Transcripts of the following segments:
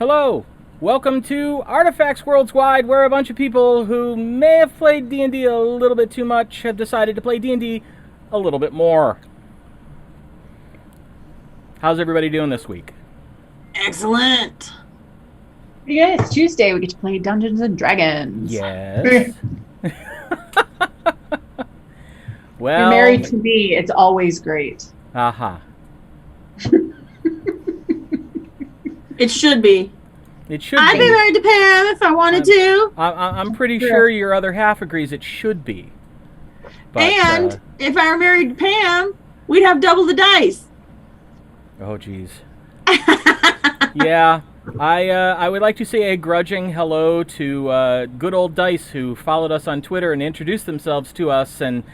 Hello, welcome to Artifacts Worldswide, where a bunch of people who may have played D&D a little bit too much have decided to play D&D a little bit more. How's everybody doing this week? Excellent. Pretty good. It's Tuesday. We get to play Dungeons and Dragons. Yes. Well, You're married to me. It's always great. Aha. It should be. It should I'd be. be married to Pam if I wanted to. I'm pretty sure your other half agrees it should be. But, And if I were married to Pam, we'd have double the dice. oh, geez. Yeah. I would like to say a grudging hello to good old Dice, who followed us on Twitter and introduced themselves to us, and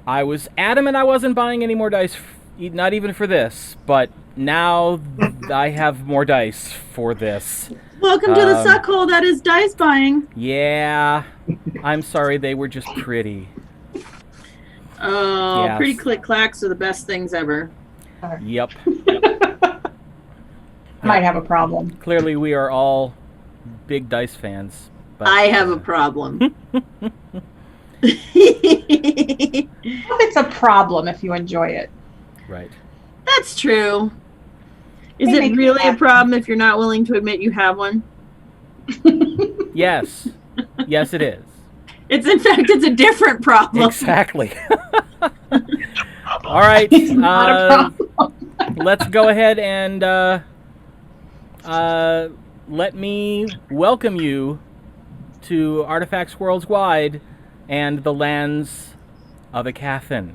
I was adamant I wasn't buying any more dice, not even for this, but now I have more dice for this. Welcome to the suckhole that is dice buying. Yeah, I'm sorry, they were just pretty. Oh, Yes. pretty click-clacks are the best things ever. Yep. Might have a problem. Clearly we are all big dice fans. But, I have a problem. It's a problem if you enjoy it. Right. That's true. Is They it make me really a laugh. problem if you're not willing to admit you have one? Yes. Yes, it is. It's in fact, it's a different problem. Exactly. All right. Not a problem. Let's go ahead and let me welcome you to Artifacts Worldswide and the lands of Aecathan.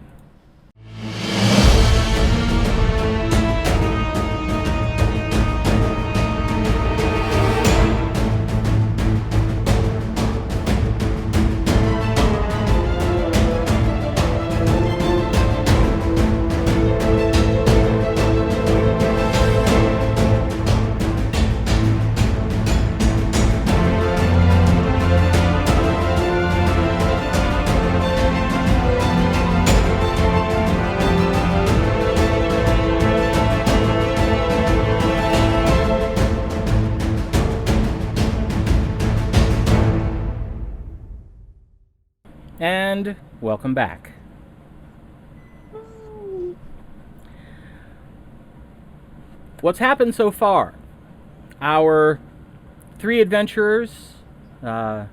And welcome back. What's happened so far? Our three adventurers, Aramin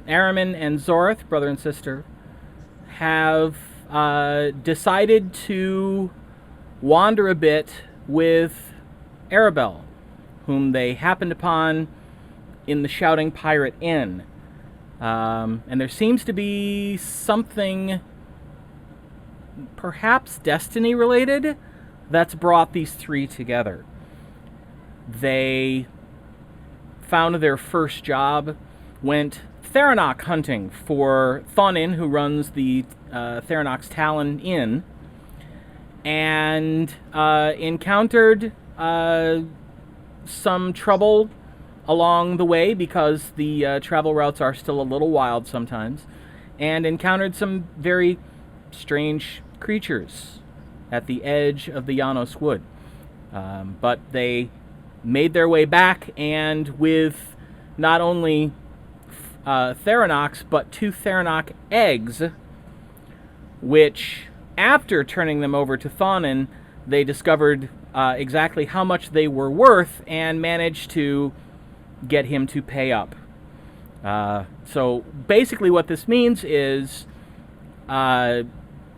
and Zorith, brother and sister, have decided to wander a bit with Arabelle, whom they happened upon in the Shouting Pirate Inn. And there seems to be something, perhaps destiny related, that's brought these three together. They found their first job, went Theranok hunting for Thonin, who runs the Theranok's Talon Inn, and encountered some trouble along the way because the travel routes are still a little wild sometimes, and encountered some very strange creatures at the edge of the Janos Wood. But they made their way back, and with not only Theranoks, but 2 Theranok eggs, which, after turning them over to Thonin, they discovered exactly how much they were worth and managed to get him to pay up. So basically what this means is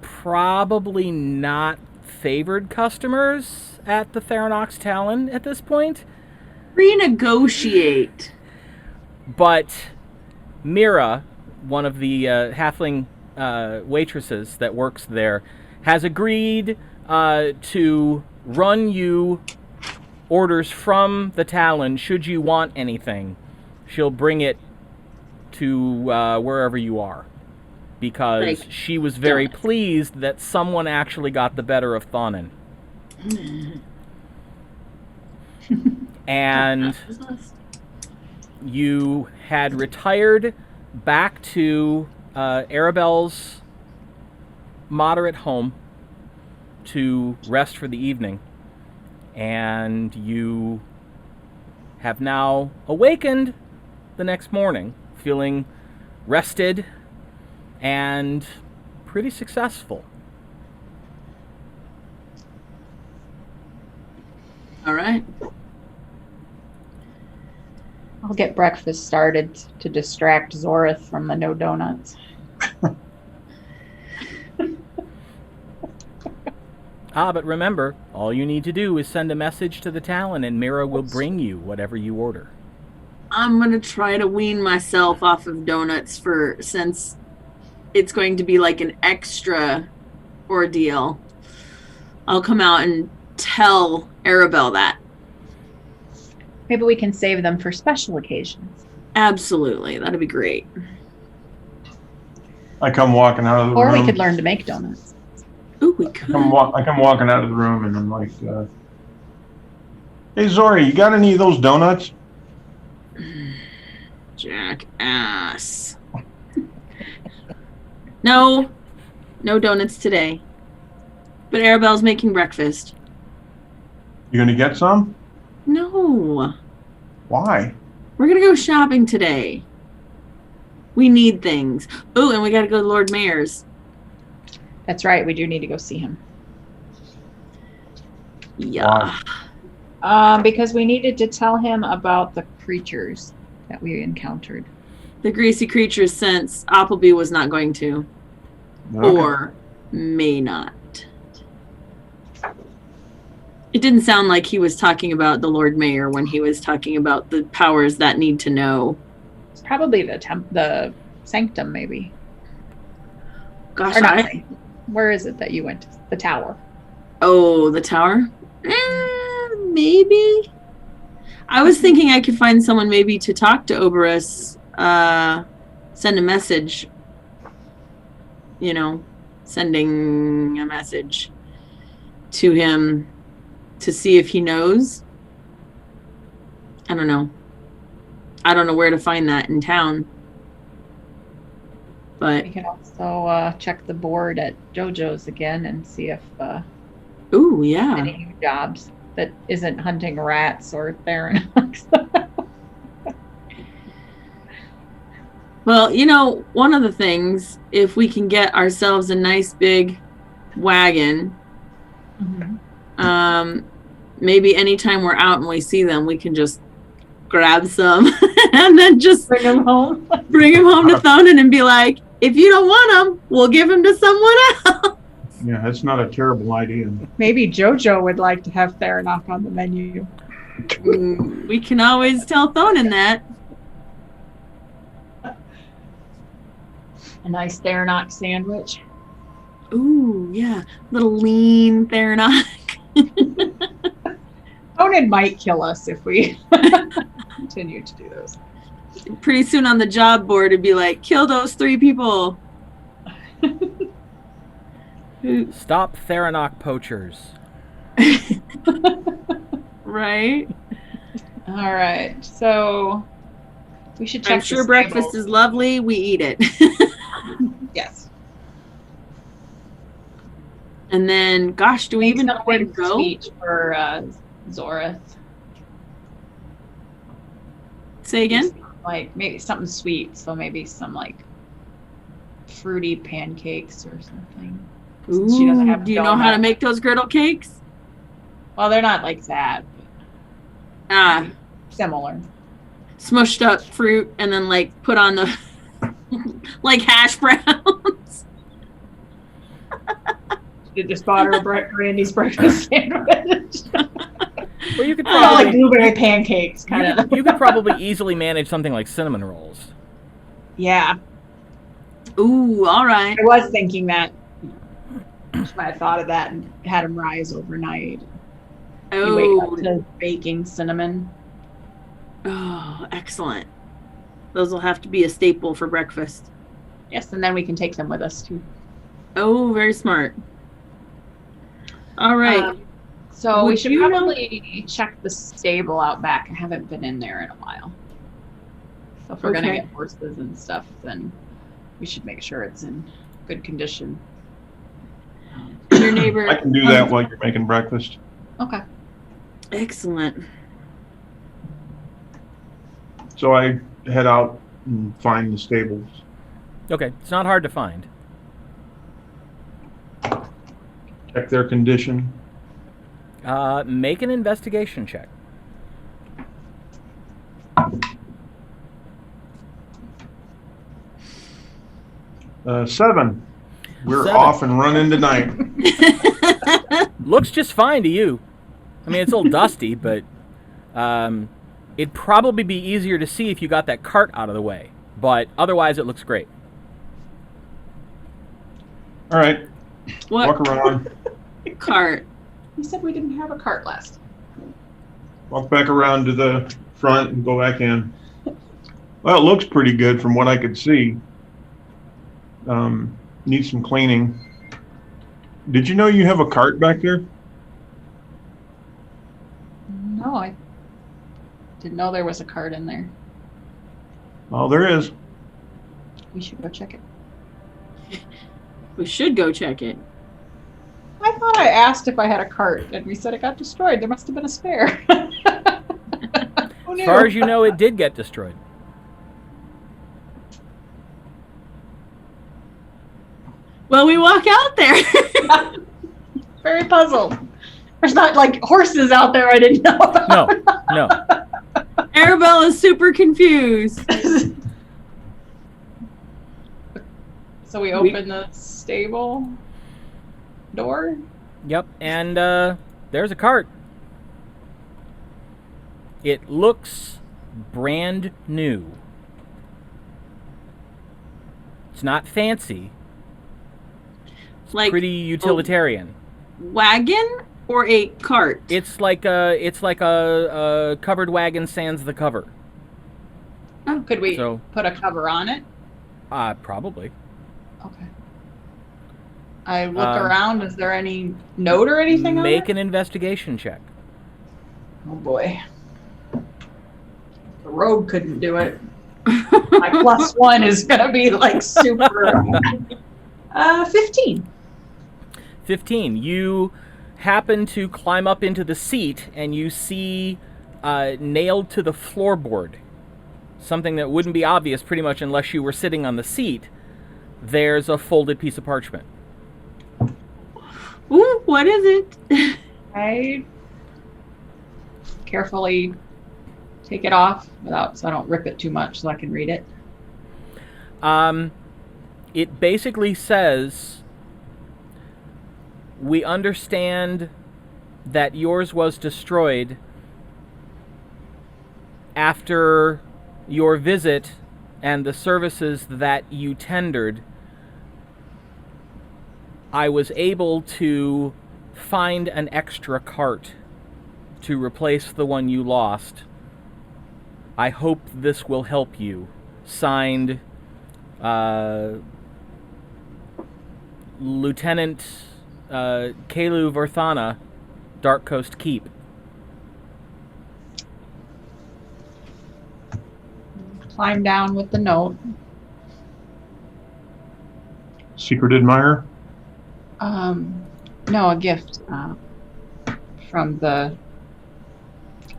probably not favored customers at the Theranok's Talon at this point. Renegotiate. But Mira, one of the halfling waitresses that works there, has agreed to run you orders from the Talon should you want anything. She'll bring it to wherever you are, because Like, she was very pleased that someone actually got the better of Thonin. And you had retired back to Arabelle's moderate home to rest for the evening, and you have now awakened the next morning, feeling rested and pretty successful. All right. I'll get breakfast started to distract Zorith from the no donuts. But remember, all you need to do is send a message to the Talon and Mira will bring you whatever you order. I'm going to try to wean myself off of donuts since it's going to be like an extra ordeal. I'll come out and tell Arabelle that. Maybe we can save them for special occasions. Absolutely. That'd be great. I come walking out of the room. Or we could learn to make donuts. Ooh, we could. I come walking out of the room and I'm like, hey, Zori, you got any of those donuts? Jackass. No donuts today. But Arabelle's making breakfast. You gonna get some? No. Why? We're going to go shopping today. We need things. Oh, and we got to go to Lord Mayor's. That's right. We do need to go see him. Yeah. Because we needed to tell him about the creatures that we encountered. The greasy creatures, since Appleby was not going to. Okay. Or may not. It didn't sound like he was talking about the Lord Mayor when he was talking about the powers that need to know. It's probably the sanctum, maybe. Gosh, Or not sanctum. Where is it that you went to? The tower. Oh, the tower? Maybe. I was thinking I could find someone maybe to talk to Oberus, send a message. You know, sending a message to him to see if he knows. I don't know. I don't know where to find that in town. But We can also check the board at JoJo's again and see if ooh, yeah. any new jobs that isn't hunting rats or Theron. Well, you know, one of the things, if we can get ourselves a nice big wagon, maybe anytime we're out and we see them, we can just grab some and then just Bring them home. bring them home to Thonin and be like, if you don't want them, we'll give them to someone else. Yeah, that's not a terrible idea. Maybe JoJo would like to have Theranok on the menu. We can always tell Thonin that. A nice Theranok sandwich. Ooh, yeah. Little lean Theranok. Conan might kill us if we continue to do those. Pretty soon on the job board, it'd be like, kill those 3 people. Stop Theranok poachers. Right? All right, so we should check. I'm sure breakfast is lovely. We eat it. Yes. And then, gosh, do we even know where to go? Speech for Zorith. Say again? Like maybe something sweet, so maybe some like fruity pancakes or something. Since she doesn't have do you know how to make those griddle cakes? Well, they're not like that. Ah, Similar. smushed up fruit and then like put on the like hash browns. You just bought her Randy's breakfast sandwich. Well, you could Like probably blueberry pancakes, kind of. you could probably easily manage something like cinnamon rolls. Yeah, Ooh, all right. I was thinking that. She might have thought of that and had them rise overnight. You wake up to baking cinnamon. Oh, excellent. Those will have to be a staple for breakfast. Yes, and then we can take them with us too. Oh, very smart. All right. So we Would should you know- probably check the stable out back. I haven't been in there in a while. So if we're gonna Okay. get horses and stuff, then we should make sure it's in good condition. Your neighbor. I can do that while you're making breakfast. Okay. Excellent. So I head out and find the stables. Okay, it's not hard to find. Check their condition. Make an investigation check. Seven. We're 7. off and running tonight. Looks just fine to you. I mean, it's a little dusty, but it'd probably be easier to see if you got that cart out of the way. But otherwise, it looks great. All right. What Walk around. cart? You said we didn't have a cart last. Walk back around to the front and go back in. Well, it looks pretty good from what I could see. Needs some cleaning. Did you know you have a cart back there? No, I didn't know there was a cart in there. Well, there is. We should go check it. We should go check it. I thought I asked if I had a cart, and we said it got destroyed. There must have been a spare. Who knew? As far as you know, it did get destroyed. Well, we walk out there. Very puzzled. There's not like horses out there I didn't know about. No. Arabella's super confused. So we open the stable door. Yep, and there's a cart. It looks brand new. It's not fancy. It's Like pretty utilitarian. wagon or a cart? It's like a covered wagon sans the cover. Could we So- put a cover on it? Probably. Okay. I look around. Is there any note or anything on Make it? an investigation check. Oh boy. The rogue couldn't do it. My +1 is gonna be like super. 15. 15. You happen to climb up into the seat and you see nailed to the floorboard, something that wouldn't be obvious pretty much unless you were sitting on the seat. There's a folded piece of parchment. Ooh, what is it? I carefully take it off so I don't rip it too much so I can read it. It basically says, we understand that yours was destroyed after your visit and the services that you tendered. I was able to find an extra cart to replace the one you lost. I hope this will help you. Signed, Lieutenant Kalu Verthana, Dark Coast Keep. Climb down with the note. Secret admirer? No, a gift from the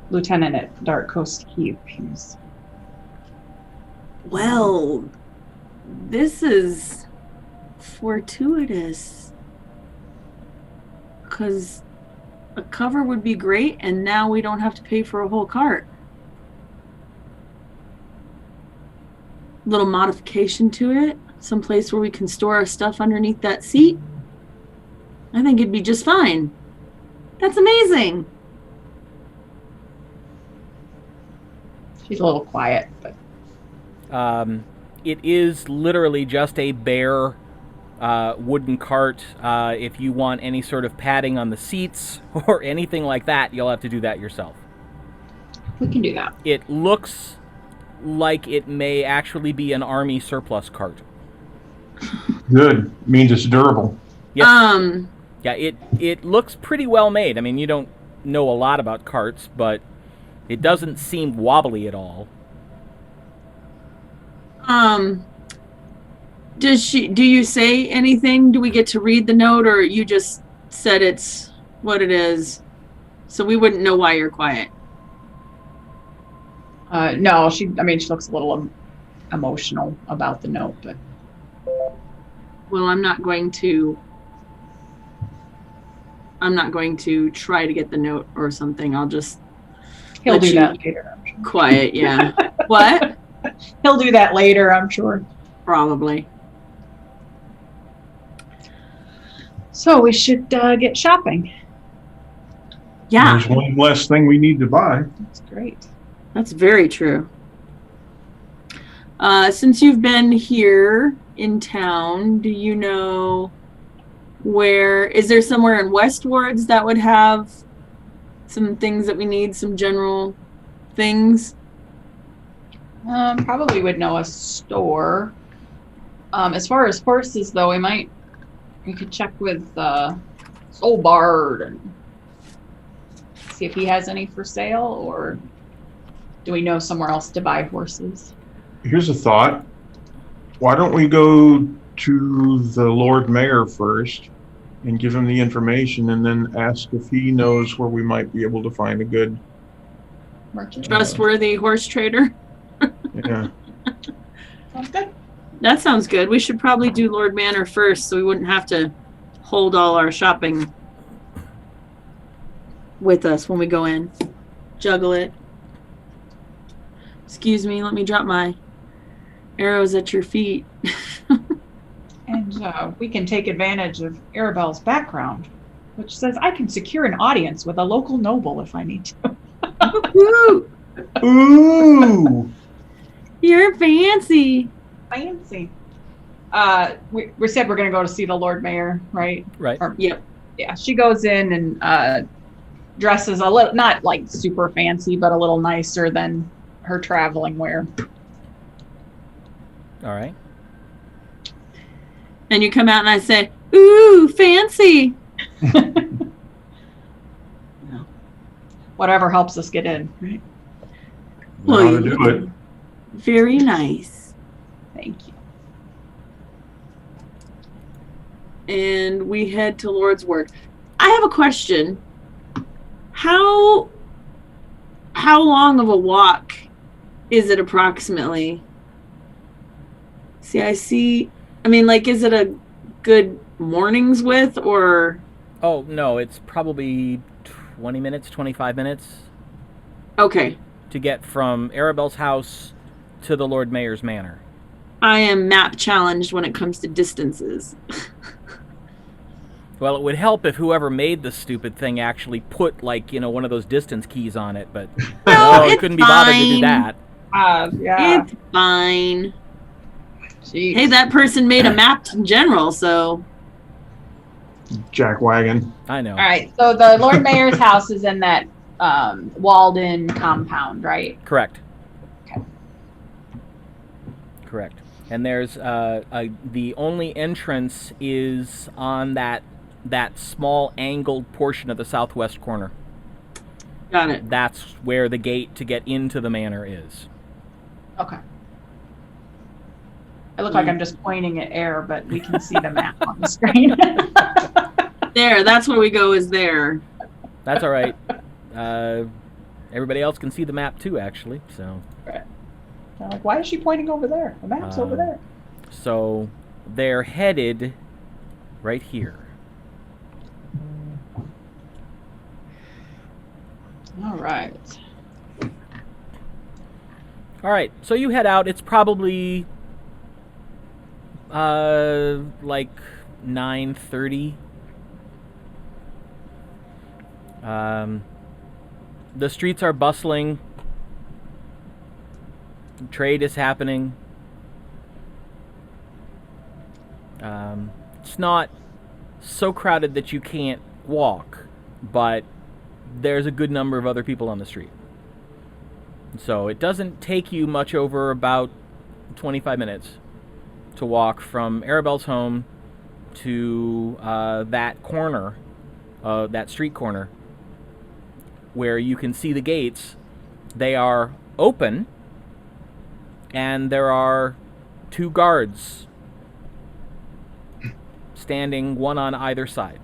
lieutenant at Dark Coast Keep. Well, this is fortuitous. Because a cover would be great, and now we don't have to pay for a whole cart. Little modification to it. Some place where we can store our stuff underneath that seat. I think it'd be just fine. That's amazing. She's a little quiet, but It is literally just a bare wooden cart. If you want any sort of padding on the seats or anything like that, you'll have to do that yourself. we can do that. It looks like it may actually be an army surplus cart. Good. Means it's durable. Yes. Yeah, it looks pretty well made. I mean, you don't know a lot about carts, but it doesn't seem wobbly at all. Do you say anything? Do we get to read the note, or you just said it's what it is, so we wouldn't know why you're quiet? No, she looks a little emotional about the note, but Well, I'm not going to try to get the note or something. I'll just he'll let do you that later. I'm sure. quiet. Yeah. What? He'll do that later, I'm sure. Probably. So we should get shopping. Yeah, There's one less thing we need to buy. That's great. that's very true. Since you've been here in town, do you know is there somewhere in Westwards that would have some things that we need, some general things? Probably would know a store. As far as horses, though, we could check with Soul Bard and see if he has any for sale, or do we know somewhere else to buy horses? Here's a thought. Why don't we go to the Lord Mayor first and give him the information and then ask if he knows where we might be able to find a good, Merchant? Trustworthy horse trader? yeah. Sounds good. That sounds good. We should probably do Lord Manor first so we wouldn't have to hold all our shopping with us when we go in. Juggle it. Excuse me, let me drop my arrows at your feet. And we can take advantage of Arabelle's background, which says I can secure an audience with a local noble if I need to. Woo! Ooh! You're fancy. Fancy. We said we're going to go to see the Lord Mayor, right? Right. Yep. Yeah, she goes in and dresses a little, not like super fancy, but a little nicer than her traveling wear. All right. And you come out and I say, ooh, fancy. Whatever helps us get in, right? Know how to do it. Very nice. Thank you. And we head to Lord's Word. I have a question. How long of a walk is it approximately? Is it a good morning's width or? Oh, no, it's probably 20 minutes, 25 minutes Okay. to get from Arabelle's house to the Lord Mayor's manor. I am map challenged when it comes to distances. Well, it would help if whoever made the stupid thing actually put, one of those distance keys on it, but No, it it's couldn't be bothered to do fine. that. Yeah. It's fine. Jeez. Hey, that person made a map in general, so. Jackwagon. I know. All right. So the Lord Mayor's house is in that walled-in compound, right? Correct. Okay. Correct. And there's the only entrance is on that small angled portion of the southwest corner. Got it. That's where the gate to get into the manor is. Okay. I look like I'm just pointing at air, but we can see the map on the screen. There, that's where we go, is there. That's all right. Everybody else can see the map too, actually. So. Right. I'm like, why is she pointing over there? The map's over there. So they're headed right here. All right. All right. So you head out. It's probably like 9:30. The streets are bustling. Trade is happening. It's not so crowded that you can't walk, but there's a good number of other people on the street. So it doesn't take you much over about 25 minutes to walk from Arabelle's home to that corner, that street corner, where you can see the gates. They are open, and there are 2 guards standing, one on either side.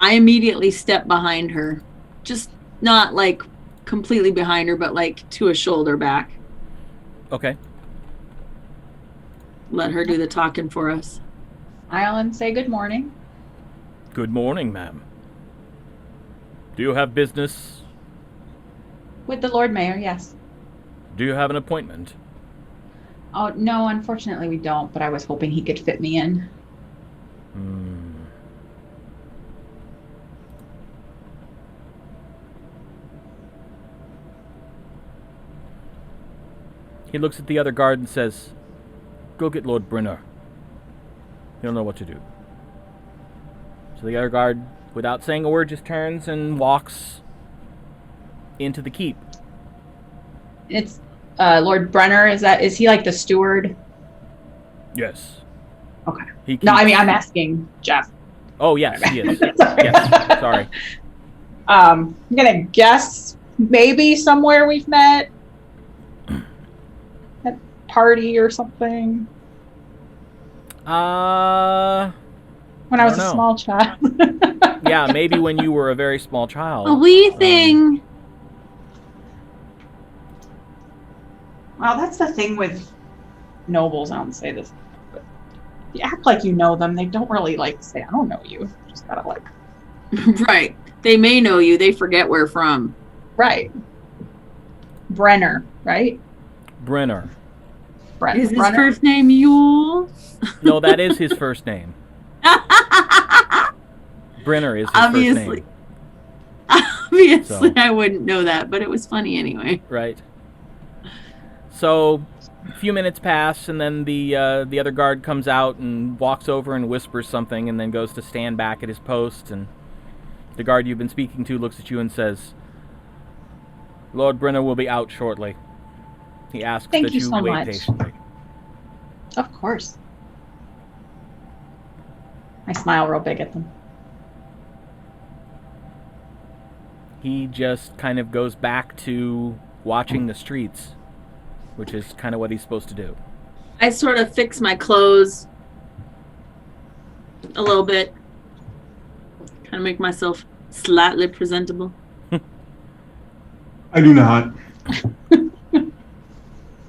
I immediately step behind her. Just not like completely behind her, but like to a shoulder back. Okay. Let her do the talking for us. I'll and say good morning. Good morning, ma'am. Do you have business? With the Lord Mayor, yes. Do you have an appointment? Oh, no, unfortunately we don't, but I was hoping he could fit me in. He looks at the other guard and says, "Go get Lord Brynner. He'll know what to do." So the other guard, without saying a word, just turns and walks into the keep. It's Lord Brenner. Is he like the steward? Yes. Okay. He No, I mean keeps- I'm asking Jeff. Oh, yes, he is. Yes, sorry. I'm gonna guess maybe somewhere we've met. At party or something. When I was don't a know. small child. Yeah, maybe when you were a very small child. A wee thing. Well, that's the thing with nobles. I don't say this, but you act like you know them. They don't really like say, "I don't know you." Just gotta like, Right. They may know you. They forget where from. right. Brenner, right? Brenner. Is his Brenner. first name Yule? No, that is his first name. Brenner is his Obviously. first name. Obviously, So. I wouldn't know that, but it was funny anyway. Right. So, a few minutes pass, and then the other guard comes out and walks over and whispers something, and then goes to stand back at his post. And the guard you've been speaking to looks at you and says, "Lord Brenner will be out shortly. He asks Thank that you you so wait much. patiently." Of course. I smile real big at them. He just kind of goes back to watching the streets, which is kind of what he's supposed to do. I sort of fix my clothes a little bit. Kind of make myself slightly presentable. I do not.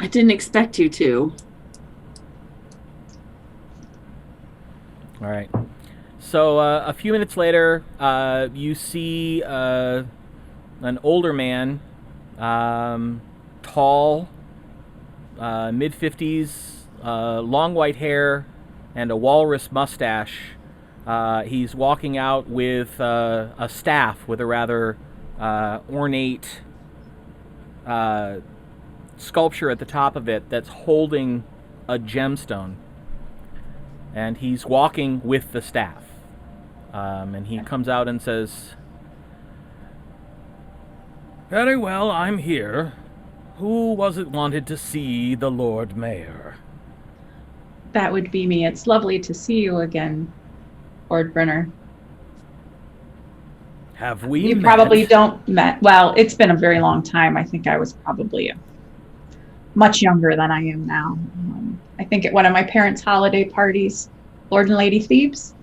I didn't expect you to. All right. So a few minutes later, you see an older man, tall, mid-50s, long white hair, and a walrus mustache. He's walking out with a staff with a rather ornate sculpture at the top of it that's holding a gemstone. And he's walking with the staff. And he comes out and says, "Very well, I'm here. Who was it wanted to see the Lord Mayor?" That would be me. It's lovely to see you again, Lord Brenner. Have we You met? probably don't met. Well, it's been a very long time. I think I was probably much younger than I am now. I think at one of my parents' holiday parties, Lord and Lady Thebes.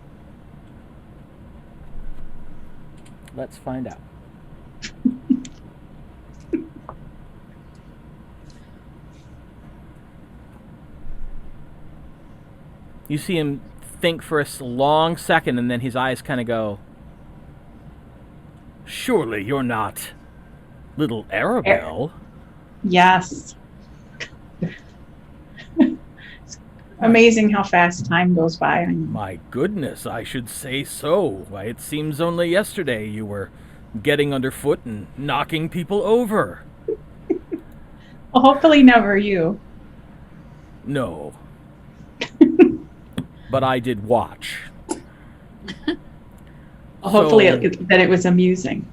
Let's find out. You see him think for a long second, and then his eyes kind of go, "Surely you're not little Arabelle?" Yes. It's amazing how fast time goes by. My goodness, I should say so. Why, it seems only yesterday you were getting underfoot and knocking people over. Well, hopefully never you. No. But I did watch. Hopefully So- that it was amusing.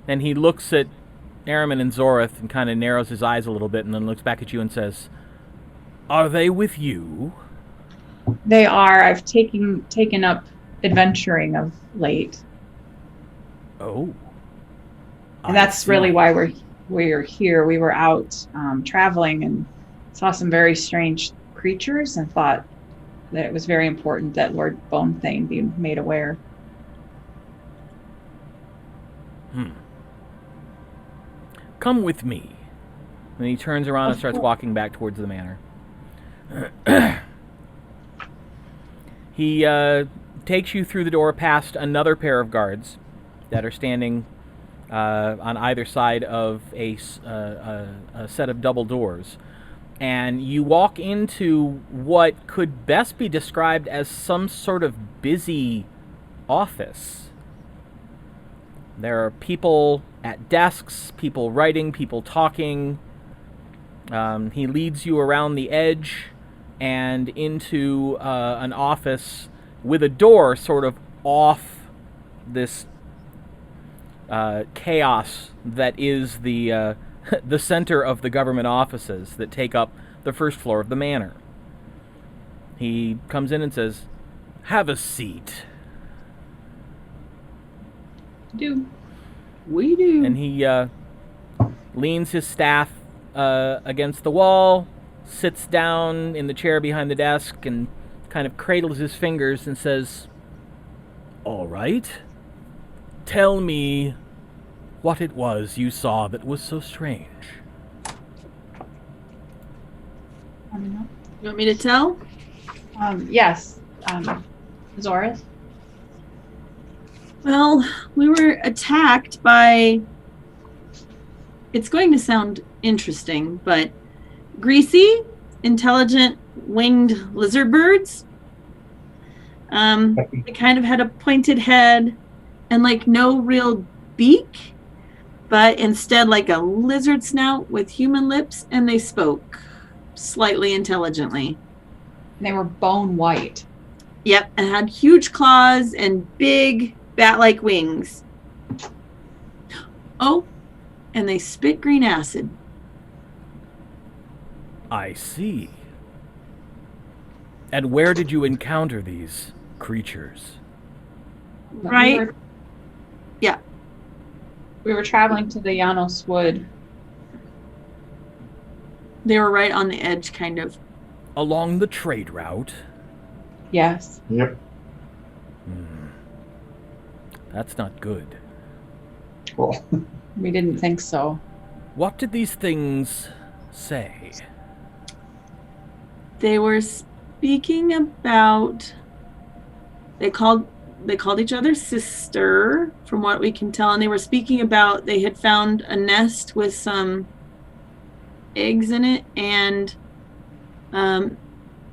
And he looks at Araman and Zorith and kind of narrows his eyes a little bit and then looks back at you and says, "Are they with you?" They are. I've taken up adventuring of late. Oh. And I that's see. really why we're here. We were out traveling and saw some very strange creatures and thought that it was very important that Lord Bonethane be made aware. Come with me. And he turns around and starts walking back towards the manor. He takes you through the door past another pair of guards that are standing on either side of a set of double doors. And you walk into what could best be described as some sort of busy office. There are people at desks, people writing, people talking. He leads you around the edge and into an office with a door sort of off this chaos that is the the center of the government offices that take up the first floor of the manor. He comes in and says, "Have a seat." We do. And he leans his staff against the wall, sits down in the chair behind the desk, and kind of cradles his fingers and says, "All right. Tell me what it was you saw that was so strange." You want me to tell? Yes. Zoris? Well, we were attacked by... It's going to sound interesting, but greasy, intelligent, winged lizard birds. They kind of had a pointed head and like no real beak, but instead like a lizard snout with human lips, and they spoke slightly intelligently. They were bone white. Yep, and had huge claws and big bat-like wings. Oh, and they spit green acid. I see. And where did you encounter these creatures? Right? Yeah. We were traveling to the Llanos Wood. They were right on the edge, kind of. Along the trade route? Yes. Yep. That's not good. Well, We didn't think so. What did these things say? They were speaking about... They called each other sister, from what we can tell, and they were speaking about they had found a nest with some eggs in it and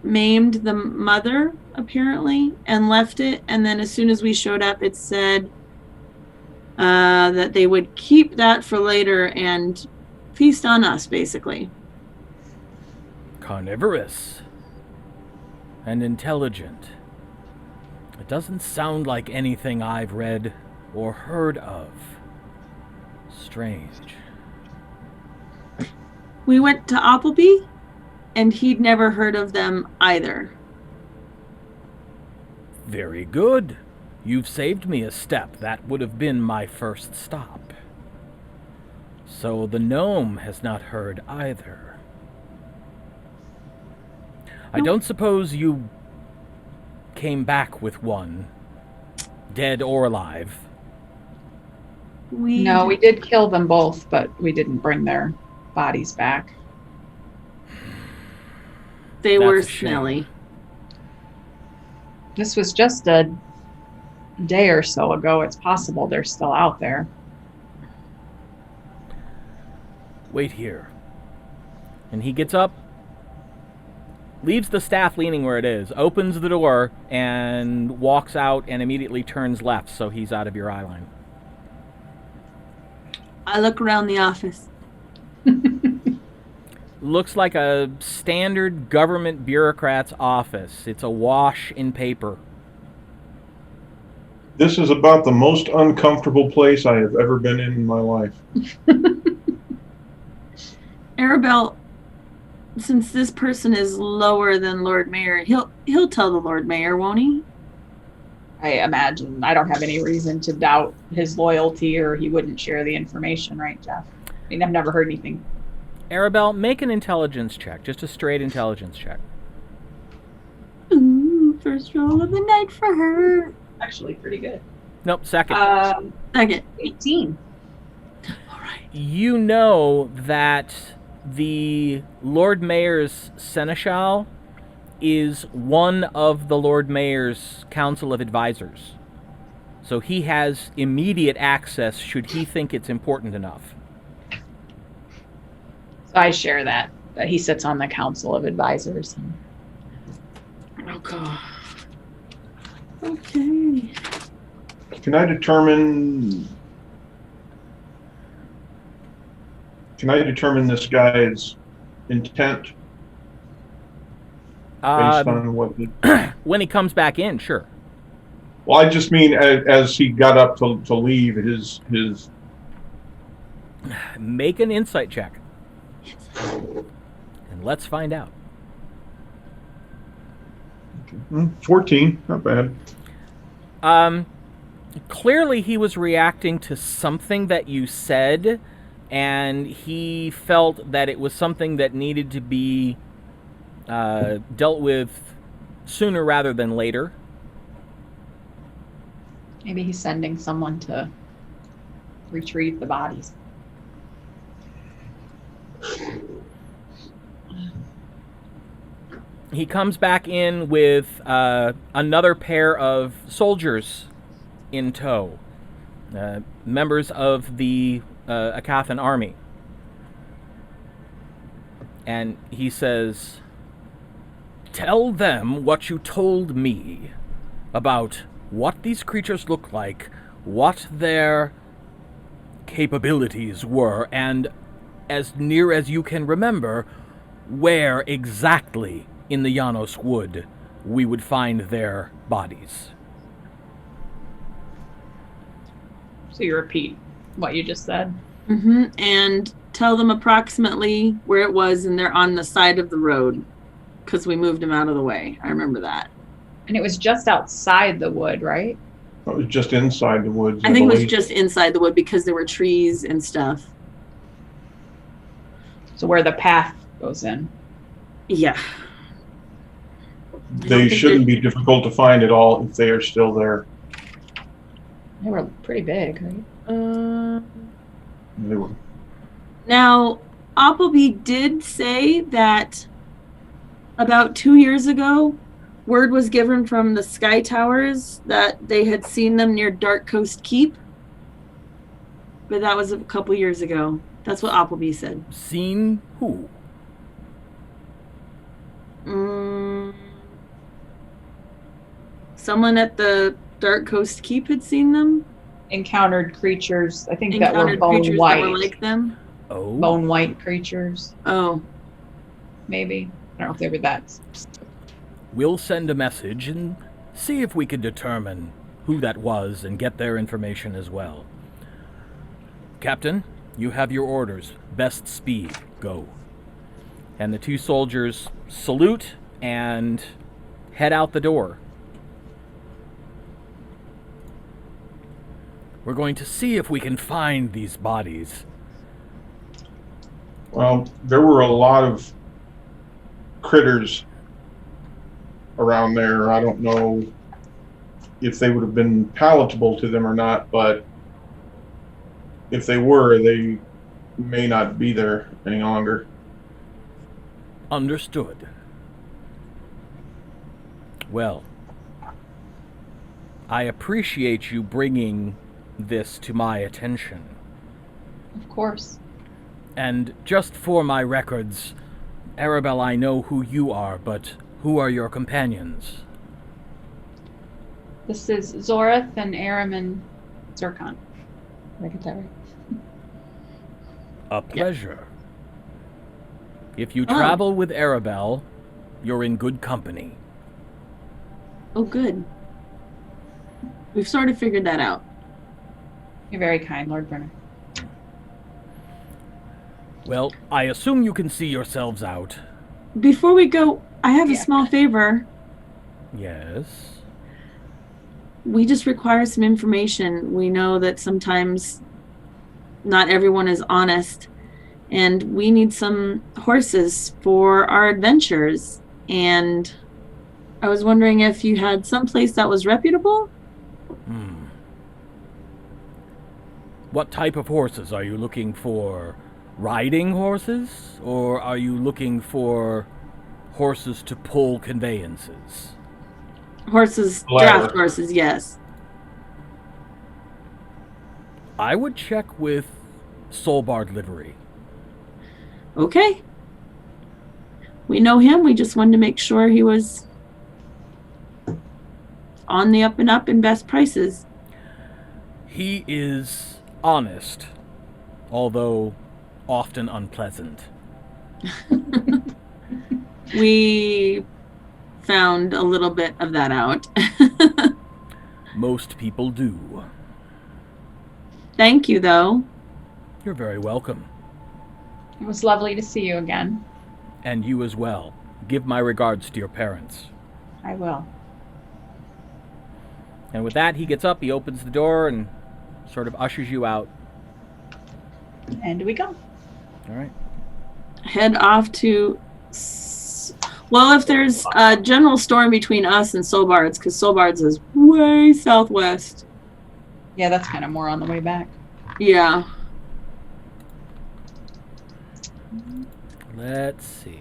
maimed the mother, apparently, and left it. And then as soon as we showed up, it said that they would keep that for later and feast on us, basically. Carnivorous. And intelligent. It doesn't sound like anything I've read or heard of. Strange. We went to Appleby, and he'd never heard of them either. Very good. You've saved me a step. That would have been my first stop. So the gnome has not heard either. I don't suppose you came back with one, dead or alive. No, we did kill them both, but we didn't bring their bodies back. They That's were a shame. smelly. This was just a day or so ago. It's possible they're still out there. Wait here. And he gets up, leaves the staff leaning where it is, opens the door, and walks out and immediately turns left so he's out of your eye line. I look around the office. Looks like a standard government bureaucrat's office. It's awash in paper. this is about the most uncomfortable place I have ever been in my life. Arabelle, since this person is lower than Lord Mayor, he'll tell the Lord Mayor, won't he? I imagine. I don't have any reason to doubt his loyalty, or he wouldn't share the information, right, Jeff? I mean, I've never heard anything. Arabelle, make an intelligence check. Just a straight intelligence check. Ooh, first roll of the night for her. Actually, pretty good. Nope, second. Second. 18. All right. You know that the Lord Mayor's seneschal is one of the Lord Mayor's Council of Advisors. So he has immediate access should he think it's important enough. So I share that he sits on the Council of Advisors. Okay. Okay. Can I determine this guy's intent based on what he... When he comes back in, sure. Well, I just mean as he got up to leave, his... Make an insight check. And let's find out. 14, not bad. Clearly he was reacting to something that you said, and he felt that it was something that needed to be dealt with sooner rather than later. Maybe he's sending someone to retrieve the bodies. He comes back in with another pair of soldiers in tow, members of the Aecathan army. And he says, "Tell them what you told me about what these creatures look like, what their capabilities were, and as near as you can remember, where exactly in the Janos wood we would find their bodies." So you repeat what you just said. Mm-hmm. And tell them approximately where it was, and they're on the side of the road because we moved them out of the way. I remember that. And it was just outside the wood, right? It was just inside the woods. I think it was believe. just inside the wood because there were trees and stuff. So where the path goes in. Yeah. They shouldn't be difficult to find at all if they are still there. They were pretty big, right? They were. Now, Appleby did say that about 2 years ago, word was given from the Sky Towers that they had seen them near Dark Coast Keep. But that was a couple years ago. That's what Appleby said. Seen who? Someone at the Dark Coast Keep had seen them. Encountered creatures, I think that were Encountered bone creatures white. that were like them. Oh. Bone white creatures, Oh, maybe. I don't know if they were that. We'll send a message and see if we can determine who that was and get their information as well. Captain, you have your orders. Best speed. Go. And the two soldiers salute and head out the door. We're going to see if we can find these bodies. Well, there were a lot of critters around there. I don't know if they would have been palatable to them or not, but if they were, they may not be there any longer. Understood. Well, I appreciate you bringing this to my attention. Of course. And just for my records, Arabelle, I know who you are, but who are your companions? This is Zoreth and Aram and Zircon. Did I get that right? A pleasure. If you travel with Arabelle, you're in good company. oh, good. We've sort of figured that out. You're very kind, Lord Brenner. Well, I assume you can see yourselves out. Before we go, I have a Yeah. small favor. Yes. We just require some information. We know that sometimes not everyone is honest, and we need some horses for our adventures. And I was wondering if you had some place that was reputable. What type of horses are you looking for? riding horses, or are you looking for horses to pull conveyances? Horses, Latter. draft horses, yes. I would check with Soulbard livery. Okay. We know him. We just wanted to make sure he was on the up and up and best prices. He is honest, although often unpleasant. We found a little bit of that out. Most people do. Thank you, though. You're very welcome. It was lovely to see you again. And you as well. Give my regards to your parents. I will. And with that, he gets up, he opens the door, and sort of ushers you out. And we go. All right. Head off to... Well, if there's a general storm between us and Soulbard's, because Soulbard's is way southwest. Yeah, that's kind of more on the way back. Yeah. Let's see.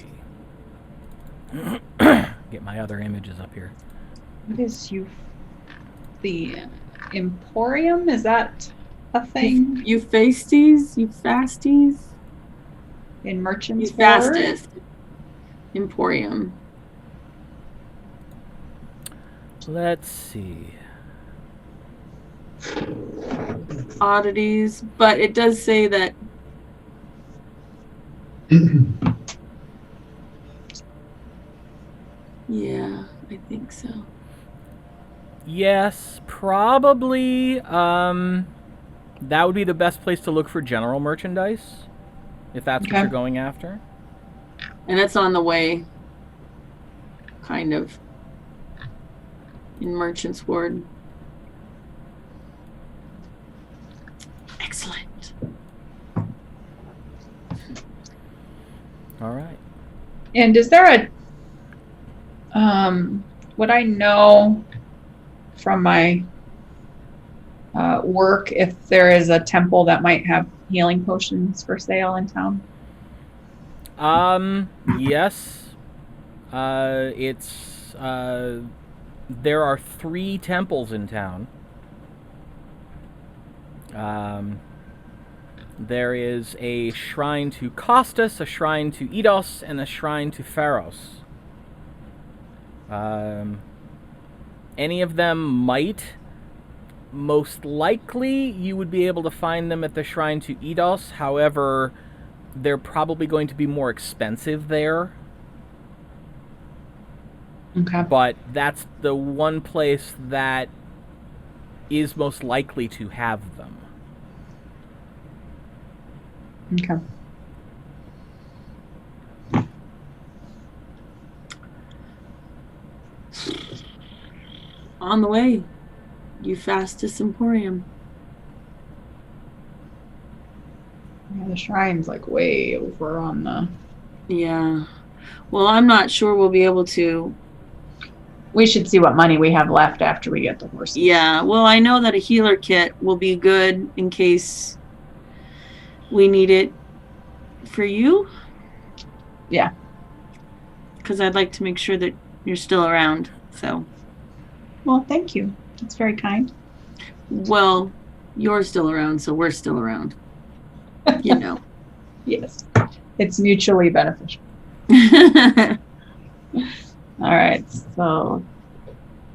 Get my other images up here. What is the Emporium? Is that a thing Euphastes? in Merchant's Ward? Fastest. Emporium. Let's see. Oddities, but it does say that yeah, I think so. Yes, probably. That would be the best place to look for general merchandise, if that's what Okay. you're going after. And it's on the way, kind of, in Merchant's Ward. Excellent. All right. And is there would I know from my work if there is a temple that might have healing potions for sale in town? Yes. There are 3 temples in town. There is a shrine to Costas, a shrine to Eidos, and a shrine to Pharos. Any of them might. Most likely, you would be able to find them at the shrine to Eidos. However, they're probably going to be more expensive there. Okay. But that's the one place that is most likely to have them. Okay. On the way, Euphastes Emporium. Yeah, the shrine's like way over on the. Yeah. Well, I'm not sure we'll be able to. We should see what money we have left after we get the horses. Yeah. Well, I know that a healer kit will be good in case we need it for you. Yeah. Because I'd like to make sure that you're still around. So. Well, thank you. That's very kind. Well, you're still around, so we're still around. You know. Yes. It's mutually beneficial. All right. So,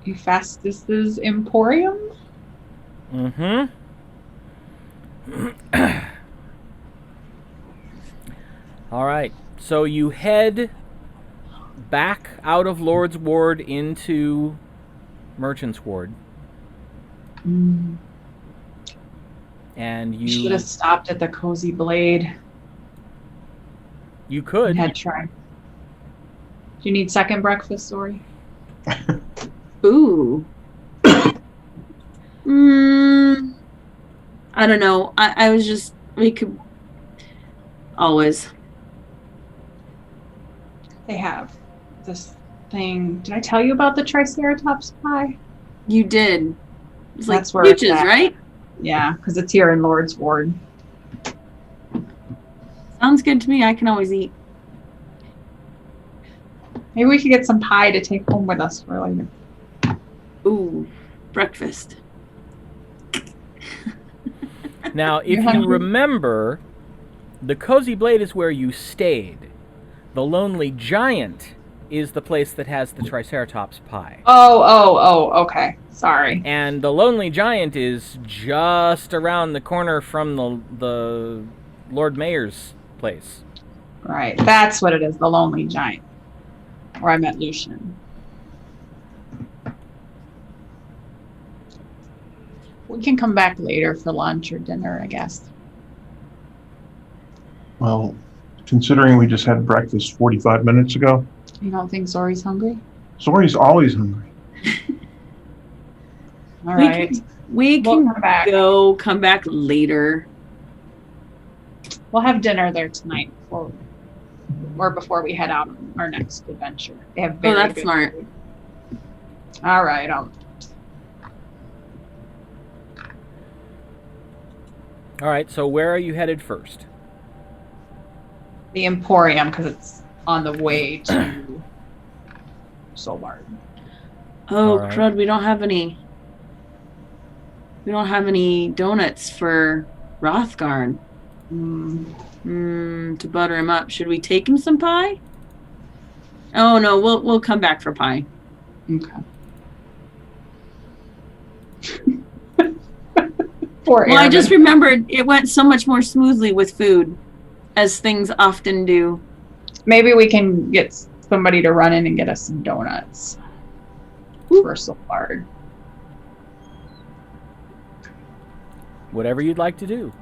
Euphastus's Emporium? Mm-hmm. All right. So you head back out of Lord's Ward into Merchant's Ward. Mm. And You should you have stopped at the Cozy Blade could. and had tried. Do you need second breakfast, Zori? Ooh. I don't know. I was just, we could always. They have this thing. Did I tell you about the Triceratops pie? You did. It's like That's where it's peaches, at. right? Yeah, because it's here in Lord's Ward. Sounds good to me. I can always eat. Maybe we could get some pie to take home with us for later. Ooh, breakfast. Now, if You're you hungry? remember, the Cozy Blade is where you stayed. The Lonely Giant is the place that has the Triceratops pie. Oh, okay. Sorry. And the Lonely Giant is just around the corner from the Lord Mayor's place. Right. That's what it is, the Lonely Giant. Where I met Lucian. We can come back later for lunch or dinner, I guess. Well, considering we just had breakfast 45 minutes ago, You don't think Zori's hungry? Zori's always hungry. All We right. We We'll can come back. come back later. We'll have dinner there tonight before we head out on our next adventure. They have very That's good smart. food. All right. All right, so where are you headed first? The Emporium, because it's on the way to Solbard. Oh, Alright. crud, we don't have any donuts for Rothgarn. To butter him up. Should we take him some pie? Oh no, we'll come back for pie. Okay. Poor Well, I Aaron. just remembered it went so much more smoothly with food, as things often do. Maybe we can get somebody to run in and get us some donuts for Solbard. Whatever you'd like to do.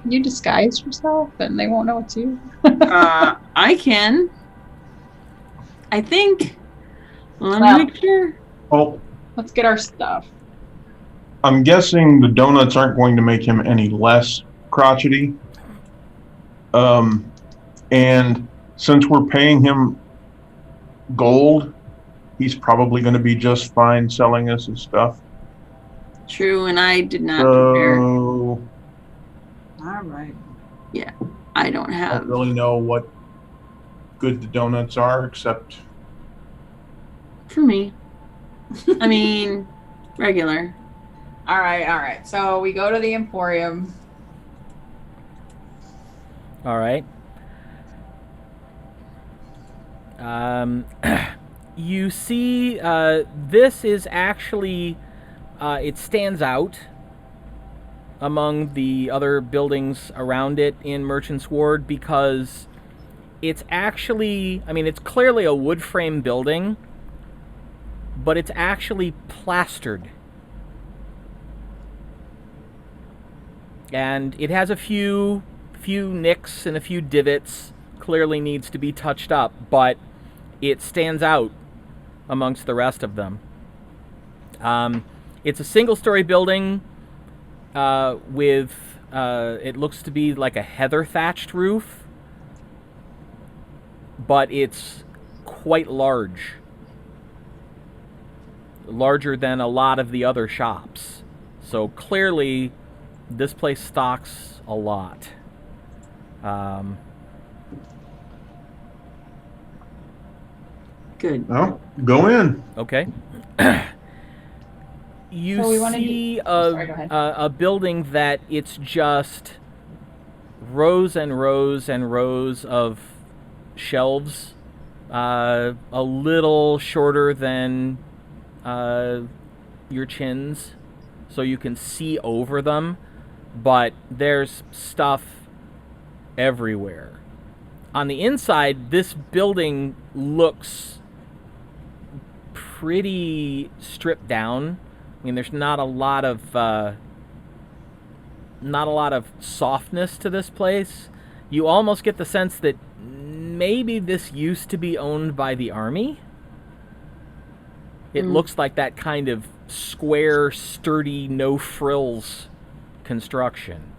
Can you disguise yourself and they won't know it's you? I can. I think. Let Well- me make sure. Well, Let's get our stuff. I'm guessing the donuts aren't going to make him any less crotchety. And since we're paying him gold, he's probably going to be just fine selling us his stuff. True, and I did not prepare. So All right. I don't I have. don't really know what good the donuts are, except For me. I mean, regular. All right. So we go to the Emporium. All right. You see, this is actually, it stands out among the other buildings around it in Merchant's Ward because it's actually, I mean, it's clearly a wood frame building, but it's actually plastered. And it has a few nicks and a few divots, clearly needs to be touched up, but it stands out amongst the rest of them. It's a single-story building with, it looks to be like a heather-thatched roof, but it's quite large. Larger than a lot of the other shops. So clearly, this place stocks a lot. Good. well, go in. Okay. You So we wanna see sorry, go ahead. a building that it's just rows and rows and rows of shelves, a little shorter than your chins, so you can see over them, but there's stuff everywhere. On the inside, this building looks pretty stripped down. I mean, there's not a lot of softness to this place. You almost get the sense that maybe this used to be owned by the army. It looks like that kind of square, sturdy, no frills construction.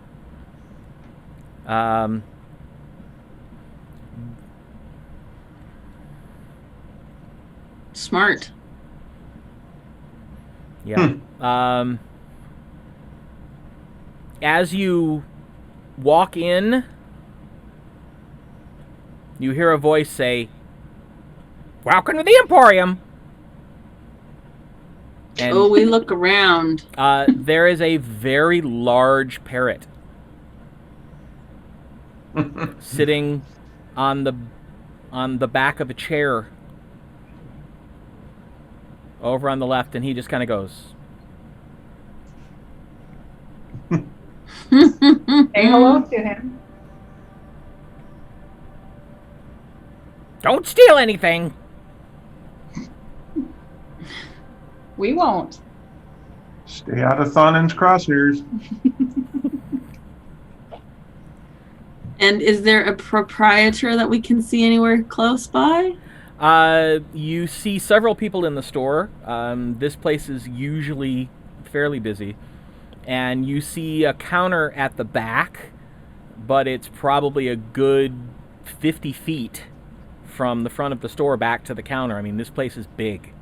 Smart. Yeah. As you walk in, You hear a voice say, "Welcome to the Emporium." And Oh, we look around. there is a very large parrot sitting on the back of a chair over on the left, and he just kind of goes, Say hello to him. "Don't steal anything." We won't. Stay out of Thonen's crosshairs. And is there a proprietor that we can see anywhere close by? You see several people in the store. This place is usually fairly busy. And you see a counter at the back, but it's probably a good 50 feet from the front of the store back to the counter. I mean, this place is big.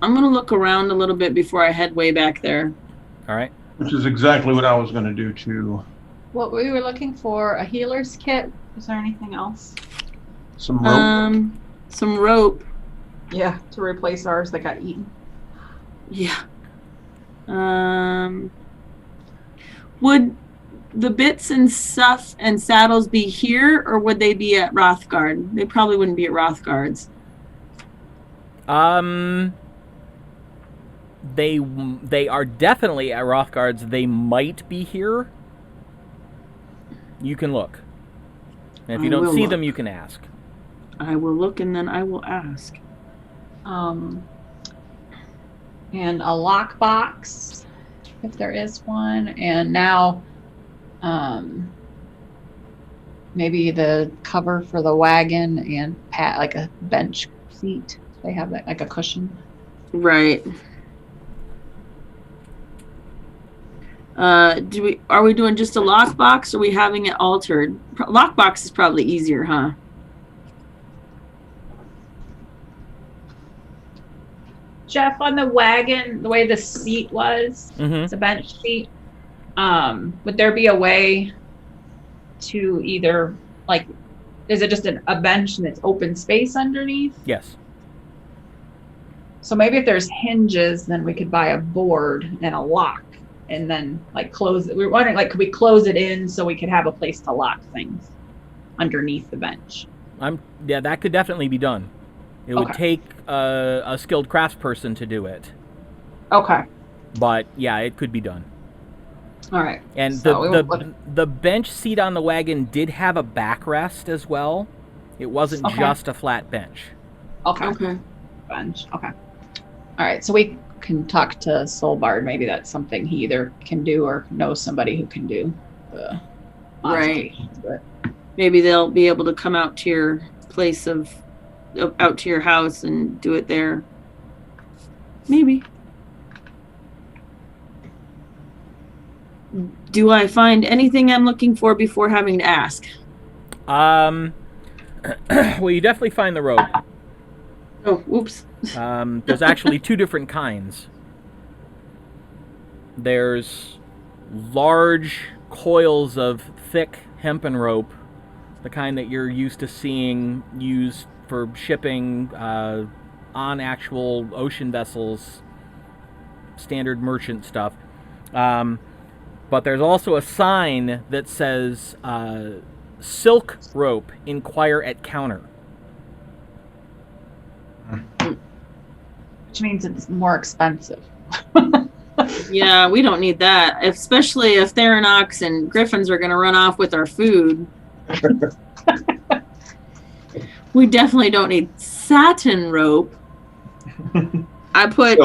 I'm going to look around a little bit before I head way back there. All right. Which is exactly what I was going to do too. What we were looking for, a healer's kit. Is there anything else? Some rope. Some rope. Yeah, to replace ours that got eaten. Yeah. Would the bits and stuff and saddles be here, or would they be at Rothgard? They probably wouldn't be at Rothgard's. They are definitely at Rothgard's. They might be here. You can look. And if you don't see them, you can ask. I will look and then I will ask. And a lockbox, if there is one. And now, maybe the cover for the wagon and like a bench seat. They have that, like a cushion. Right. Are we doing just a lockbox, or are we having it altered? Lockbox is probably easier, huh? Jeff, on the wagon, the way the seat was, it's a bench seat. Would there be a way to either, like, is it just a bench and it's open space underneath? Yes. So maybe if there's hinges, then we could buy a board and a lock, and then like close it. We were wondering, like, could we close it in so we could have a place to lock things underneath the bench? Yeah, that could definitely be done. It would take a skilled craftsperson to do it. Okay. But yeah, it could be done. All right. And So the bench seat on the wagon did have a backrest as well. It wasn't just a flat bench. Okay. Bench. Okay. All right. So we can talk to Solbard. Maybe that's something he either can do or knows somebody who can do. Right. But Maybe they'll be able to come out to your place out to your house and do it there. Maybe. Do I find anything I'm looking for before having to ask? Well, you definitely find the rope. Oh, whoops. There's actually two different kinds. There's large coils of thick hempen rope, the kind that you're used to seeing used for shipping on actual ocean vessels, standard merchant stuff. But there's also a sign that says, silk rope, inquire at counter. which means it's more expensive. Yeah, we don't need that, especially if Theranox and Griffins are going to run off with our food. We definitely don't need satin rope. I put...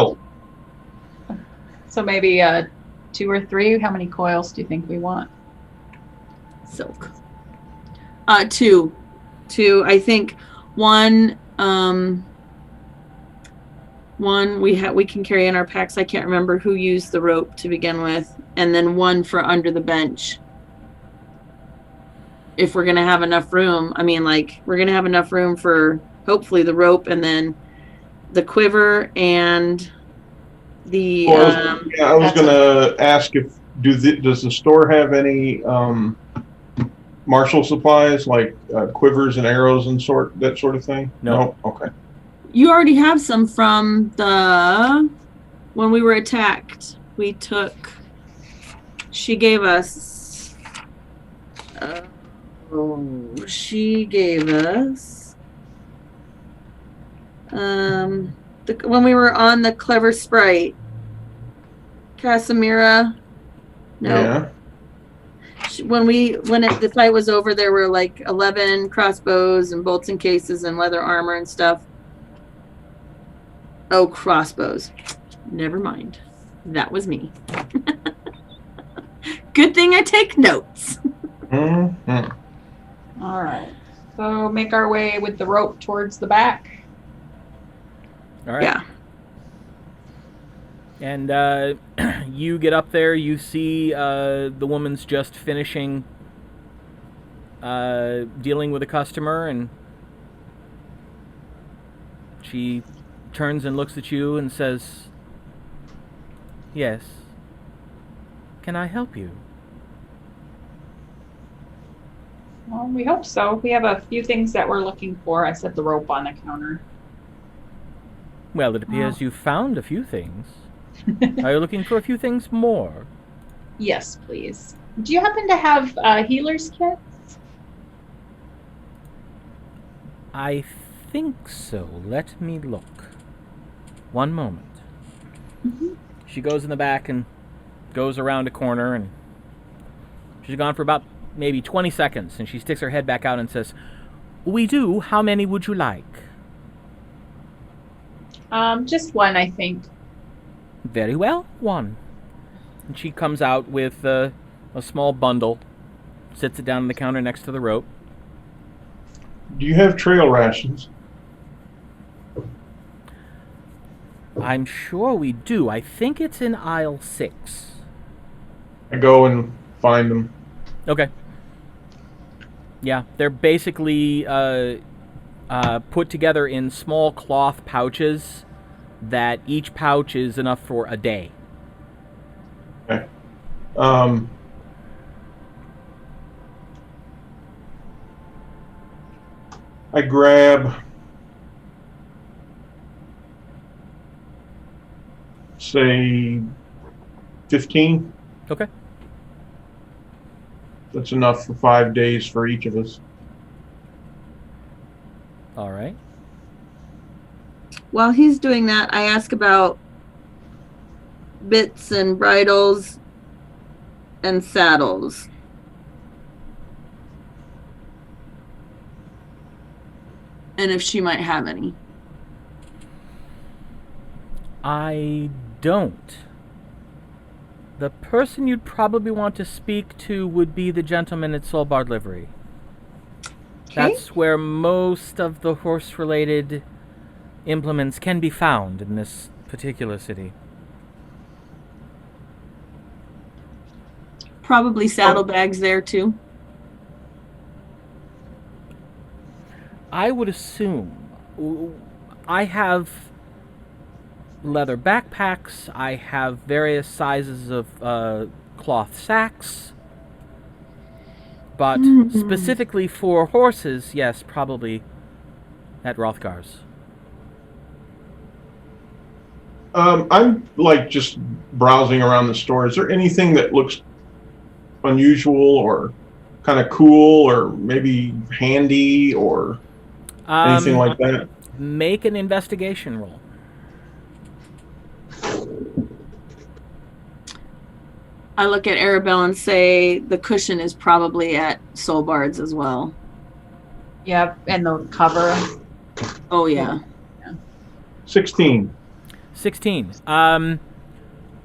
So maybe 2 or 3. How many coils do you think we want? Silk. 2. I think one we can carry in our packs. I can't remember who used the rope to begin with, and then one for under the bench. If we're gonna have enough room, I mean, like, we're gonna have enough room for hopefully the rope, and then the quiver and the. I was gonna ask if does the store have any martial supplies like quivers and arrows and that sort of thing? No. Okay. You already have some from when we were attacked. We took. She gave us. She gave us. When we were on the Clever Sprite. Casimira. No. Yeah. When the fight was over, there were like 11 crossbows and bolts and cases and leather armor and stuff. Oh, crossbows. Never mind. That was me. Good thing I take notes. Mm-hmm. All right. So make our way with the rope towards the back. All right. Yeah. And you get up there, you see the woman's just finishing dealing with a customer, and she turns and looks at you and says, "Yes. Can I help you?" Well, we hope so. We have a few things that we're looking for. I set the rope on the counter. Well, it appears you found a few things. Are you looking for a few things more? Yes, please. Do you happen to have healer's kits? I think so. Let me look. One moment. Mm-hmm. She goes in the back and goes around a corner, and she's gone for about maybe 20 seconds, and she sticks her head back out and says, "We do. How many would you like?" Just one, I think. Very well, one. And she comes out with a small bundle, sits it down on the counter next to the rope. Do you have trail rations? I'm sure we do. I think it's in aisle 6. I go and find them. Okay. Yeah, they're basically put together in small cloth pouches that each pouch is enough for a day. Okay. I grab, say, 15. Okay. That's enough for 5 days for each of us. All right. While he's doing that, I ask about bits and bridles and saddles. And if she might have any. I don't. The person you'd probably want to speak to would be the gentleman at Solbard Livery. Okay. That's where most of the horse-related implements can be found in this particular city. Probably saddlebags there too. I would assume. I have leather backpacks. I have various sizes of cloth sacks. But specifically for horses, yes, probably at Rothgar's. I'm like just browsing around the store. Is there anything that looks unusual or kind of cool or maybe handy or anything like that? Make an investigation roll. I look at Arabelle and say the cushion is probably at Solbard's as well. Yep, and the cover. Oh yeah. 16. 16.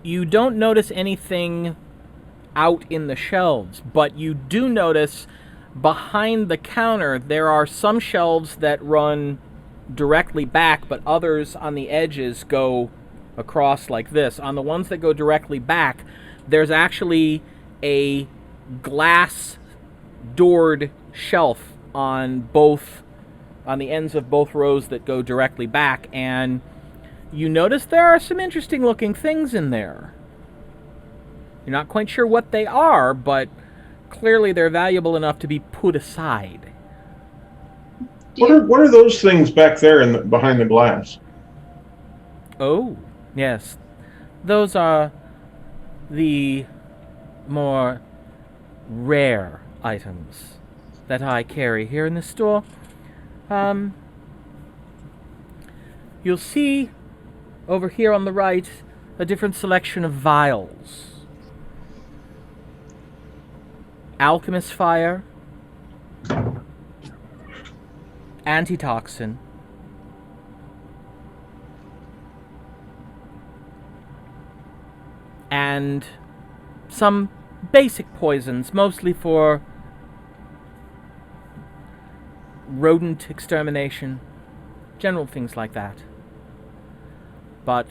You don't notice anything out in the shelves, but you do notice behind the counter there are some shelves that run directly back, but others on the edges go across like this. On the ones that go directly back, there's actually a glass doored shelf on the ends of both rows that go directly back, and you notice there are some interesting looking things in there. You're not quite sure what they are, but clearly they're valuable enough to be put aside. What are those things back there behind the glass? Oh, yes. Those are the more rare items that I carry here in the store. You'll see over here on the right a different selection of vials. Alchemist fire, antitoxin, and some basic poisons, mostly for rodent extermination, general things like that. But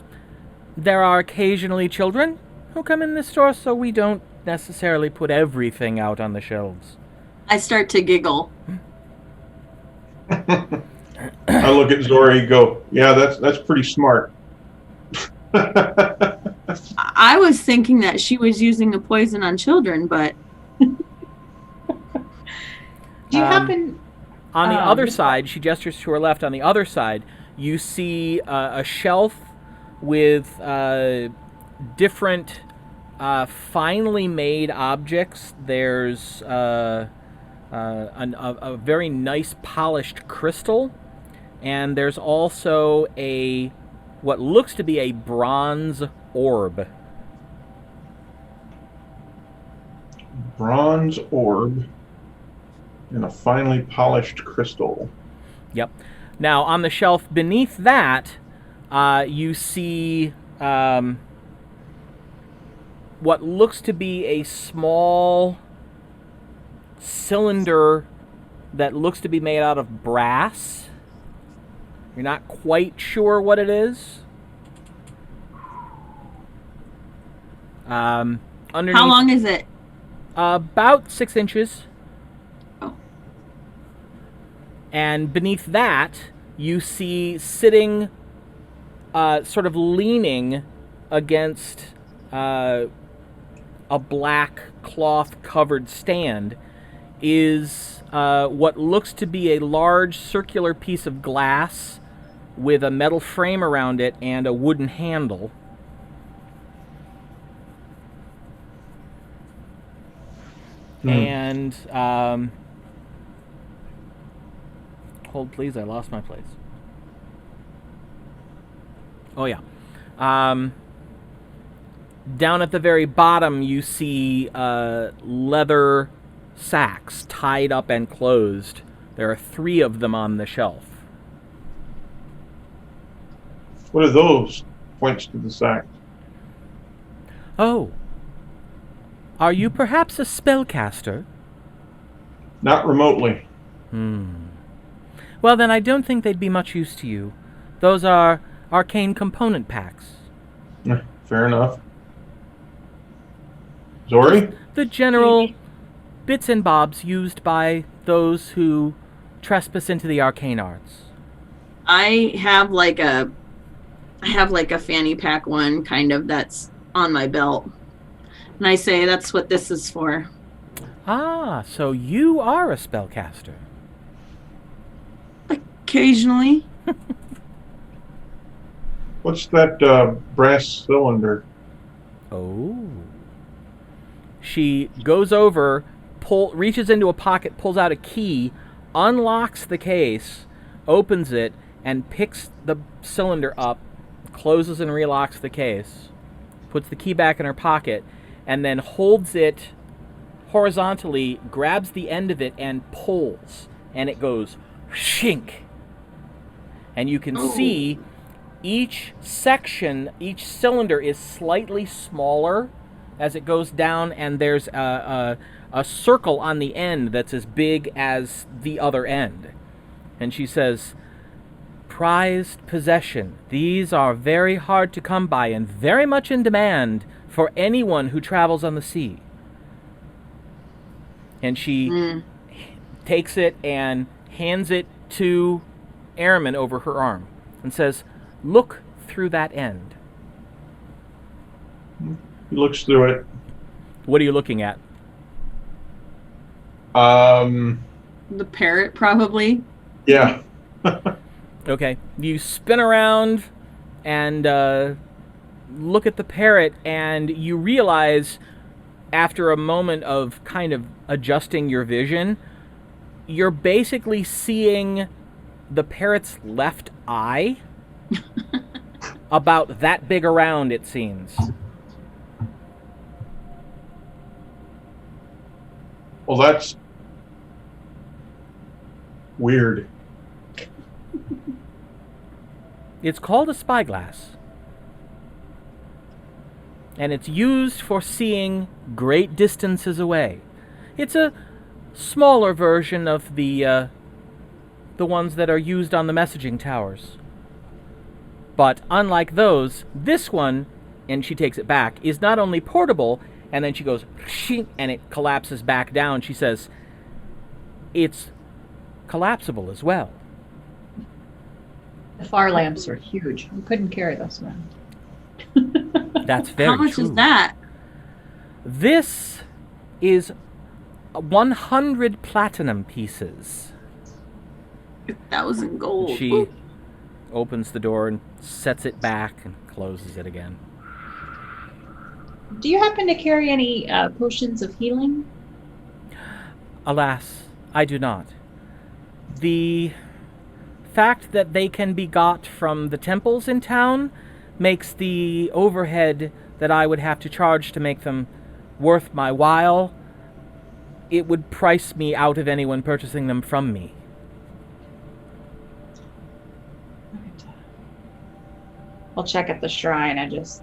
there are occasionally children who come in this store, so we don't necessarily put everything out on the shelves. I start to giggle. I look at Zori and go, yeah, that's pretty smart. I was thinking that she was using the poison on children, but Do you happen... On the other side, she gestures to her left, on the other side, you see a shelf with different finely made objects. There's a very nice polished crystal, and there's also what looks to be a bronze orb. Bronze orb and a finely polished crystal. Yep. Now, on the shelf beneath that, you see what looks to be a small cylinder that looks to be made out of brass. You're not quite sure what it is. Underneath, how long is it? About 6 inches. Oh. And beneath that, you see sitting, sort of leaning against a black cloth-covered stand, is what looks to be a large circular piece of glass with a metal frame around it and a wooden handle. And, hold please, I lost my place. Oh yeah. Down at the very bottom you see leather sacks tied up and closed. There are 3 of them on the shelf. What are those? Points to the sack. Oh. Are you perhaps a spellcaster? Not remotely. Well, then I don't think they'd be much use to you. Those are arcane component packs. Fair enough. Zori? The general bits and bobs used by those who trespass into the arcane arts. I have like a fanny pack one kind of that's on my belt. And I say that's what this is for. Ah, so you are a spellcaster. Occasionally. What's that brass cylinder? Oh. She goes over, reaches into a pocket, pulls out a key, unlocks the case, opens it, and picks the cylinder up, closes and relocks the case, puts the key back in her pocket, and then holds it horizontally, grabs the end of it, and pulls. And it goes shink. And you can see each section, each cylinder is slightly smaller as it goes down, and there's a circle on the end that's as big as the other end. And she says, prized possession. These are very hard to come by and very much in demand for anyone who travels on the sea. And she takes it and hands it to Airman over her arm and says, look through that end. He looks through it. What are you looking at? The parrot, probably. Yeah. Okay. You spin around and look at the parrot, and you realize, after a moment of kind of adjusting your vision, you're basically seeing the parrot's left eye. About that big around, it seems. Well, that's weird. It's called a spyglass. And it's used for seeing great distances away. It's a smaller version of the ones that are used on the messaging towers. But unlike those, this one, and she takes it back, is not only portable, and then she goes, and it collapses back down. She says, it's collapsible as well. The far lamps are huge. We couldn't carry those around. That's very How much true. is that? This is 100 platinum pieces. 1,000 gold. She Ooh. opens the door and sets it back and closes it again. Do you happen to carry any potions of healing? Alas, I do not. The fact that they can be got from the temples in town makes the overhead that I would have to charge to make them worth my while. It would price me out of anyone purchasing them from me. I'll check at the shrine. I just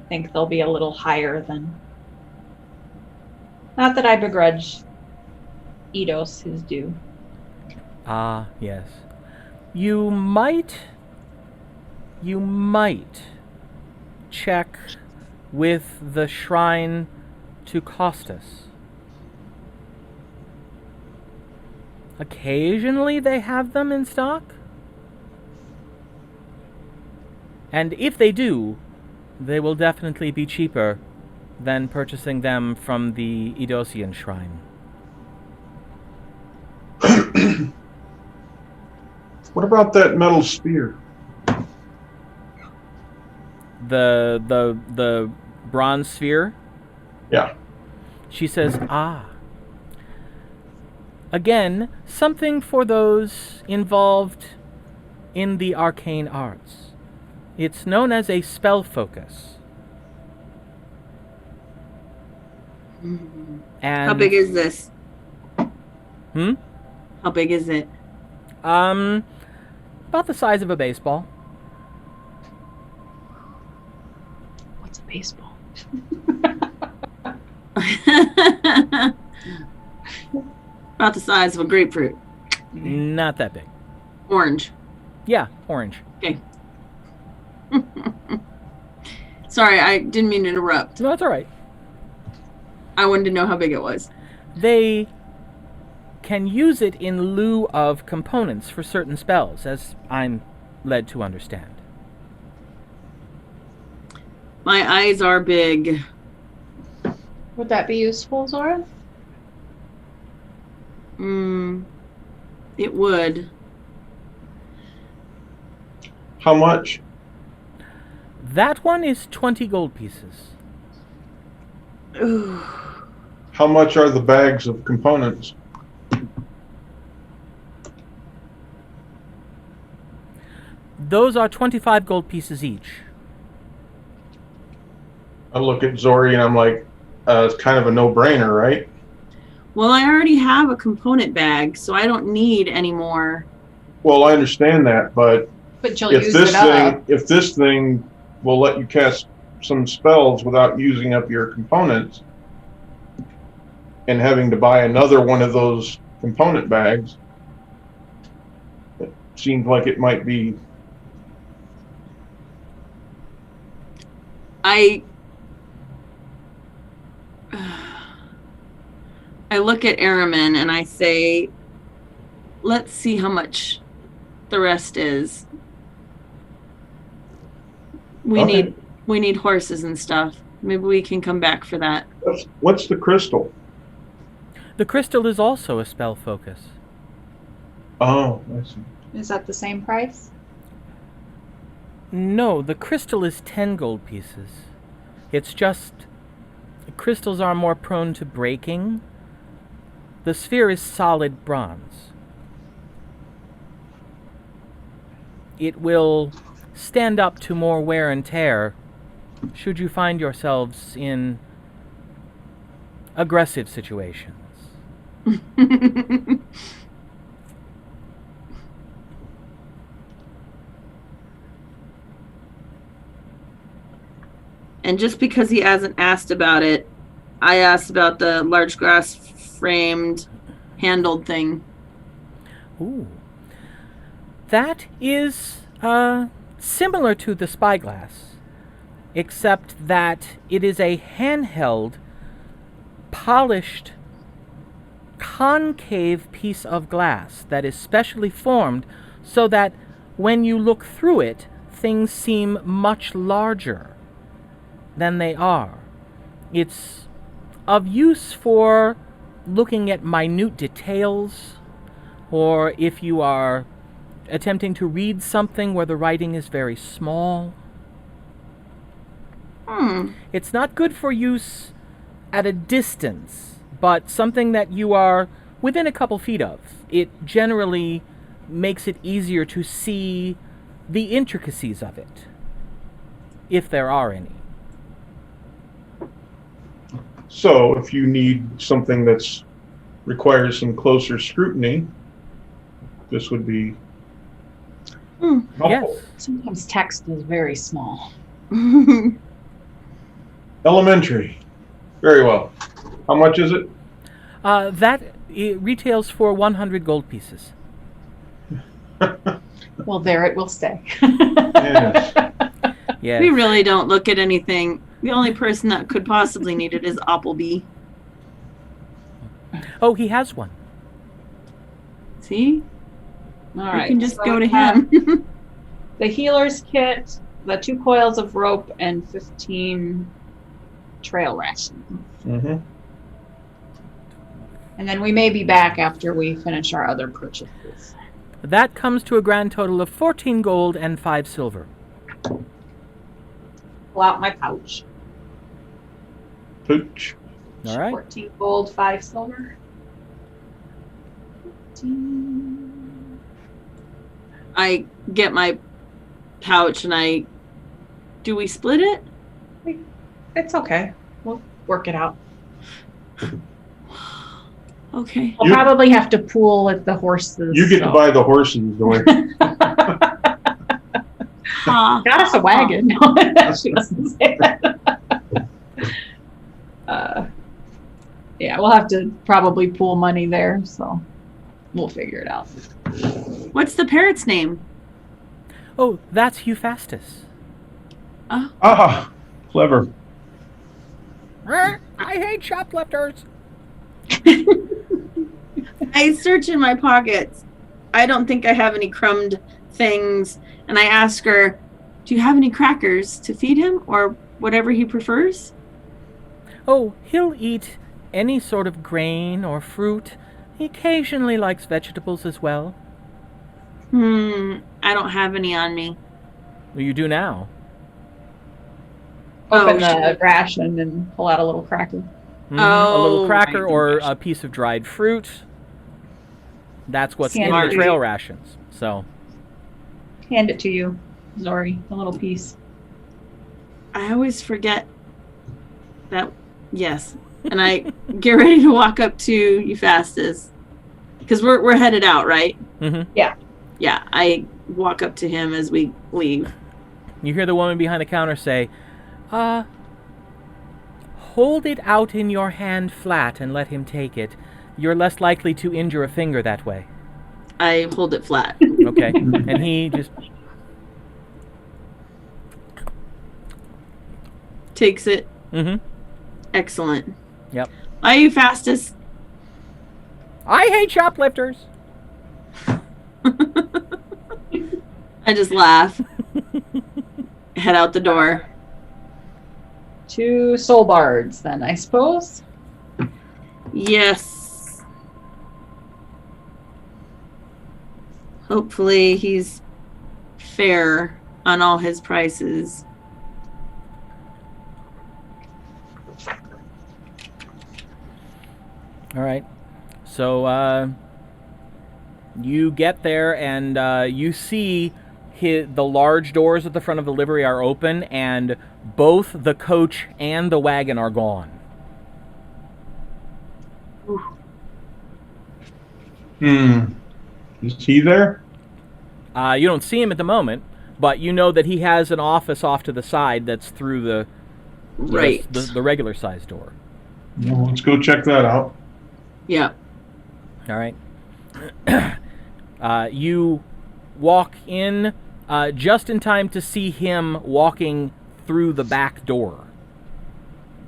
think they'll be a little higher than... Not that I begrudge Eidos his due. Ah, yes. You might check with the shrine to Costas. Occasionally they have them in stock. And if they do, they will definitely be cheaper than purchasing them from the Eidosian shrine. What about that metal spear? The bronze sphere? Yeah. She says, Again, something for those involved in the arcane arts. It's known as a spell focus. And How big is this? Hmm? How big is it? About the size of a baseball. What's a baseball? About the size of a grapefruit. Not that big. Orange. Yeah, orange. Okay. Sorry, I didn't mean to interrupt. No, that's all right. I wanted to know how big it was. They can use it in lieu of components for certain spells, as I'm led to understand. My eyes are big. Would that be useful, Zora? It would. How much? That one is 20 gold pieces. Ooh. How much are the bags of components? Those are 25 gold pieces each. I look at Zori and I'm like, it's kind of a no-brainer, right? Well, I already have a component bag, so I don't need any more. Well, I understand that, but But you'll if use this it up. thing, if this thing will let you cast some spells without using up your components, and having to buy another one of those component bags, it seems like it might be. I look at Aramin and I say, let's see how much the rest is. We Okay. need horses and stuff. Maybe we can come back for that. What's the crystal? The crystal is also a spell focus. Oh, I see. Is that the same price? No, the crystal is 10 gold pieces. It's just crystals are more prone to breaking. The sphere is solid bronze. It will stand up to more wear and tear should you find yourselves in aggressive situations. And just because he hasn't asked about it, I asked about the large glass framed handled thing. Ooh. That is similar to the spyglass, except that it is a handheld, polished, concave piece of glass that is specially formed so that when you look through it, things seem much larger than they are. It's of use for looking at minute details, or if you are attempting to read something where the writing is very small. It's not good for use at a distance, but something that you are within a couple feet of. It generally makes it easier to see the intricacies of it, if there are any. So, if you need something that's requires some closer scrutiny, this would be helpful. Yes. Sometimes text is very small. Elementary. Very well. How much is it? It retails for 100 gold pieces. Well, there it will stay. Yes. Yes. We really don't look at anything. The only person that could possibly need it is Appleby. Oh, he has one. See? All You right. can just so go to we have him. The healer's kit, the 2 coils of rope, and 15 trail rations. Mm-hmm. And then we may be back after we finish our other purchases. That comes to a grand total of 14 gold and 5 silver. Pull out my pouch. Pooch. All right. 14 gold, 5 silver. 14. I get my pouch and do we split it? It's okay. We'll work it out. Okay. We'll probably have to pool with the horses. You get to buy the horses, Dory. Ha. Got us a wagon. She doesn't say that. Yeah, we'll have to probably pool money there, so we'll figure it out. What's the parrot's name? Oh, that's Hephaestus. Ah, clever. I hate shoplifters. I search in my pockets. I don't think I have any crumbed things. And I ask her, do you have any crackers to feed him or whatever he prefers? Oh, he'll eat any sort of grain or fruit. He occasionally likes vegetables as well. I don't have any on me. Well, you do now. Open the shit. ration and pull out a little cracker. Mhm. A little Oh, cracker right. or a piece of dried fruit. That's what's in the Smart. trail rations. So, Hand it to you, Zori, a little piece. I always forget that. Yes. And I get ready to walk up to Hephaestus. Because we're headed out, right? mhm. Yeah, I walk up to him as we leave. You hear the woman behind the counter say, hold it out in your hand flat and let him take it. You're less likely to injure a finger that way. I hold it flat. Okay. And he just Takes it. Excellent. Yep. Bye, Hephaestus. I hate shoplifters. I just laugh. Head out the door. 2 soul bards, then, I suppose. Yes. Hopefully he's fair on all his prices. All right. So you get there and you see the large doors at the front of the livery are open, and both the coach and the wagon are gone. Is he there? You don't see him at the moment, but you know that he has an office off to the side that's through the Right. the regular size door. Well, let's go check that out. Yeah. All right. You walk in just in time to see him walking through the back door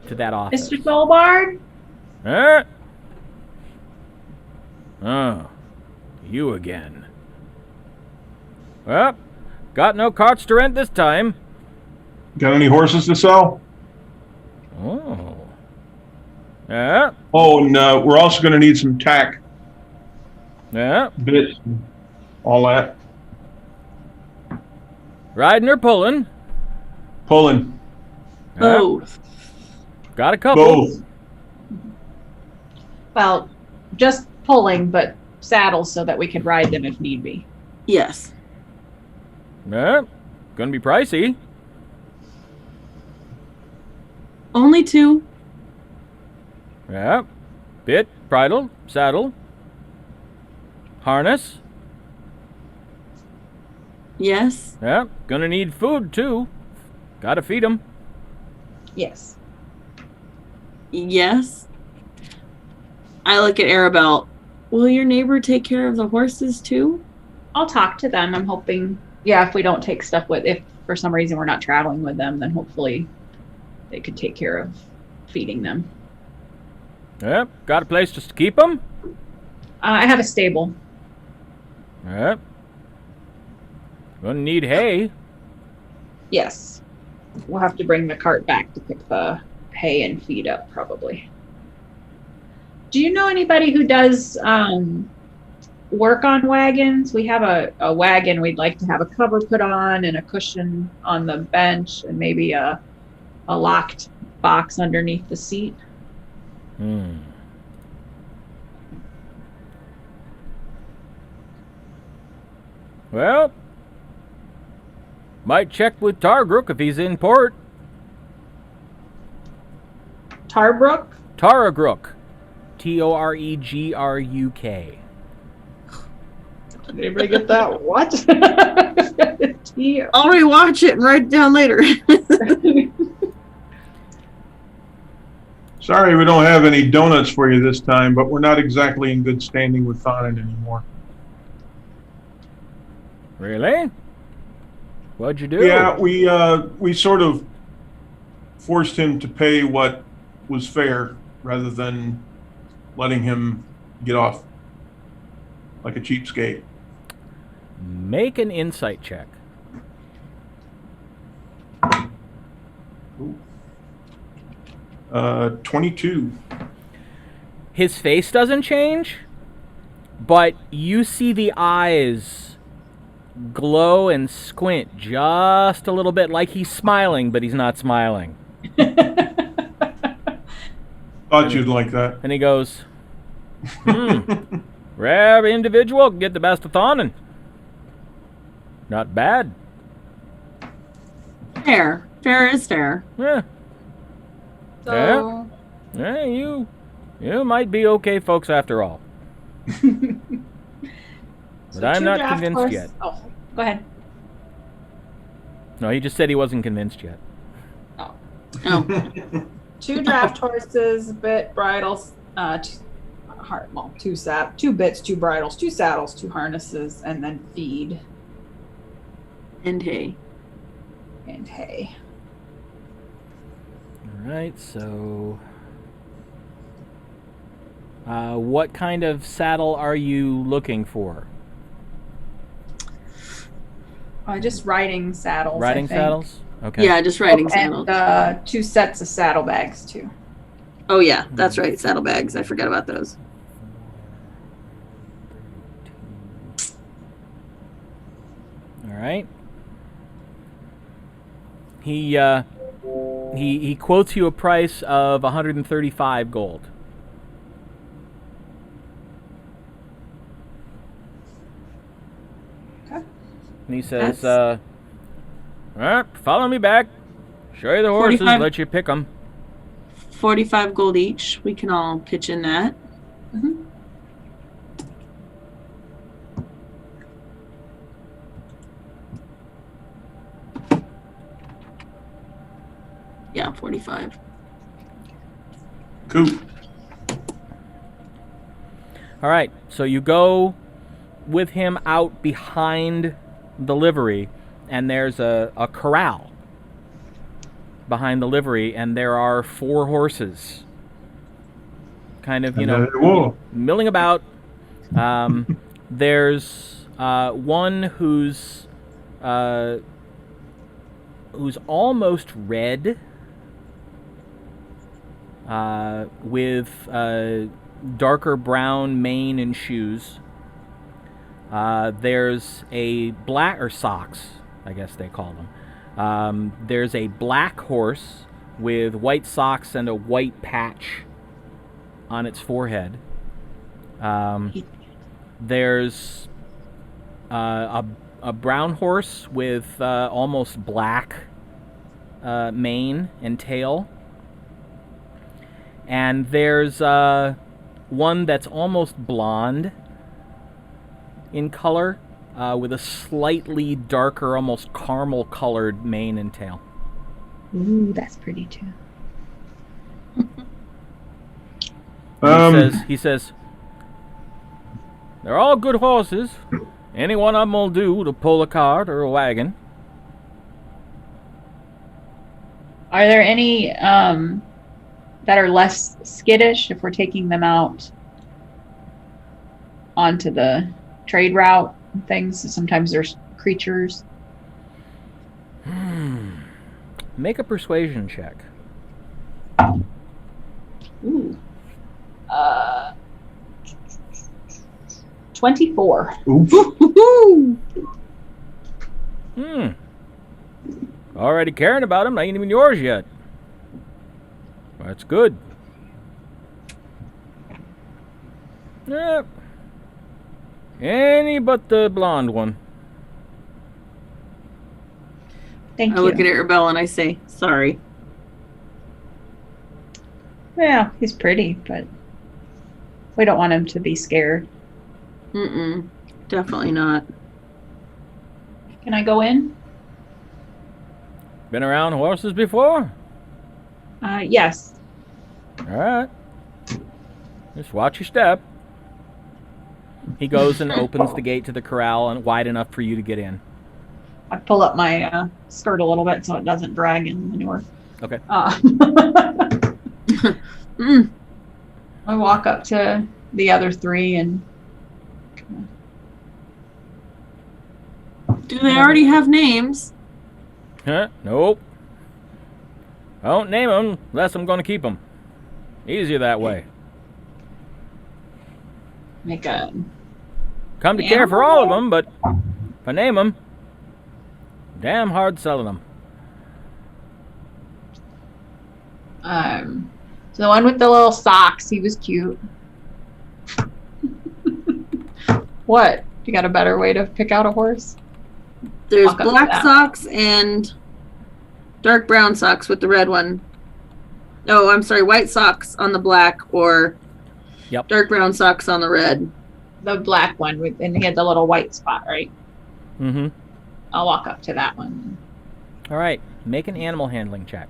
to that office. Mr. Soulbard? Oh, you again. Well, got no carts to rent this time. Got any horses to sell? Oh. Yeah, Oh, and we're also going to need some tack yeah. bits, all that. Riding or pulling? Pulling. Yeah, Both. got a couple. Both. Well, just pulling, but saddles so that we could ride them if need be. Yes. Yeah, gonna be pricey. Only 2. Yeah, bit, bridle, saddle, harness. Yes. Yeah, gonna need food too. Gotta feed 'em. Yes. Yes. I look at Arabelle. Will your neighbor take care of the horses too? I'll talk to them. I'm hoping, yeah, if we don't take stuff with, if for some reason we're not traveling with them, then hopefully they could take care of feeding them. Yeah, got a place just to keep 'em. I have a stable. Yeah. Gonna need hay. Yes. We'll have to bring the cart back to pick the hay and feed up, probably. Do you know anybody who does work on wagons? We have a wagon we'd like to have a cover put on and a cushion on the bench and maybe a locked box underneath the seat. Well, might check with Targrook if he's in port. Tarbrook? Taragruk. Toregruk. Did anybody get that? What? I'll rewatch it and write it down later. Sorry we don't have any donuts for you this time, but we're not exactly in good standing with Thonin anymore. Really? What'd you do? Yeah, we sort of forced him to pay what was fair rather than letting him get off like a cheapskate. Make an insight check. 22. His face doesn't change, but you see the eyes glow and squint just a little bit, like he's smiling, but he's not smiling. Thought you'd like that. And he goes, rare individual can get the best of Thonin. Not bad. Fair. Fair is fair. Yeah. So, Yeah, you might be okay folks after all. But I'm not convinced yet. Oh, go ahead. No, he just said he wasn't convinced yet. Oh. Oh. 2 draft horses, a bit, bridles, 2 bits, 2 bridles, 2 saddles, 2 harnesses, and then feed And hay. and hay. Alright, so what kind of saddle are you looking for? Just riding saddles. Riding I think. saddles? Okay. Yeah, just riding saddles. And 2 sets of saddlebags too. Oh yeah, that's right. Saddlebags. I forgot about those. right. He quotes you a price of 135 gold. Okay. And he says, That's- all right, follow me back. Show you the horses, 45. let you pick them. 45 gold each. We can all pitch in that. Mhm. Yeah, 45. Cool. All right, so you go with him out behind the livery, and there's a corral behind the livery, and there are 4 horses kind of, Whoa. milling about. There's one who's almost red, with darker brown mane and shoes. There's a black, or socks, I guess they call them. There's a black horse with white socks and a white patch on its forehead. There's a brown horse with almost black mane and tail. And there's one that's almost blonde in color, with a slightly darker, almost caramel-colored mane and tail. Ooh, that's pretty too. He says, they're all good horses. Any one of them will do to pull a cart or a wagon. Are there any that are less skittish if we're taking them out onto the trade route and things? Sometimes there's creatures. Make a persuasion check. Ooh. 24. Oof. Already caring about them, ain't even yours yet. That's good. Yep. Any but the blonde one. Thank I you. look at Arabelle and I say, sorry. Yeah, he's pretty, but we don't want him to be scared. Mm-mm. Definitely not. Can I go in? Been around horses before? Yes. Alright. Just watch your step. He goes and opens the gate to the corral, and wide enough for you to get in. I pull up my skirt a little bit so it doesn't drag in the manure. Okay. I walk up to the other 3 and Do they already have names? Huh? Nope. I don't name them unless I'm going to keep them. Easier that way. make a Come to care for all of them, but if I name them, damn hard selling them. so the one with the little socks, he was cute. What? You got a better way to pick out a horse? There's Walk up to black that. socks and dark brown socks with the red one. Oh, I'm sorry, white socks on the black or Yep. dark brown socks on the red. The black one with, and he had the little white spot, right? Mm-hmm. I'll walk up to that one. All right. Make an animal handling check.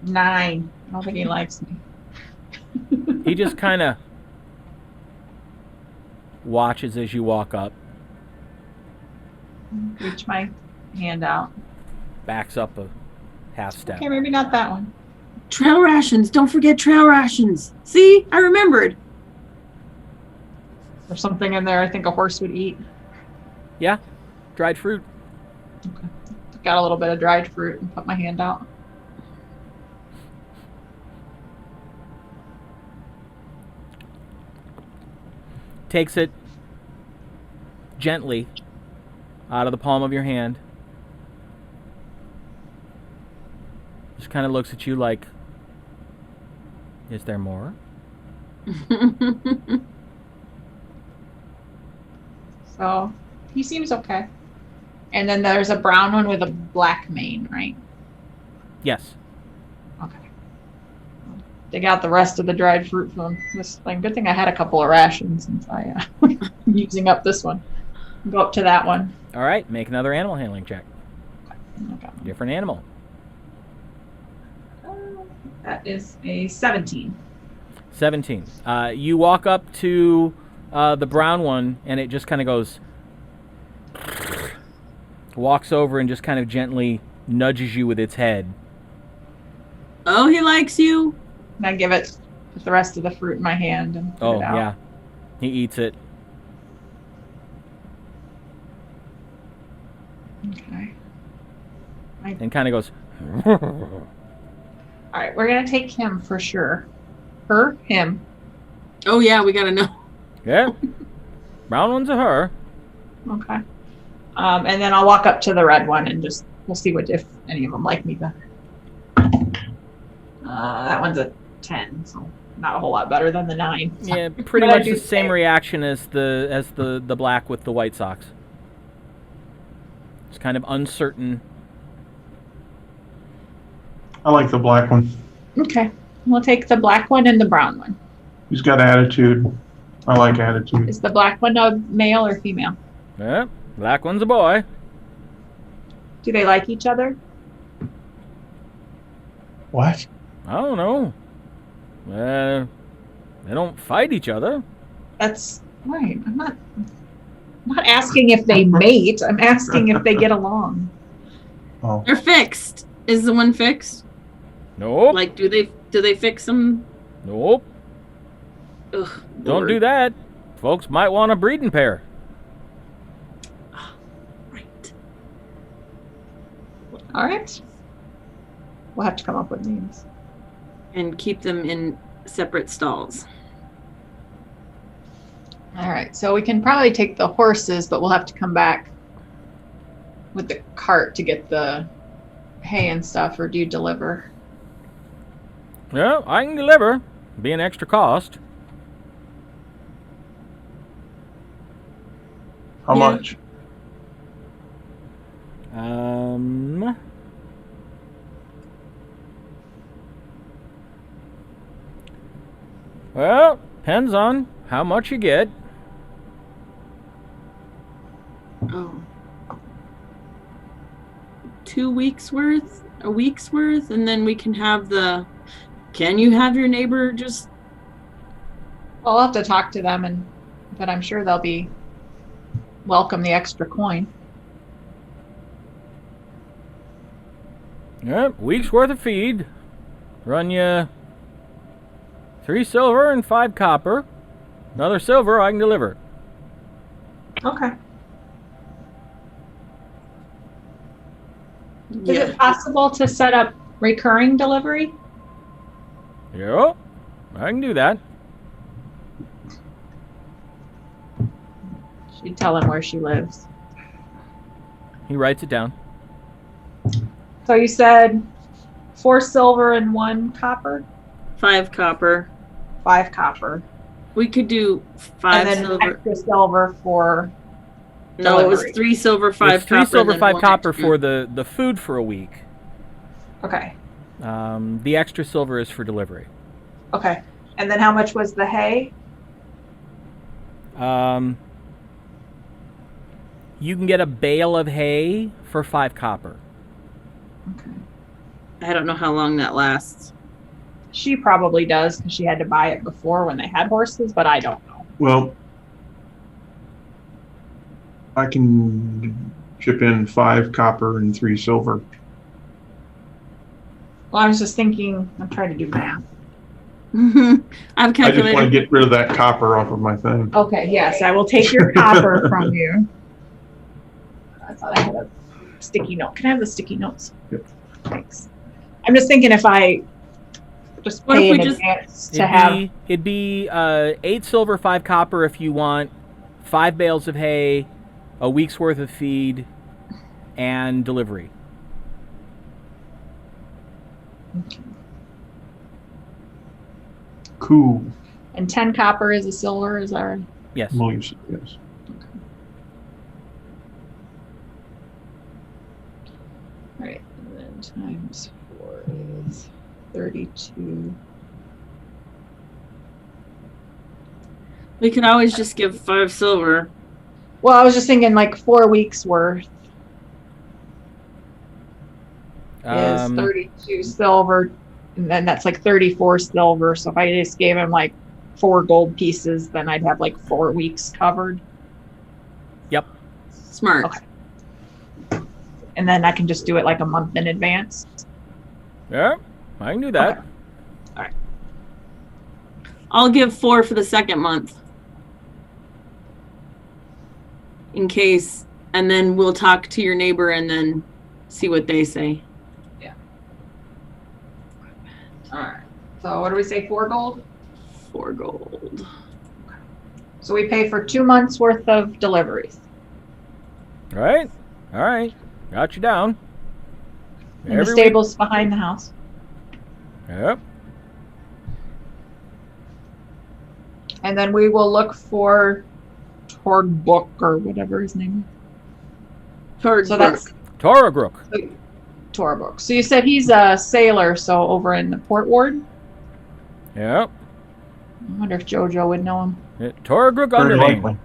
Nine. I don't think he likes me. He just kind of watches as you walk up, Reach my hand out. backs up a half step. Okay, maybe not that one. Trail rations. Don't forget trail rations. See, I remembered. There's something in there I think a horse would eat. Yeah, dried fruit. Got a little bit of dried fruit and put my hand out. takes it gently out of the palm of your hand. Just kind of looks at you like, is there more? So he seems okay. And then there's a brown one with a black mane, right? Yes. Okay. Dig out the rest of the dried fruit from this thing. Good thing I had a couple of rations since I'm using up this one. Go up to that one. All right, make another animal handling check. Okay. Different animal. That is a 17. 17. You walk up to the brown one, and it just kind of goes, walks over and just kind of gently nudges you with its head. Oh, he likes you. And I give it with the rest of the fruit in my hand and put it out. Yeah. He eats it. Okay. And kind of goes, All right, we're going to take him for sure. Her, him. Oh, yeah, we got to know. yeah. Brown one's a her. Okay. And then I'll walk up to the red one and just, we'll see if any of them like me better. That one's a 10, so not a whole lot better than the 9. Yeah, pretty But I much do the same say- reaction as the black with the white socks. It's kind of uncertain. I like the black one. Okay. We'll take the black one and the brown one. He's got attitude. I like attitude. Is the black one a male or female? Yeah, black one's a boy. Do they like each other? What? I don't know. They don't fight each other. That's right. I'm not asking if they mate. I'm asking if they get along. Oh, They're fixed. Is the one fixed? Nope. Like, do they fix them? Nope. Ugh, Don't Lord. do that. Folks might want a breeding pair. Right. All right. We'll have to come up with names. And keep them in separate stalls. All right. So we can probably take the horses, but we'll have to come back with the cart to get the hay and stuff, or do you deliver? Yeah, I can deliver. Be an extra cost. how Yeah. much? Well, depends on how much you get. Oh. 2 weeks worth? A week's worth? And then we can have can you have your neighbor just... Well, I'll have to talk to them, but I'm sure they'll be welcome the extra coin. Yep, week's worth of feed. Run you 3 silver and 5 copper. Another silver I can deliver. Okay. Is Yeah. it possible to set up recurring delivery? Yep, I can do that. She'd tell him where she lives. He writes it down. So you said 4 silver and 1 copper? 5 copper. 5 copper. We could do 5 and then silver. extra silver for No, it was delivery. 3 silver, 5 It's 3 copper. silver, and then 5 1 copper extra. for the food for a week. Okay. The extra silver is for delivery. Okay. And then how much was the hay? You can get a bale of hay for 5 copper. Okay. I don't know how long that lasts. She probably does because she had to buy it before when they had horses, but I don't know. Well, I can chip in 5 copper and 3 silver. Well, I was just thinking, I'm trying to do math. I've I just calculated. want to get rid of that copper off of my thing. Okay, yes, I will take your copper from you. I thought I had a sticky note. Can I have the sticky notes? Yep. Thanks. I'm just thinking if I just What if pay we in just- advance to have. It'd be 8 silver, 5 copper if you want 5 bales of hay, a week's worth of feed, and delivery. Cool. And 10 copper is a silver, is that right? Yes. Yes. Yes. Right, and then times 4 is 32. We could always just give 5 silver. Well, I was just thinking like 4 weeks worth is 32 silver, and then that's like 34 silver. So if I just gave him like 4 gold pieces, then I'd have like 4 weeks covered. Yep. Smart. Okay. And then I can just do it like a month in advance. Yeah, I can do that. Okay. I'll give 4 for the second month. In case, and then we'll talk to your neighbor and then see what they say. All right. So what do we say? 4 gold. 4 gold. So we pay for 2 months worth of deliveries. All right. All right. Got you down. And the Every stable's behind the house. week. Yep. And then we will look for Torgbook or whatever his name is. So that's Toragruck. Torbook. So you said he's a sailor, so over in the port ward. Yep. I wonder if Jojo would know him. Toragruck Very Underling. likely.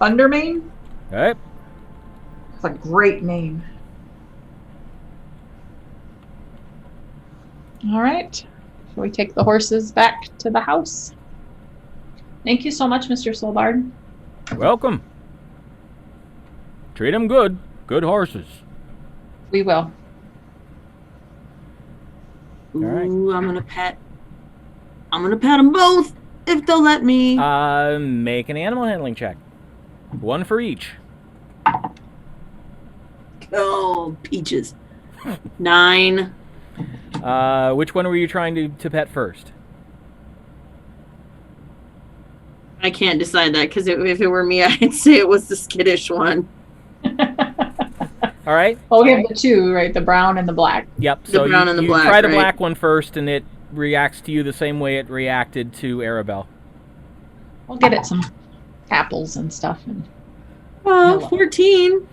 Thundermane? Right. It's a great name. All right. Shall we take the horses back to the house? Thank you so much, Mr. Solbard. Welcome. Treat them good. Good horses. We will. All right. Ooh, I'm gonna pet them both if they'll let me. Make an animal handling check. 1 for each. Oh, peaches. 9. Which one were you trying to pet first? I can't decide that because if it were me, I'd say it was the skittish one. All right. Well, we have the 2, right? The brown and the black. Yep. The So brown and the you black, try the right? black one first, and it reacts to you the same way it reacted to Arabelle. We'll get it some apples and stuff. And Oh, Hello. 14.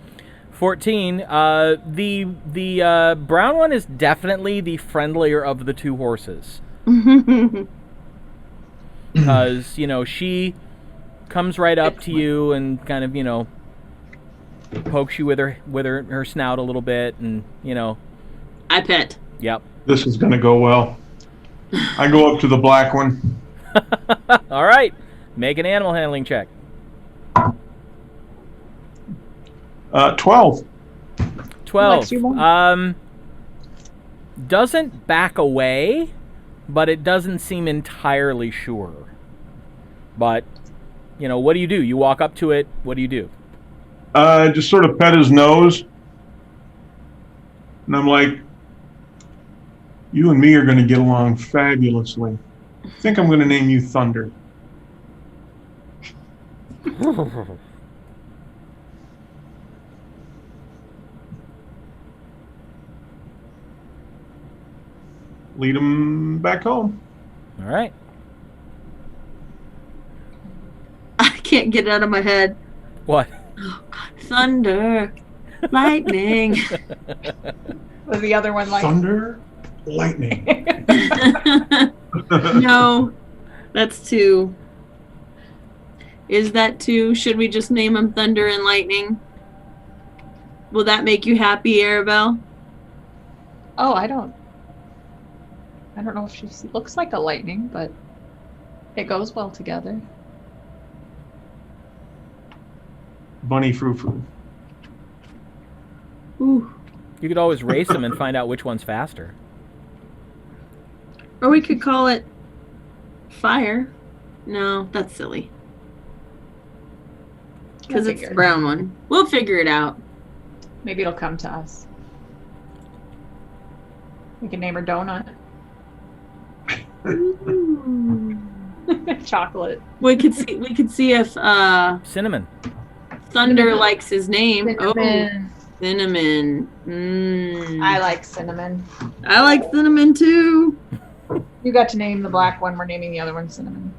14. The brown one is definitely the friendlier of the 2 horses, because she comes right up to you and kind of pokes you with her snout a little bit, and I pet. Yep. This is going to go well. I go up to the black one. All right. Make an animal handling check. 12. 12. Likes you more. Doesn't back away, but it doesn't seem entirely sure. But, what do you do? You walk up to it. What do you do? Just sort of pet his nose. And I'm like, you and me are going to get along fabulously. I think I'm going to name you Thunder. Lead him back home. All right. I can't get it out of my head. What? Thunder, lightning. Was the other one like? Thunder, lightning. No, that's 2. Is that 2? Should we just name them Thunder and Lightning? Will that make you happy, Arabelle? Oh, I don't know if she looks like a lightning, but it goes well together. Bunny frou frou. Ooh. You could always race them and find out which one's faster. Or we could call it Fire. No, that's silly. Because We'll it's figure the it brown one. We'll figure it out. Maybe it'll come to us. We can name her Donut. Ooh. Chocolate. We could see if Cinnamon. Thunder likes his name. Cinnamon. Oh, cinnamon. I like cinnamon. I like cinnamon too. You got to name the black one. We're naming the other one cinnamon.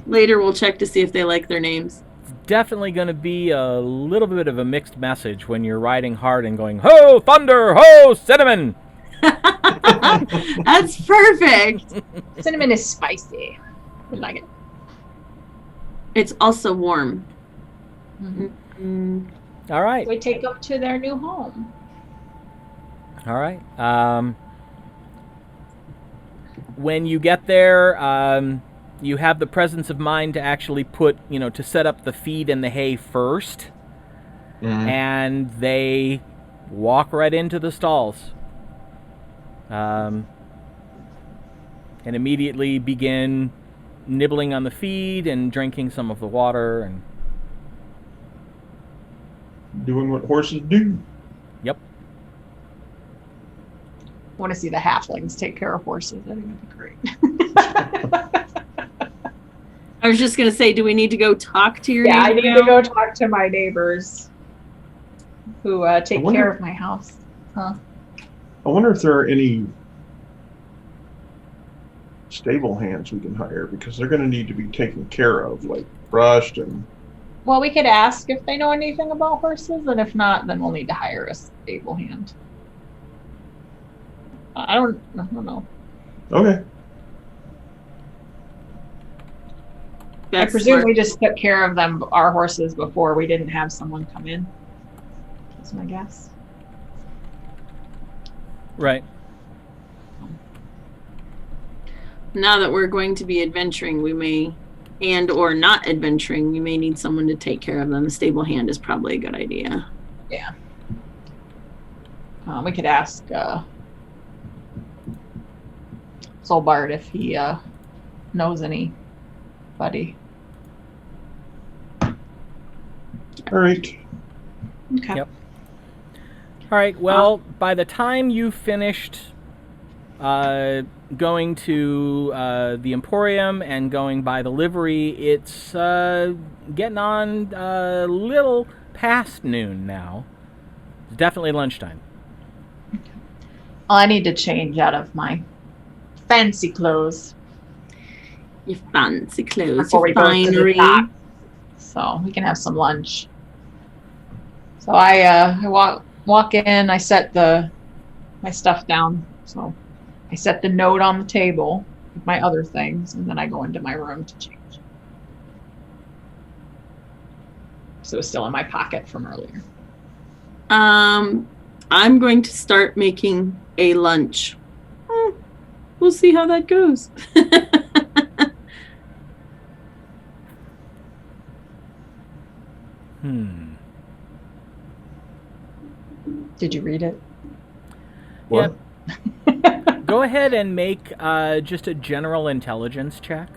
Later, we'll check to see if they like their names. Definitely going to be a little bit of a mixed message when you're riding hard and going, ho, thunder, ho, cinnamon. That's perfect. Cinnamon is spicy. We like it. It's also warm. Mm-hmm. All right. We take them to their new home. All right. When you get there, you have the presence of mind to actually to set up the feed and the hay first. And they walk right into the stalls. And immediately begin nibbling on the feed and drinking some of the water. And Doing what horses do. yep. I want to see the halflings take care of horses. I think that'd be great. I was just gonna say, do we need to go talk to your Yeah, I neighbor need now? to go talk to my neighbors who take wonder- care of my house. Huh? I wonder if there are any stable hands we can hire, because they're going to need to be taken care of, like brushed and. Well, we could ask if they know anything about horses, and if not, then we'll need to hire a stable hand. I don't know. Okay. I presume we just took care of them, our horses, before we didn't have someone come in. That's my guess. Right. Now that we're going to be adventuring, we may, and or not adventuring, we may need someone to take care of them. A stable hand is probably a good idea. Yeah. We could ask Solbart if he knows anybody. All right. Okay. Yep. All right. Well, by the time you finished going to the Emporium and going by the livery, it's getting on a little past noon now. It's definitely lunchtime. I need to change out of my fancy clothes Your fancy clothes, before we your go to the finery. dock, so we can have some lunch. So I walk in. I set my stuff down. So I set the note on the table with my other things, and then I go into my room to change. So it's still in my pocket from earlier. I'm going to start making a lunch. We'll see how that goes. Did you read it? What? Go ahead and make just a general intelligence check.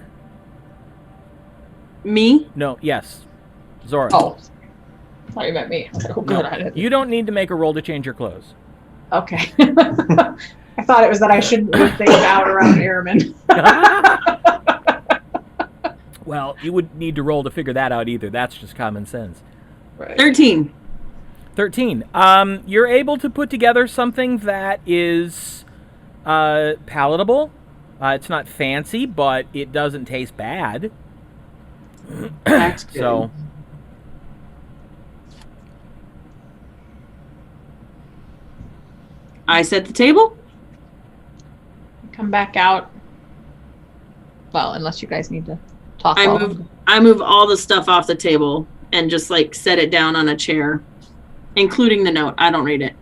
Me? No, yes. Zora. Oh, I thought you meant me. I was like, oh, good. I didn't. You don't need to make a roll to change your clothes. Okay. I thought it was that I shouldn't move things out around Airman. Well, you would need to roll to figure that out either. That's just common sense. Right. 13. 13. You're able to put together something that is palatable. It's not fancy, but it doesn't taste bad. That's good. So, I set the table. Come back out. Well, unless you guys need to talk. I move all the stuff off the table and just like set it down on a chair, including the note. I don't read it.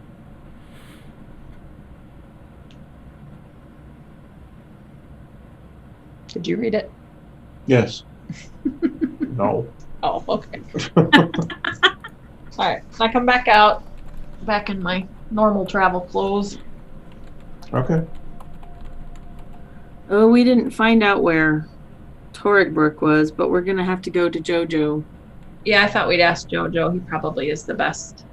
Did you read it? Yes. No. Oh, okay. All right. I come back out, back in my normal travel clothes. Okay. Oh, we didn't find out where Torrigbrook was, but we're gonna have to go to Jojo. Yeah, I thought we'd ask Jojo. He probably is the best.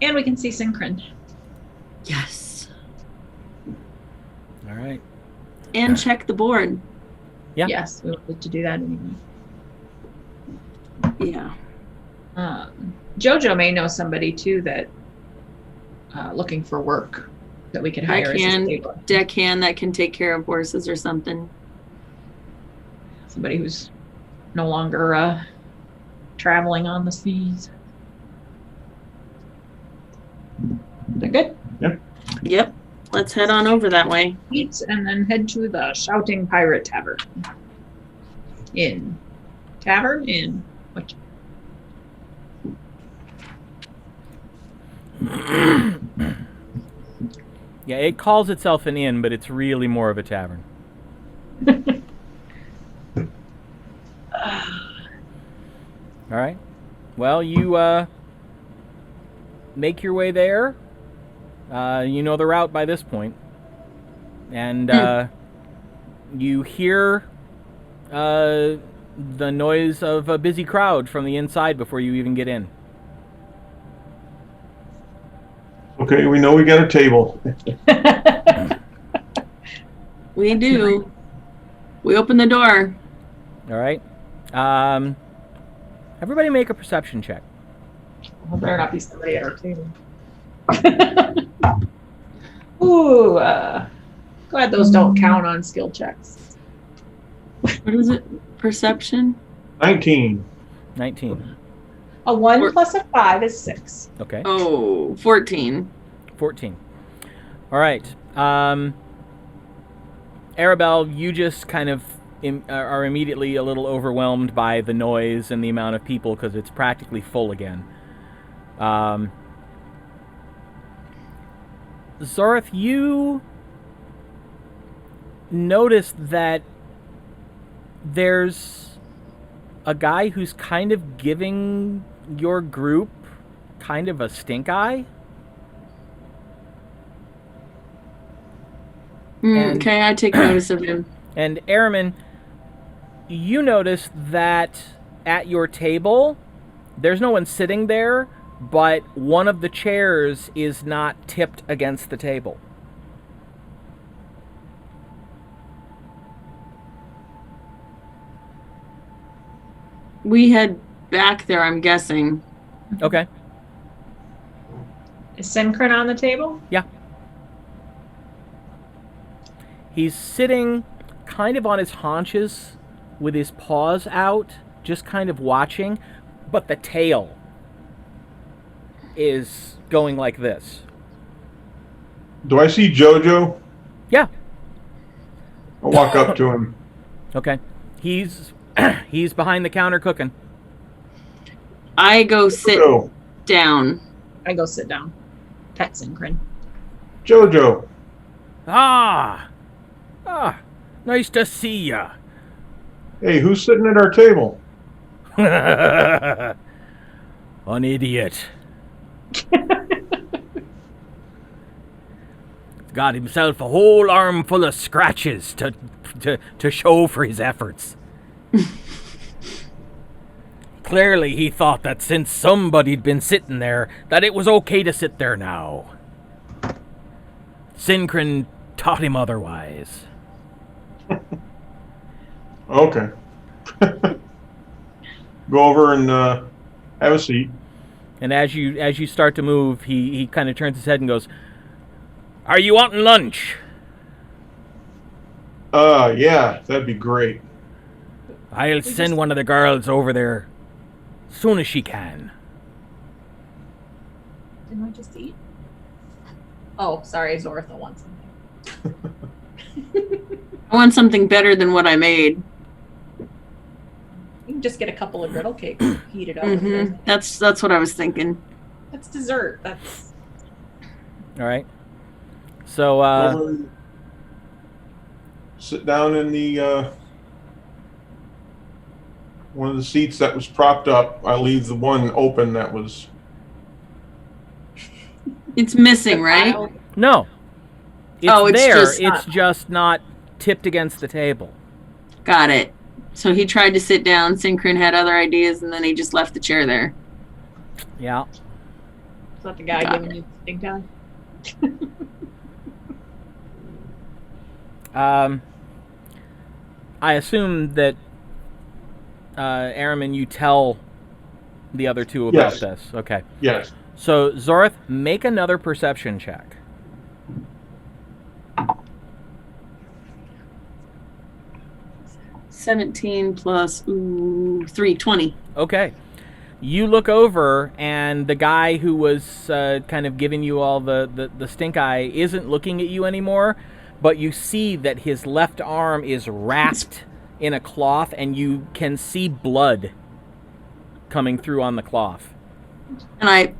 And we can see Synchron. Yes. All right. And check the board. Yeah. Yes, we wanted to do that anyway. Yeah. Jojo may know somebody too that looking for work that we could hire as a stable. Deckhand that can take care of horses or something. Somebody who's no longer traveling on the seas. Is that good? Yep. Let's head on over that way. Eat and then head to the Shouting Pirate Tavern. Tavern? What? Yeah, it calls itself an inn, but it's really more of a tavern. All right. Well, you make your way there. You know the route by this point. And you hear the noise of a busy crowd from the inside before you even get in. Okay, we know we got a table. We do. We open the door. All right. Everybody make a perception check. Well, better not be somebody at our table. Ooh, glad those don't count on skill checks. What is it? Perception? 19. 19. A 1 plus a 5 is 6. Okay. Oh, 14. 14. All right. Arabelle, you just kind of are immediately a little overwhelmed by the noise and the amount of people because it's practically full again. Zorth, you noticed that there's a guy who's kind of giving your group kind of a stink eye. Okay, I take notice of him. And Araman, you notice that at your table, there's no one sitting there, but one of the chairs is not tipped against the table. We head back there, I'm guessing. Okay. Is Synchron on the table? Yeah. He's sitting kind of on his haunches with his paws out, just kind of watching, but the tail is going like this. Do I see Jojo? Yeah. I'll walk up to him. Okay. He's behind the counter cooking. I go sit Jojo. down. I go sit down. Pet Synchron. Jojo. Ah, nice to see ya. Hey, who's sitting at our table? An idiot. Got himself a whole armful of scratches to show for his efforts. Clearly he thought that since somebody'd been sitting there, that it was okay to sit there now. Synchron taught him otherwise. Okay. Go over and have a seat. And as you start to move, he kind of turns his head and goes, "Are you wanting lunch?" Yeah, that'd be great. I'll send one of the girls over there soon as she can. Didn't I just eat? Oh, sorry, Zortha wants something. I want something better than what I made. You can just get a couple of griddle cakes, heat it up. That's what I was thinking. That's dessert. That's All right. So, sit down in the one of the seats that was propped up. I leave the one open that was. It's missing, right? no. It's Oh, it's there. just It's just not tipped against the table. Got it. So he tried to sit down. Synchron had other ideas, and then he just left the chair there. Yeah. Is that the guy Got giving you the stink eye? I assume that Aramin, you tell the other two about Yes. this. Okay. Yes. So, Zorth, make another perception check. 17 plus 3, 20. Okay. You look over, and the guy who was kind of giving you all the stink eye isn't looking at you anymore, but you see that his left arm is wrapped in a cloth, and you can see blood coming through on the cloth. And I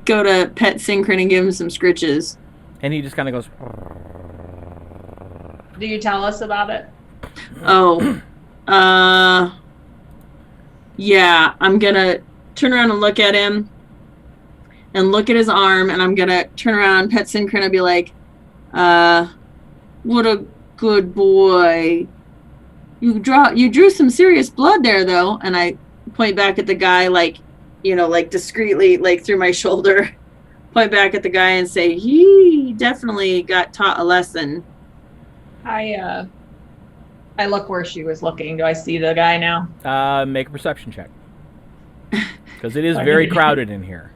go to pet Synchron and give him some scritches. And he just kind of goes... Do you tell us about it? Oh. Yeah, I'm gonna turn around and look at him and look at his arm, and I'm gonna turn around and pet Synchron and be like, what a good boy. You drew some serious blood there, though. And I point back at the guy, like, like discreetly, like through my shoulder, point back at the guy and say, he definitely got taught a lesson. I look where she was looking. Do I see the guy now? Make a perception check. Because it is very crowded in here.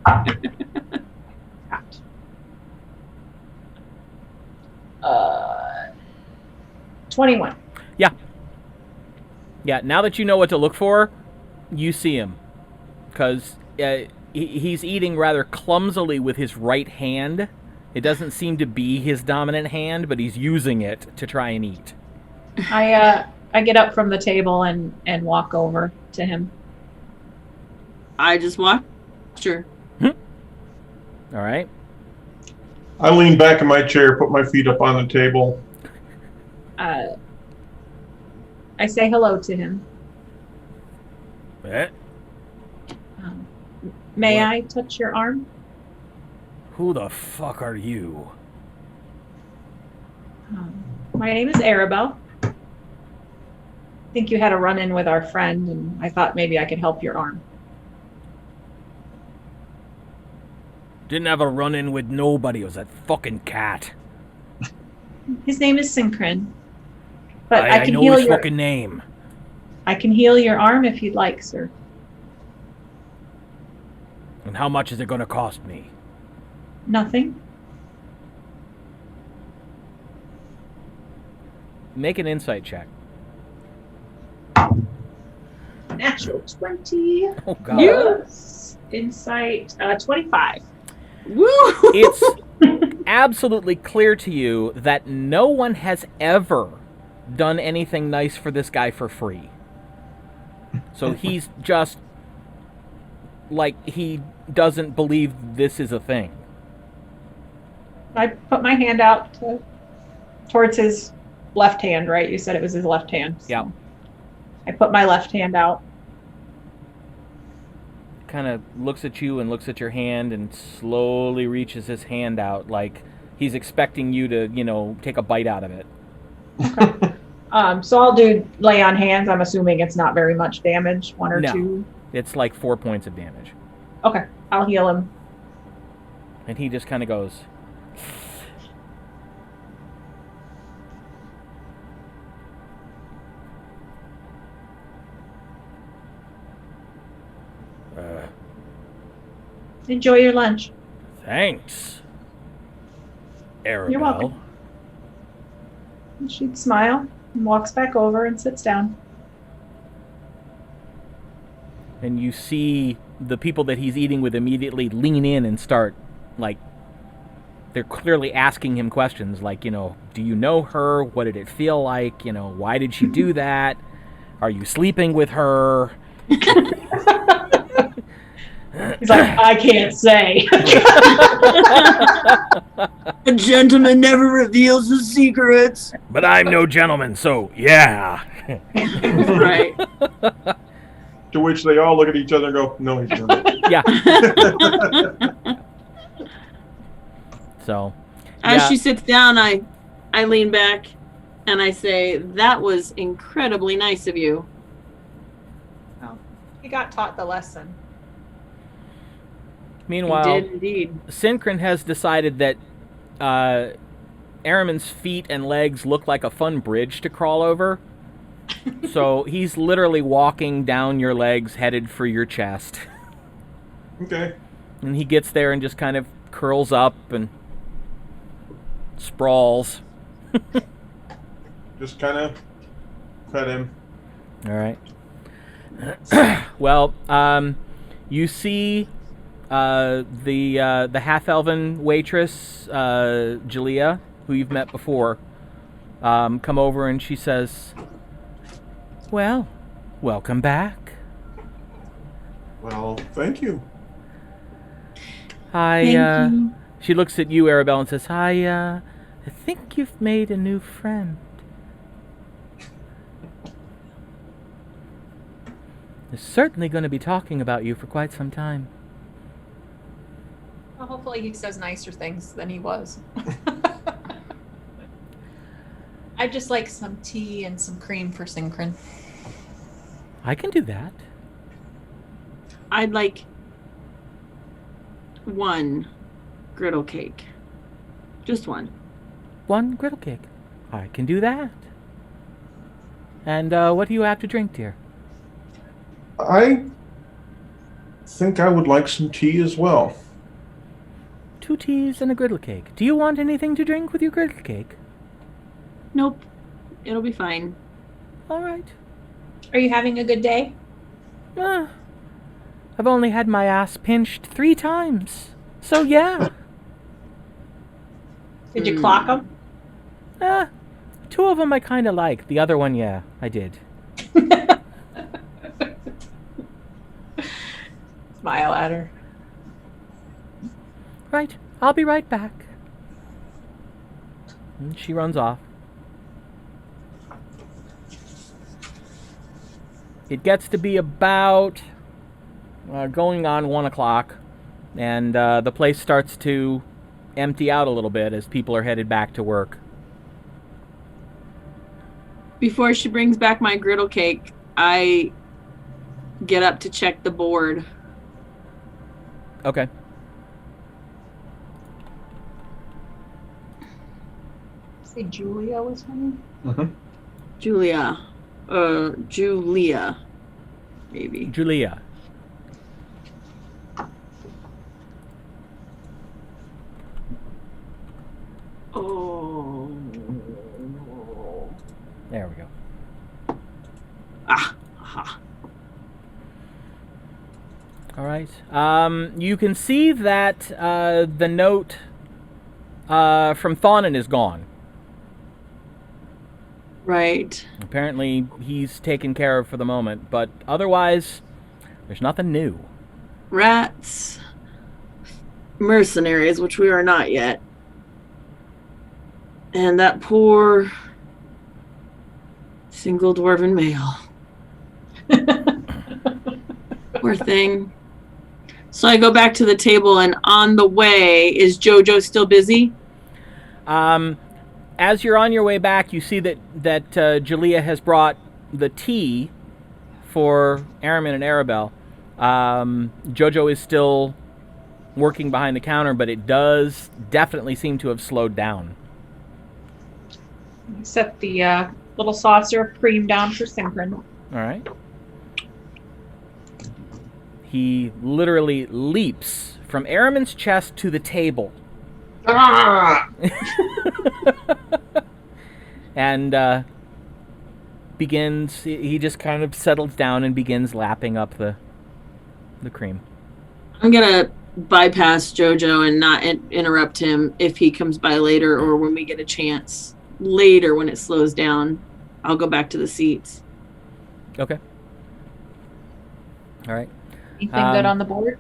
21. Yeah, now that you know what to look for, you see him. Because he's eating rather clumsily with his right hand. It doesn't seem to be his dominant hand, but he's using it to try and eat. I get up from the table and walk over to him. I just watched her. All right. I lean back in my chair, put my feet up on the table. I say hello to him. Eh? May What? I touch your arm? Who the fuck are you? My name is Arabelle. I think you had a run-in with our friend, and I thought maybe I could help your arm. Didn't have a run-in with nobody. It was that fucking cat. His name is Synchron. But I I can know heal his your fucking name. I can heal your arm if you'd like, sir. And how much is it going to cost me? Nothing. Make an insight check. Natural 20. Oh, God. Yes. Insight 25. Woo! It's absolutely clear to you that no one has ever done anything nice for this guy for free. So he's just like he doesn't believe this is a thing. I put my hand out towards his left hand, right? You said it was his left hand. So Yeah. I put my left hand out. Kind of looks at you and looks at your hand and slowly reaches his hand out like he's expecting you to, take a bite out of it. So I'll do lay on hands. I'm assuming it's not very much damage, 1 or No. 2. It's like 4 points of damage. Okay, I'll heal him. And he just kind of goes... Enjoy your lunch. Thanks, Arabelle. You're welcome. And she'd smile and walks back over and sits down. And you see the people that he's eating with immediately lean in and start, they're clearly asking him questions like, do you know her? What did it feel like? Why did she do that? Are you sleeping with her? He's like, I can't say. A gentleman never reveals his secrets. But I'm no gentleman, so yeah. Right. To which they all look at each other and go, no, he's not. Yeah. So, As yeah. she sits down, I lean back and I say, that was incredibly nice of you. He got taught the lesson. Meanwhile, You did indeed. Synchron has decided that Aramin's feet and legs look like a fun bridge to crawl over. So he's literally walking down your legs, headed for your chest. Okay. And he gets there and just kind of curls up and sprawls. Just kind of pet him. All right. Well, you see the half-elven waitress, Julia, who you've met before, come over, and she says, "Well, welcome back. Well, thank you. Thank you. She looks at you, Arabelle, and says, I think you've made a new friend. They're certainly going to be talking about you for quite some time." Well, hopefully he says nicer things than he was. I'd just like some tea and some cream for Synchron. I can do that. I'd like one griddle cake. Just one. One griddle cake. I can do that. And what do you have to drink, dear? I think I would like some tea as well. 2 teas and a griddle cake. Do you want anything to drink with your griddle cake? Nope. It'll be fine. All right. Are you having a good day? I've only had my ass pinched 3 times. So, yeah. Did you clock him? 2 of them I kind of like. The other one, yeah, I did. Smile at her. Right. I'll be right back. And she runs off. It gets to be about going on 1 o'clock, and the place starts to empty out a little bit as people are headed back to work. Before she brings back my griddle cake, I get up to check the board. Okay. Say Julia was her name? Mm-hmm. Julia, maybe. Julia. Oh. There we go. Aha. All right. You can see that the note from Thonin is gone. Right. Apparently, he's taken care of for the moment, but otherwise, there's nothing new. Rats. Mercenaries, which we are not yet. And that poor single dwarven male. Poor thing. So I go back to the table, and on the way, is Jojo still busy? As you're on your way back, you see that Julia has brought the tea for Aramin and Arabelle. Jojo is still working behind the counter, but it does definitely seem to have slowed down. Set the little saucer of cream down for Synchron. All right. He literally leaps from Aramin's chest to the table. Ah! And begins, he just kind of settles down and begins lapping up the cream. I'm gonna bypass Jojo and not interrupt him if he comes by later or when we get a chance. Later, when it slows down, I'll go back to the seats. Okay. All right. Anything good on the board?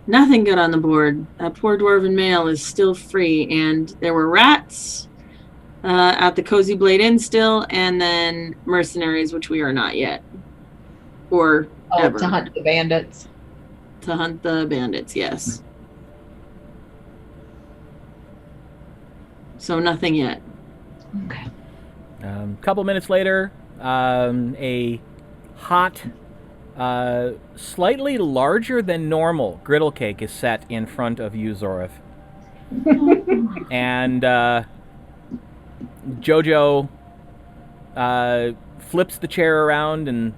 Nothing good on the board. That poor dwarven male is still free, and there were rats at the Cozy Blade Inn still, and then mercenaries, which we are not yet. Or ever. To hunt the bandits. To hunt the bandits, yes. So nothing yet. Okay. A couple minutes later, a hot, slightly larger than normal griddle cake is set in front of you, Zorith. And Jojo flips the chair around and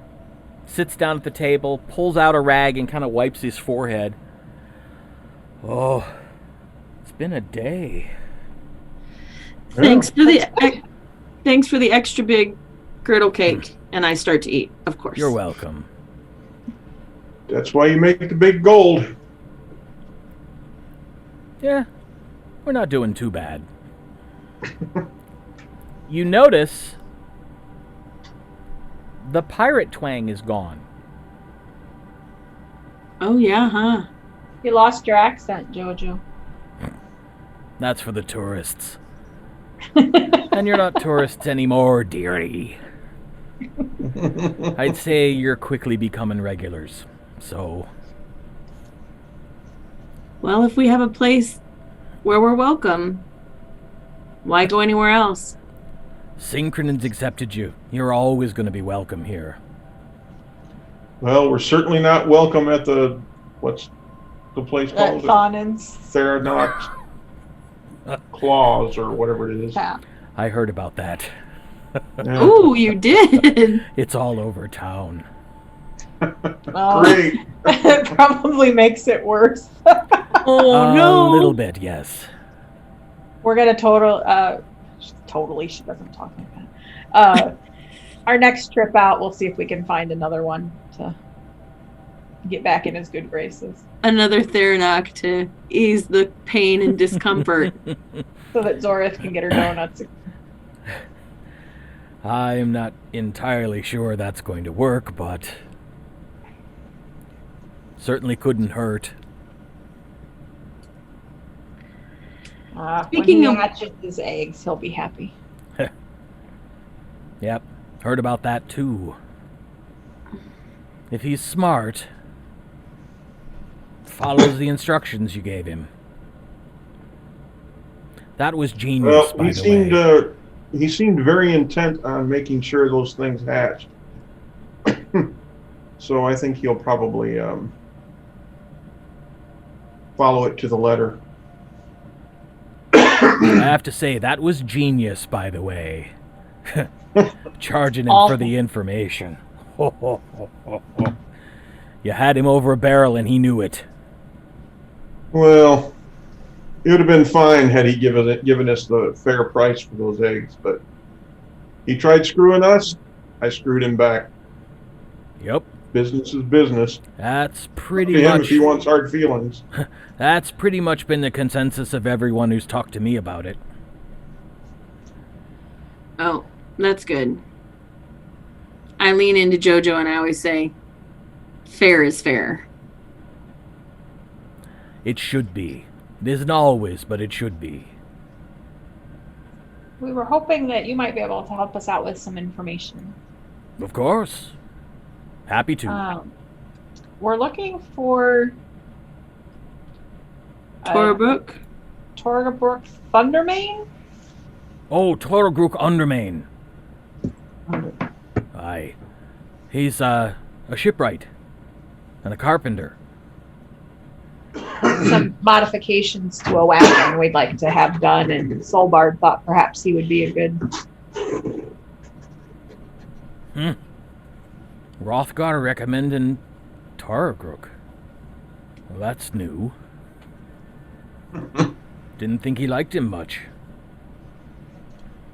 sits down at the table, pulls out a rag and kind of wipes his forehead. Oh, it's been a day. Thanks for the extra big griddle cake, and I start to eat, of course. You're welcome. That's why you make the big gold. Yeah, we're not doing too bad. You notice the pirate twang is gone. Oh yeah, huh? You lost your accent, Jojo. That's for the tourists. And you're not tourists anymore, dearie. I'd say you're quickly becoming regulars. So, Well, if we have a place where we're welcome, why go anywhere else? Synchronins accepted you. You're always going to be welcome here. Well, we're certainly not welcome at the, what's the place called? Thonins. Theranos Claws or whatever it is. Yeah. I heard about that. Yeah. Ooh, you did. It's all over town. Well, Great. it probably makes it worse. Oh no. A little bit, yes. We're gonna totally. She doesn't talk like that. Our next trip out, we'll see if we can find another one to get back in his good graces, Another Theranok to ease the pain and discomfort. so that Zorith can get her donuts. I'm not entirely sure that's going to work, but certainly couldn't hurt. Speaking when of- he hatches his eggs, he'll be happy. Yep, heard about that too. If he's smart, follows the instructions you gave him. That was genius, Well, by the way. he seemed very intent on making sure those things hatched. So I think he'll probably follow it to the letter. I have to say, that was genius, by the way. Charging him for the information. You had him over a barrel and he knew it. Well, it would have been fine had he given us the fair price for those eggs, but he tried screwing us. I screwed him back. Yep, Business is business. that's To pretty him, if much... he wants hard feelings. That's pretty much been the consensus of everyone who's talked to me about it. Oh, that's good. I lean into Jojo and I always say, fair is fair. It should be. It isn't always, but it should be. We were hoping that you might be able to help us out with some information. Of course. Happy to. We're looking for Torabrook? Torabrook Thundermane? Oh, Torogruk Undermane. Aye. He's a shipwright and a carpenter. Some modifications to a wagon we'd like to have done, and Solbard thought perhaps he would be a good... Rothgar recommending Torogruk. Well, that's new. Didn't think he liked him much.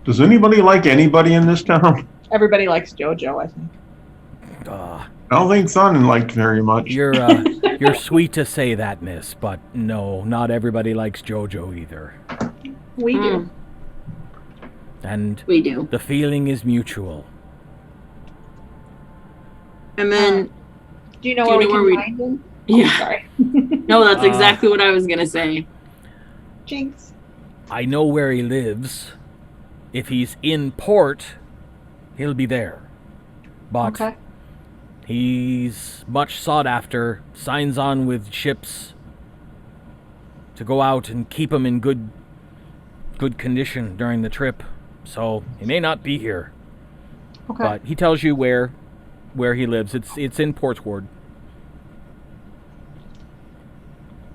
Does anybody like anybody in this town? Everybody likes Jojo, I think. Ah, I don't think Thunden liked very much. you're sweet to say that, miss, but no, not everybody likes Jojo either. We do. And We do. the feeling is mutual. And then, Do you know Do where you we know can where we- find him? yeah. Sorry. No, that's exactly what I was going to say. Jinx. I know where he lives. If he's in port, he'll be there. But Okay. he's much sought after, signs on with ships to go out and keep him in good condition during the trip. So he may not be here. Okay. But he tells you where he lives. It's in Portsward.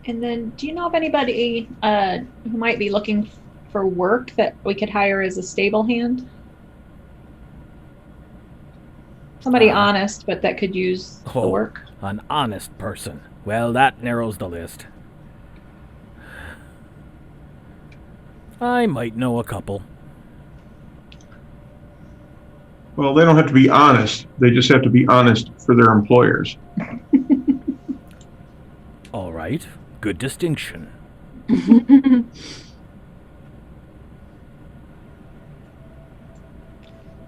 And then, do you know of anybody who might be looking for work that we could hire as a stable hand? Somebody honest, but that could use the work. An honest person. Well, that narrows the list. I might know a couple. Well, they don't have to be honest. They just have to be honest for their employers. All right. Good distinction.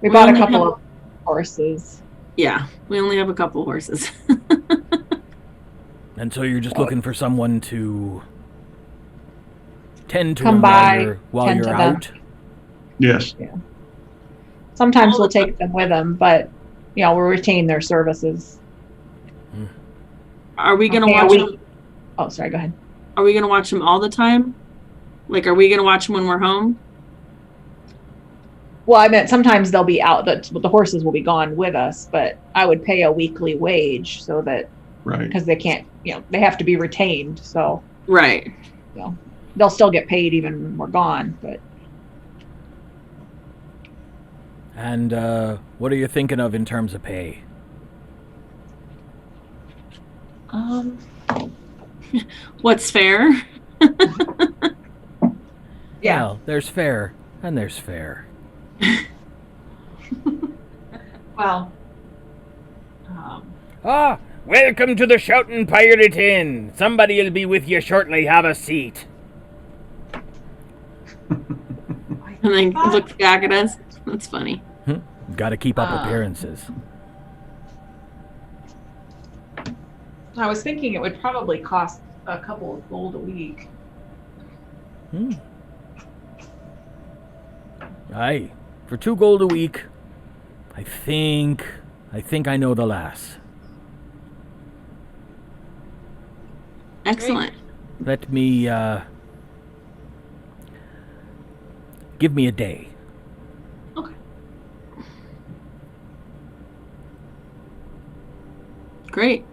We bought a couple of horses. Yeah, we only have a couple horses. And so you're just looking for someone to tend to Come them by, while tend you're to them. out. Yes. Sometimes we'll take them with them, but we'll retain their services. Are we gonna Okay, watch them? Oh, sorry. Go ahead. Are we gonna watch them all the time? Like, are we gonna watch them when we're home? Well, I meant sometimes they'll be out. The horses will be gone with us, but I would pay a weekly wage so that Right. because they can't, they have to be retained. So Right. they'll still get paid even when we're gone. But And what are you thinking of in terms of pay? What's fair? yeah. Well, there's fair and there's fair. Well, Welcome to the Shouting Pirate Inn. Somebody'll be with you shortly. Have a seat. And then look back at us. That's funny. Gotta keep up appearances. I was thinking it would probably cost a couple of gold a week. Aye. For 2 gold a week, I think I know the lass. Excellent. Let me, give me a day. Okay. Great.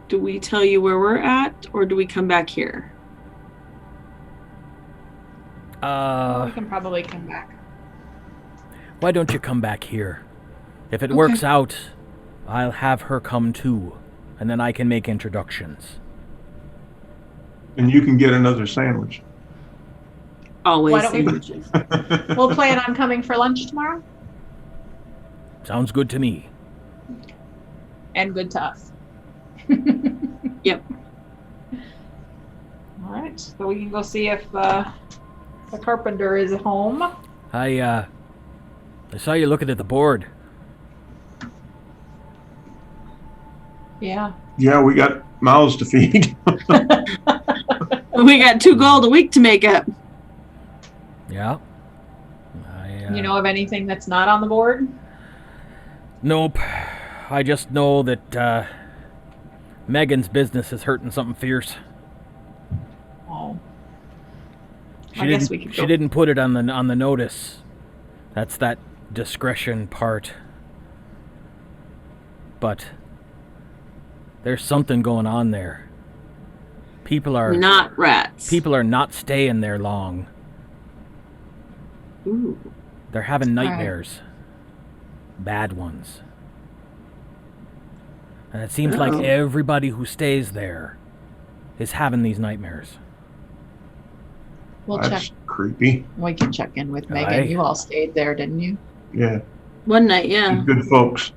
Do we tell you where we're at, or do we come back here? We can probably come back. Why don't you come back here? If it works out, I'll have her come too, and then I can make introductions. And you can get another sandwich. Always Why don't we- sandwiches. We'll plan on coming for lunch tomorrow, Sounds good to me. and good to us. Yep. All right, so we can go see if the carpenter is home. I saw you looking at the board. Yeah. Yeah, we got mouths to feed. We got 2 gold a week to make up. Yeah. You know of anything that's not on the board? Nope. I just know that Megan's business is hurting something fierce. Oh. She I didn't, guess we could She go. didn't put it on the notice. That's that discretion part. But there's something going on there. People are Not rats. People are not staying there long. Ooh. They're having nightmares. Bad ones. And it seems like Uh-oh. everybody who stays there is having these nightmares. We'll That's check. creepy. We can check in with Megan. Aye. You all stayed there, didn't you? Yeah. One night, yeah. Good folks.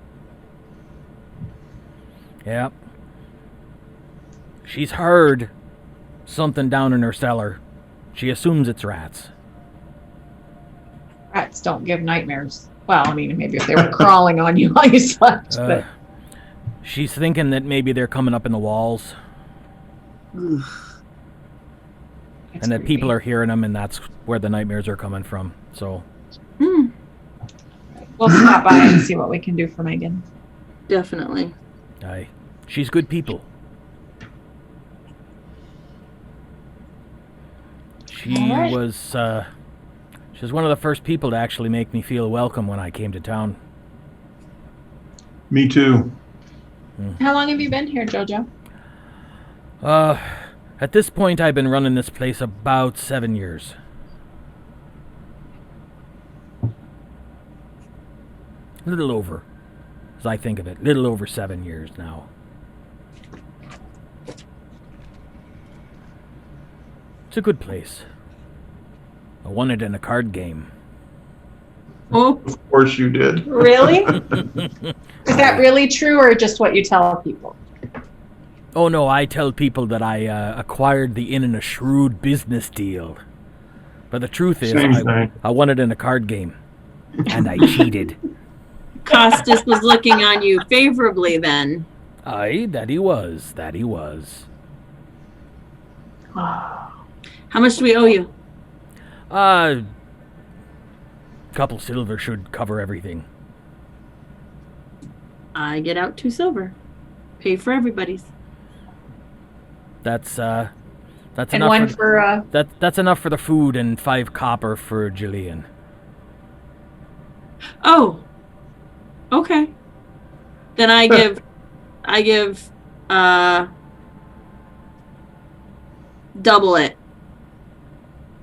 Yep. She's heard something down in her cellar. She assumes it's rats. Rats don't give nightmares. Well, I mean, maybe if they were crawling on you while you slept, but She's thinking that maybe they're coming up in the walls Ugh. it's and that creepy. people are hearing them, and that's where the nightmares are coming from. So, Hmm. We'll stop by and see what we can do for Megan. Definitely. aye. She's good people. She All right. was one of the first people to actually make me feel welcome when I came to town. Me too. How long have you been here, Jojo? At this point, I've been running this place about 7 years. A little over, as I think of it. Little over 7 years now. It's a good place. I won it in a card game. Oh, Of course you did. Really? Is that really true or just what you tell people? Oh no, I tell people that I acquired the inn in a shrewd business deal. But the truth is, Same thing. I won it in a card game. And I cheated. Costas was looking on you favorably then. Aye, that he was. That he was. How much do we owe you? Couple silver should cover everything. I get out 2 silver. Pay for everybody's. That's And enough one for that's enough for the food and 5 copper for Jillian. Oh. Okay. Then I give double it.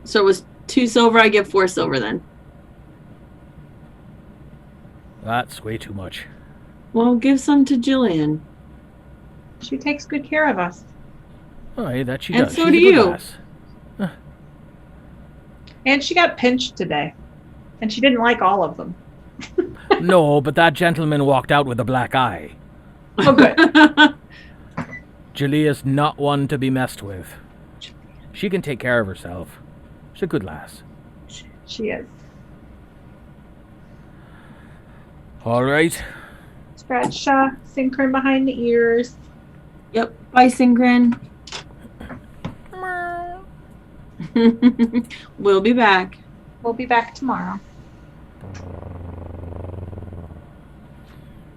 So it was 2 silver, I give 4 silver then. That's way too much. Well, give some to Jillian. she takes good care of us. Aye, that she And does. so She's do a good you. lass. And she got pinched today. And she didn't like all of them. No, but that gentleman walked out with a black eye. Oh, good. Julia's not one to be messed with. She can take care of herself. She's a good lass. She is. All right. Scratch Synchron behind the ears. Yep. Bye, Singrin. We'll be back. We'll be back tomorrow.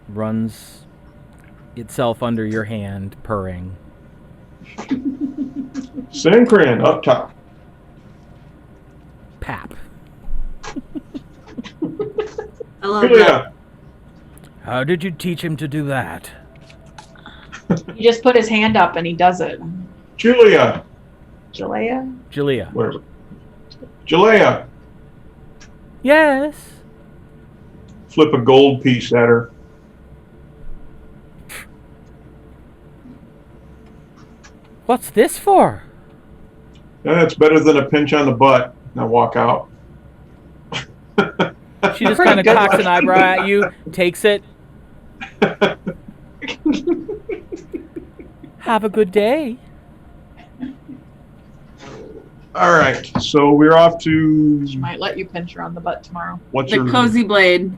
Runs itself under your hand, purring. Synchron up top. Pap. I love that. Julia. How did you teach him to do that? He just put his hand up and he does it. Julia. Jalea? Julia. Whatever. Julia. Yes. Flip a gold piece at her. What's this for? That's better than a pinch on the butt. Now walk out. She just Pretty kind of good cocks one. an eyebrow at you, takes it. Have a good day. All right, so we're off to She might let you pinch her on the butt tomorrow. what's The her cozy blade.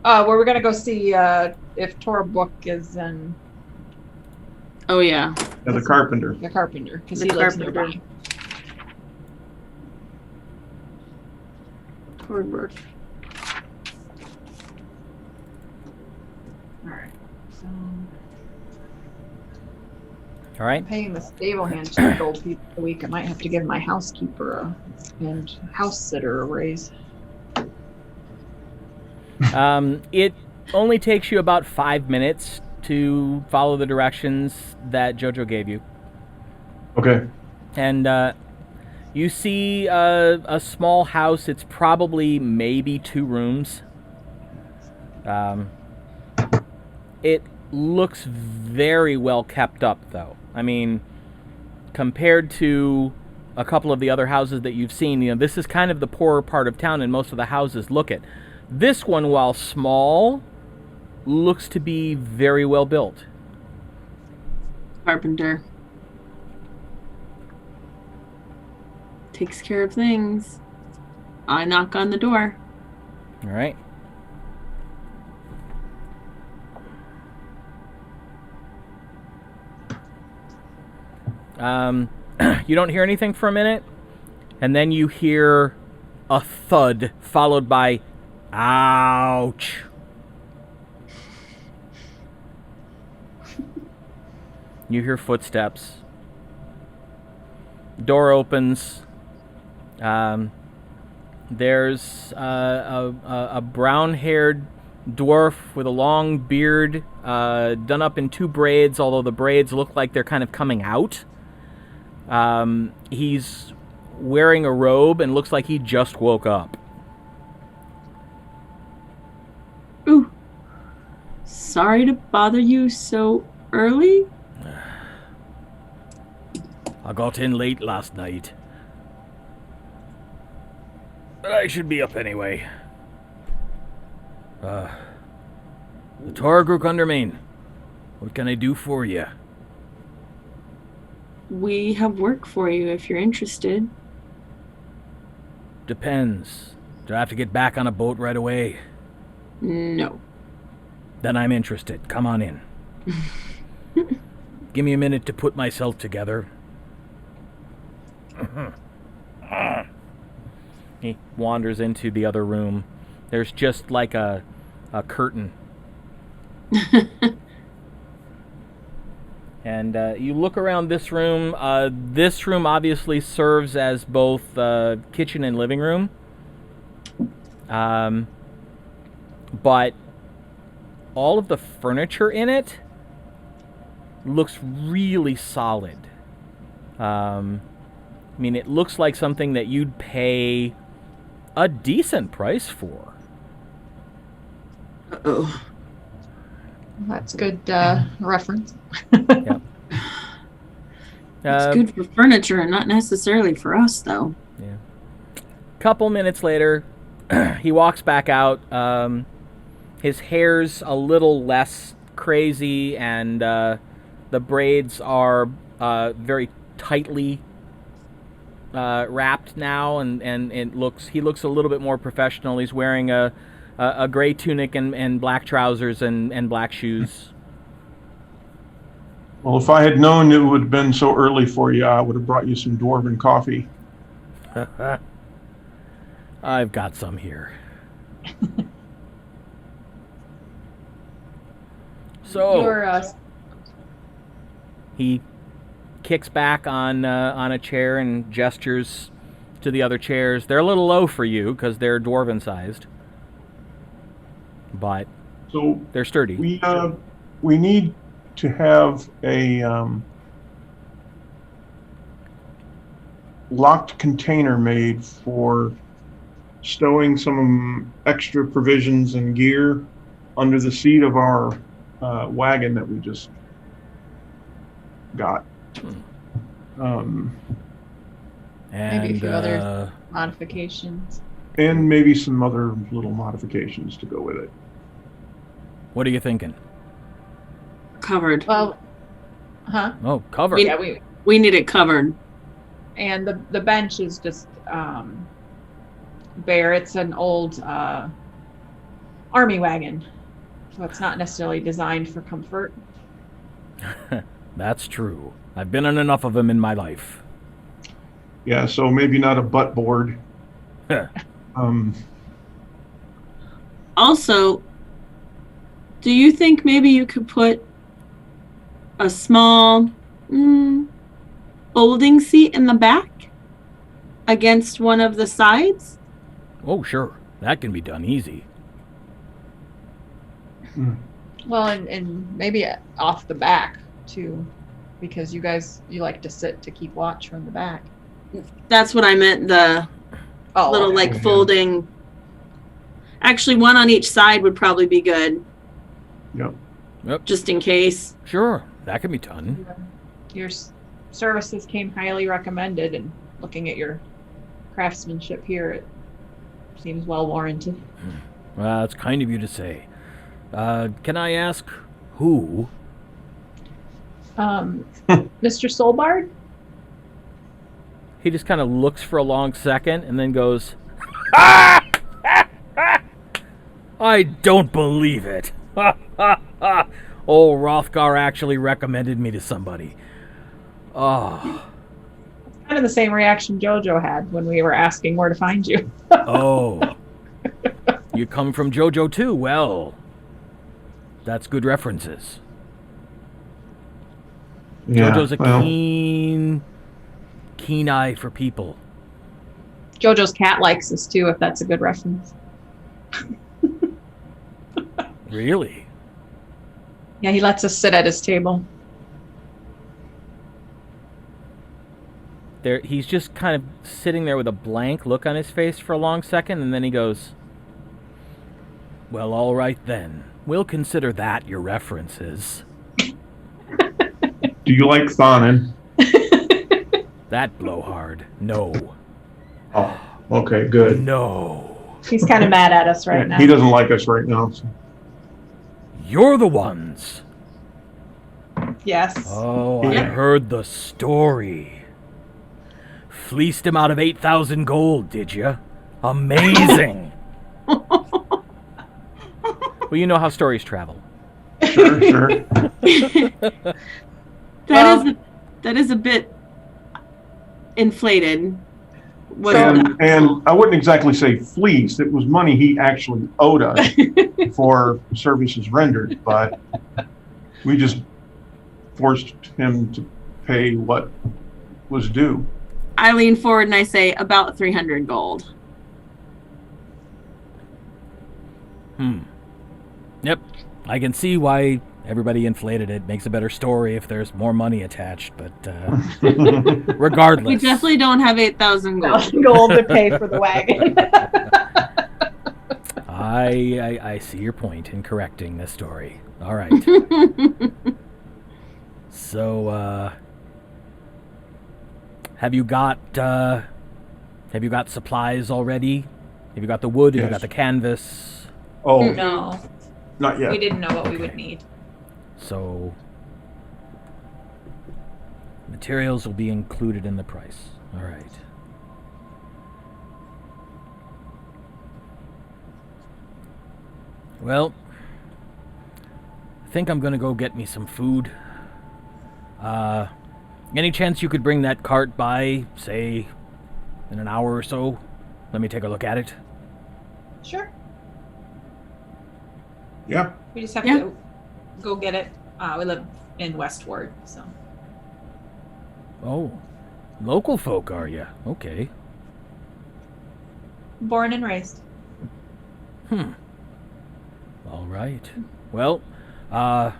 Where we're gonna go see if Tor Book is in Oh, yeah. the carpenter. the carpenter because The he lives carpenter. nearby. Torberg. All right. So All right. I'm paying the stable hand 2 gold pieces a week. I might have to give my housekeeper and house sitter a raise. It only takes you about 5 minutes to follow the directions that Jojo gave you. Okay. And you see a small house. It's probably maybe 2 rooms. It looks very well kept up, though. I mean, compared to a couple of the other houses that you've seen, this is kind of the poorer part of town, and most of the houses look it. This one, while small, looks to be very well built. Carpenter. Takes care of things. I knock on the door. All right. You don't hear anything for a minute, and then you hear a thud followed by ouch. You hear footsteps. Door opens. There's a brown-haired dwarf with a long beard, done up in 2 braids, although the braids look like they're kind of coming out. He's wearing a robe and looks like he just woke up. Ooh. Sorry to bother you so early. I got in late last night. But I should be up anyway. The Torgruk Undermain. What can I do for you? We have work for you if you're interested. Depends. Do I have to get back on a boat right away? No. Then I'm interested. Come on in. Give me a minute to put myself together. He wanders into the other room. There's just like a curtain. And you look around this room. This room obviously serves as both kitchen and living room. But all of the furniture in it looks really solid. I mean, it looks like something that you'd pay a decent price for. Uh-oh. That's good reference. Yep. It's good for furniture and not necessarily for us, though. Yeah. Couple minutes later, he walks back out. His hair's a little less crazy, and the braids are very tightly wrapped now, and he looks a little bit more professional. He's wearing a gray tunic and black trousers and black shoes. Well, if I had known it would have been so early for you, I would have brought you some dwarven coffee. I've got some here. So he kicks back on a chair and gestures to the other chairs. They're a little low for you because they're dwarven sized, but So they're sturdy. we need to have a locked container made for stowing some extra provisions and gear under the seat of our wagon that we just got. And Maybe a few other modifications. And maybe some other little modifications to go with it. what are you thinking? Covered. Well, huh? Oh, cover. We- Yeah, We need it covered. and the bench is just bare. It's an old army wagon, so it's not necessarily designed for comfort. That's true. I've been on enough of them in my life. Yeah, so maybe not a butt board. Also, do you think maybe you could put a small folding seat in the back against one of the sides? Oh, sure. That can be done easy. Well, and maybe off the back too, because you like to sit to keep watch from the back. That's what I meant, the little okay. like folding. Actually, one on each side would probably be good, Yep. just in case. Sure, that can be done. Your services came highly recommended, and looking at your craftsmanship here, it seems well warranted. Well, that's kind of you to say. Can I ask who? Mr. Soulbard? He just kind of looks for a long second and then goes, I don't believe it. Old Rothgar actually recommended me to somebody. Oh. Kind of the same reaction Jojo had when we were asking where to find you. Oh. You come from JoJo too? Well, that's good references. Yeah, JoJo's a well, keen eye for people. Jojo's cat likes us too, if that's a good reference. Really? Yeah, he lets us sit at his table. He's just kind of sitting there with a blank look on his face for a long second, and then he goes, "Well, all right then. We'll consider that your references." Do you like Thonin? That blowhard. No. Oh, okay, good. No. He's kind of mad at us right now. He doesn't like us right now. So. You're the ones. Yes. Oh, I Yeah. heard the story. Fleeced him out of 8,000 gold, did you? Amazing. Well, you know how stories travel. Sure. That is a bit inflated. What And I wouldn't exactly say fleeced. It was money he actually owed us for services rendered, but we just forced him to pay what was due. I lean forward and I say about 300 gold. Yep. I can see why everybody inflated it. Makes a better story if there's more money attached, but regardless. We definitely don't have 8,000 gold. Gold to pay for the wagon. I see your point in correcting this story. All right. So, have you got supplies already? Have you got the wood? Have you Yes. got the canvas? Oh, No, not yet. we didn't know what we would Okay. need. So, materials will be included in the price. All right. Well, I think I'm gonna go get me some food. Any chance you could bring that cart by, say, in an hour or so? Let me take a look at it. Sure. Yeah. We just have Yeah. to go get it. We live in Westward, so. Oh, local folk, are you? Okay. Born and raised. All right. Well, I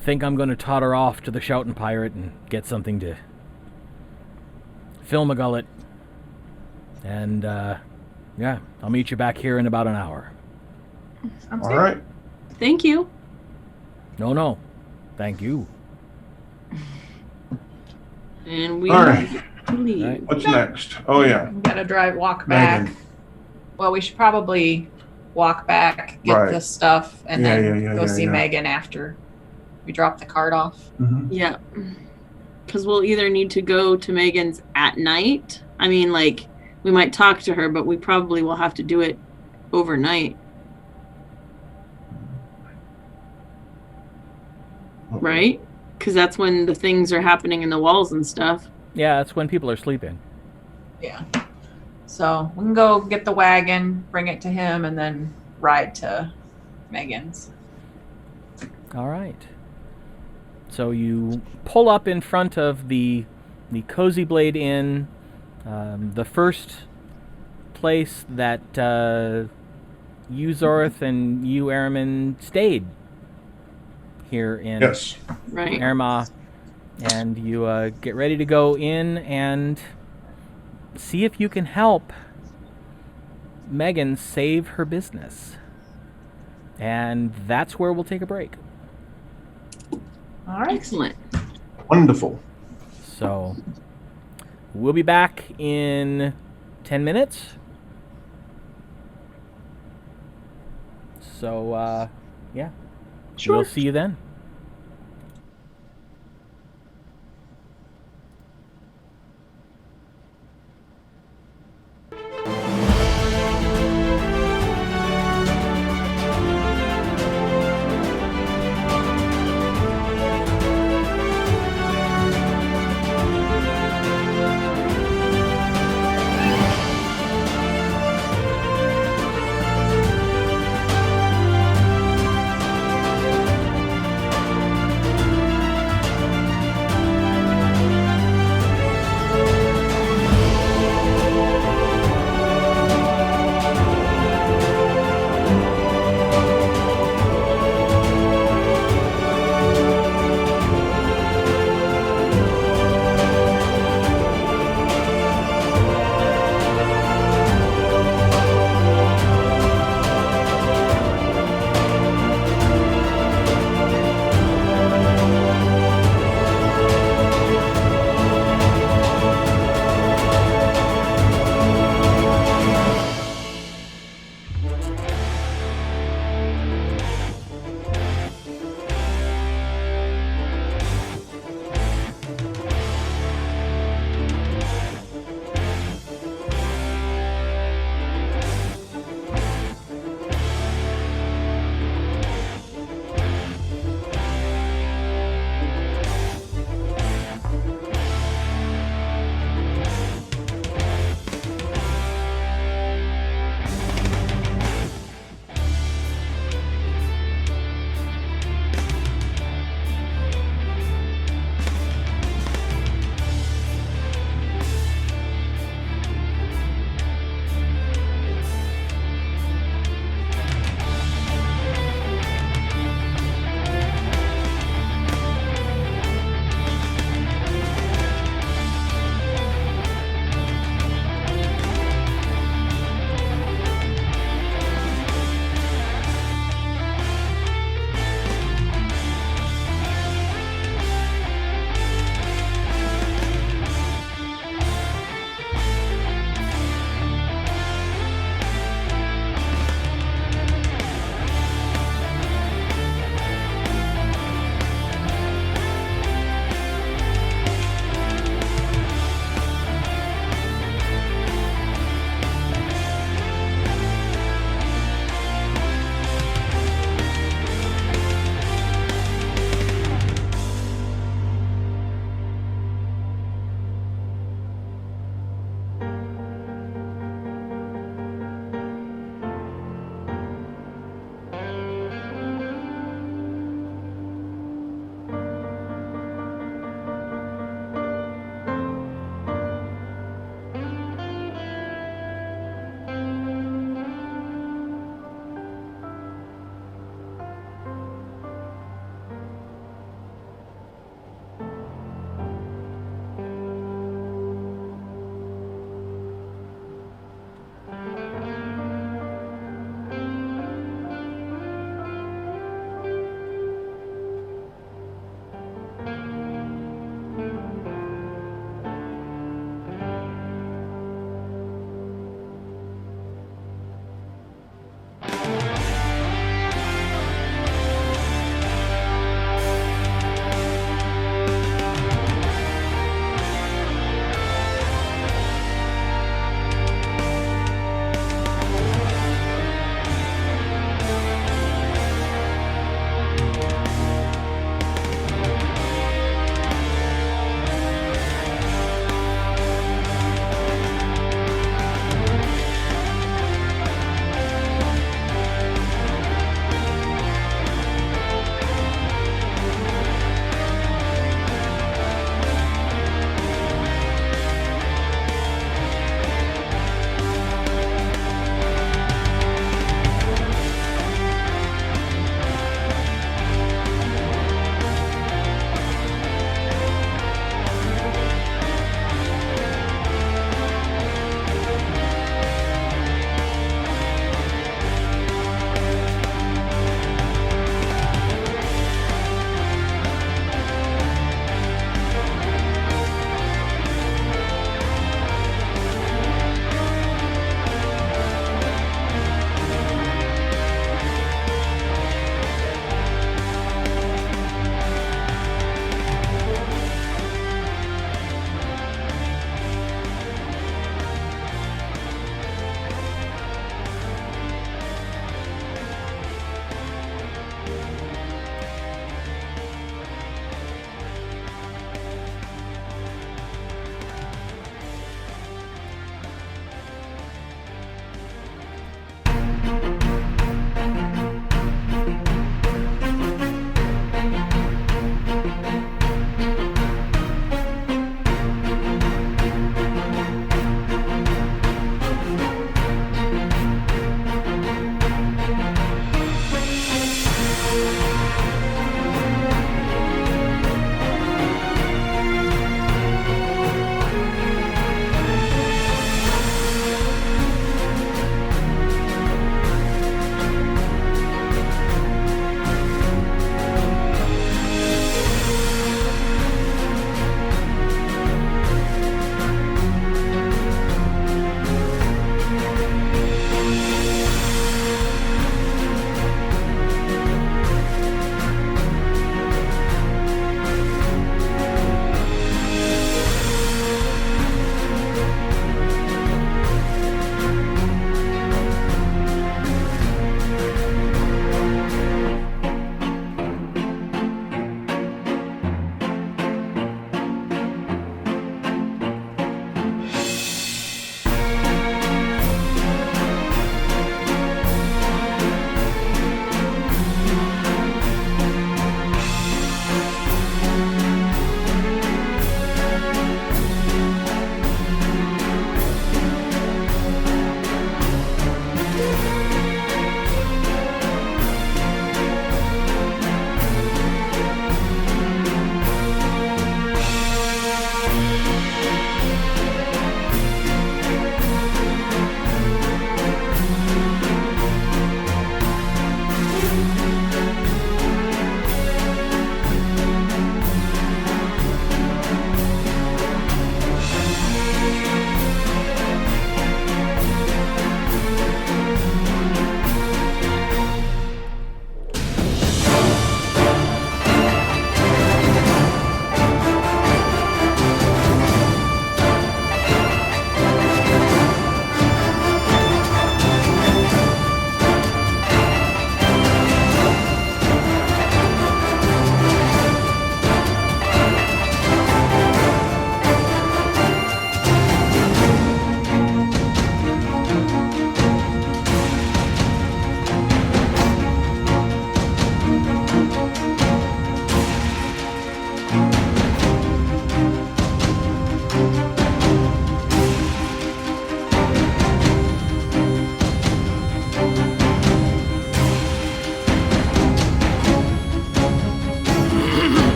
think I'm going to totter off to the Shoutin' Pirate and get something to fill my gullet. And, yeah, I'll meet you back here in about an hour. Sounds All good. right. Thank you. No. Thank you. And we All right. leave. Right. What's next? Oh, yeah. We gotta walk back. Megan. Well, we should probably walk back, get Right. the stuff, and Yeah, then yeah, go see yeah. Megan after we drop the cart off. Mhm. Yeah. Because we'll either need to go to Megan's at night. I mean, like, we might talk to her, but we probably will have to do it overnight, right? Because that's when the things are happening in the walls and stuff. Yeah, that's when people are sleeping. Yeah. So we can go get the wagon, bring it to him, and then ride to Megan's. All right. So you pull up in front of the Cozy Blade Inn, the first place that you, Zorth, and you, Araman, stayed here in Yes. Right. Erma. And you get ready to go in and see if you can help Megan save her business. And that's where we'll take a break. All right. Excellent. Wonderful. So, we'll be back in 10 minutes. So, yeah. Sure. We'll see you then.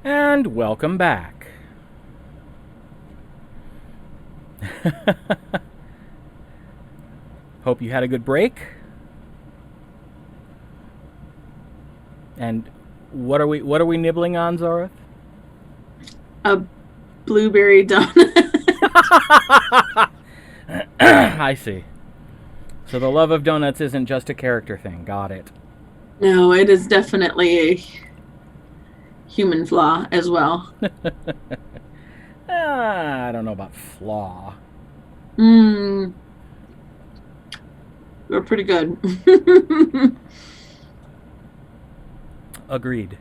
And welcome back. Hope you had a good break. And what are we nibbling on, Zorath? A blueberry donut. I see. So the love of donuts isn't just a character thing. Got it. No, it is definitely a human flaw as well. I don't know about flaw. We're pretty good. Agreed.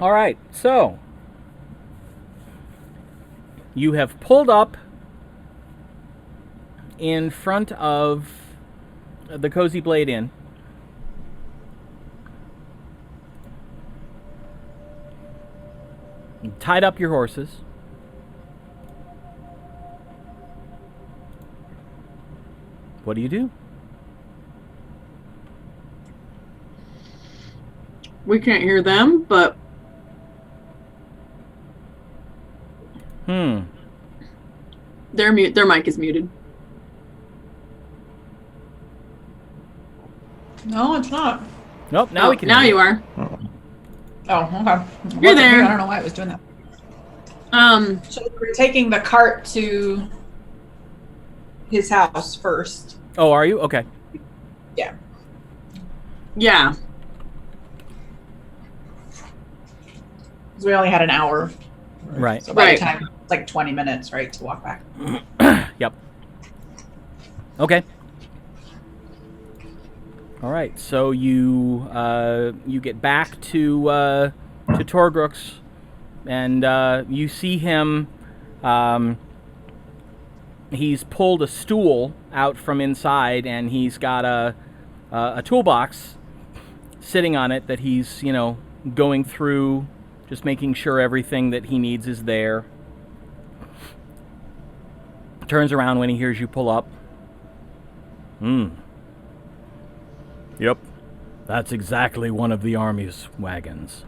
All right, so you have pulled up in front of the Cozy Blade Inn. You tied up your horses. What do you do? We can't hear them, but their mic is muted. No, it's not. Nope, now we can Now hear you are. Oh, okay. You're there. I don't know why it was doing that. So we're taking the cart to his house first. Oh, are you? Okay. Yeah. Yeah. Because we only had an hour. Right. So by Right. the time, it's like 20 minutes, right, to walk back. Yep. Okay. All right. So you get back to Torgruk's, and you see him. He's pulled a stool out from inside, and he's got a toolbox sitting on it that he's going through, just making sure everything that he needs is there. Turns around when he hears you pull up. Yep. That's exactly one of the army's wagons.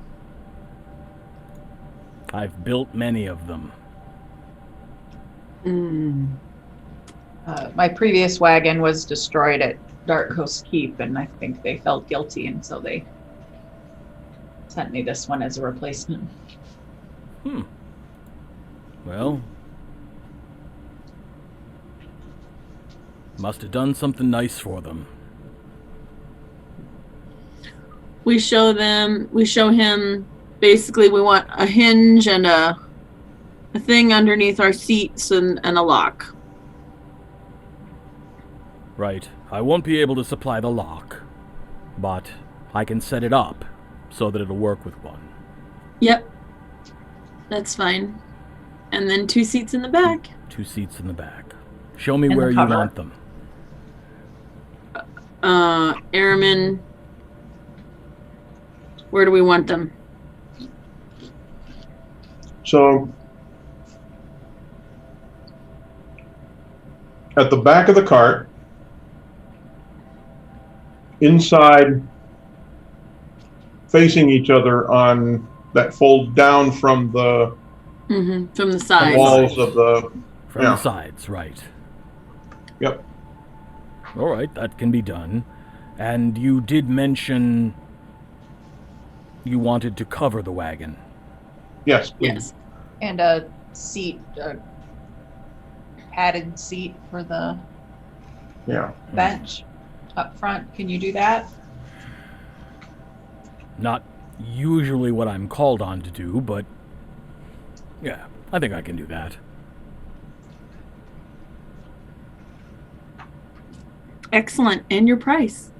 I've built many of them. My previous wagon was destroyed at Dark Coast Keep, and I think they felt guilty, and so they sent me this one as a replacement. Well, must have done something nice for them. We show him, basically we want a hinge and a thing underneath our seats and a lock. Right. I won't be able to supply the lock, but I can set it up so that it'll work with one. Yep. That's fine. And then 2 seats in the back. 2 seats in the back. Show me And the where you cover. want them. Airman, where do we want them? So, at the back of the cart, inside, facing each other on that fold down from the From the side. walls of the. From Yeah. the sides, right. Yep. All right, that can be done. And you did mention you wanted to cover the wagon. Yes. Please. Yes. And a seat, a padded seat for the Yeah. bench up front. Can you do that? Not usually what I'm called on to do, but yeah, I think I can do that. Excellent. And your price.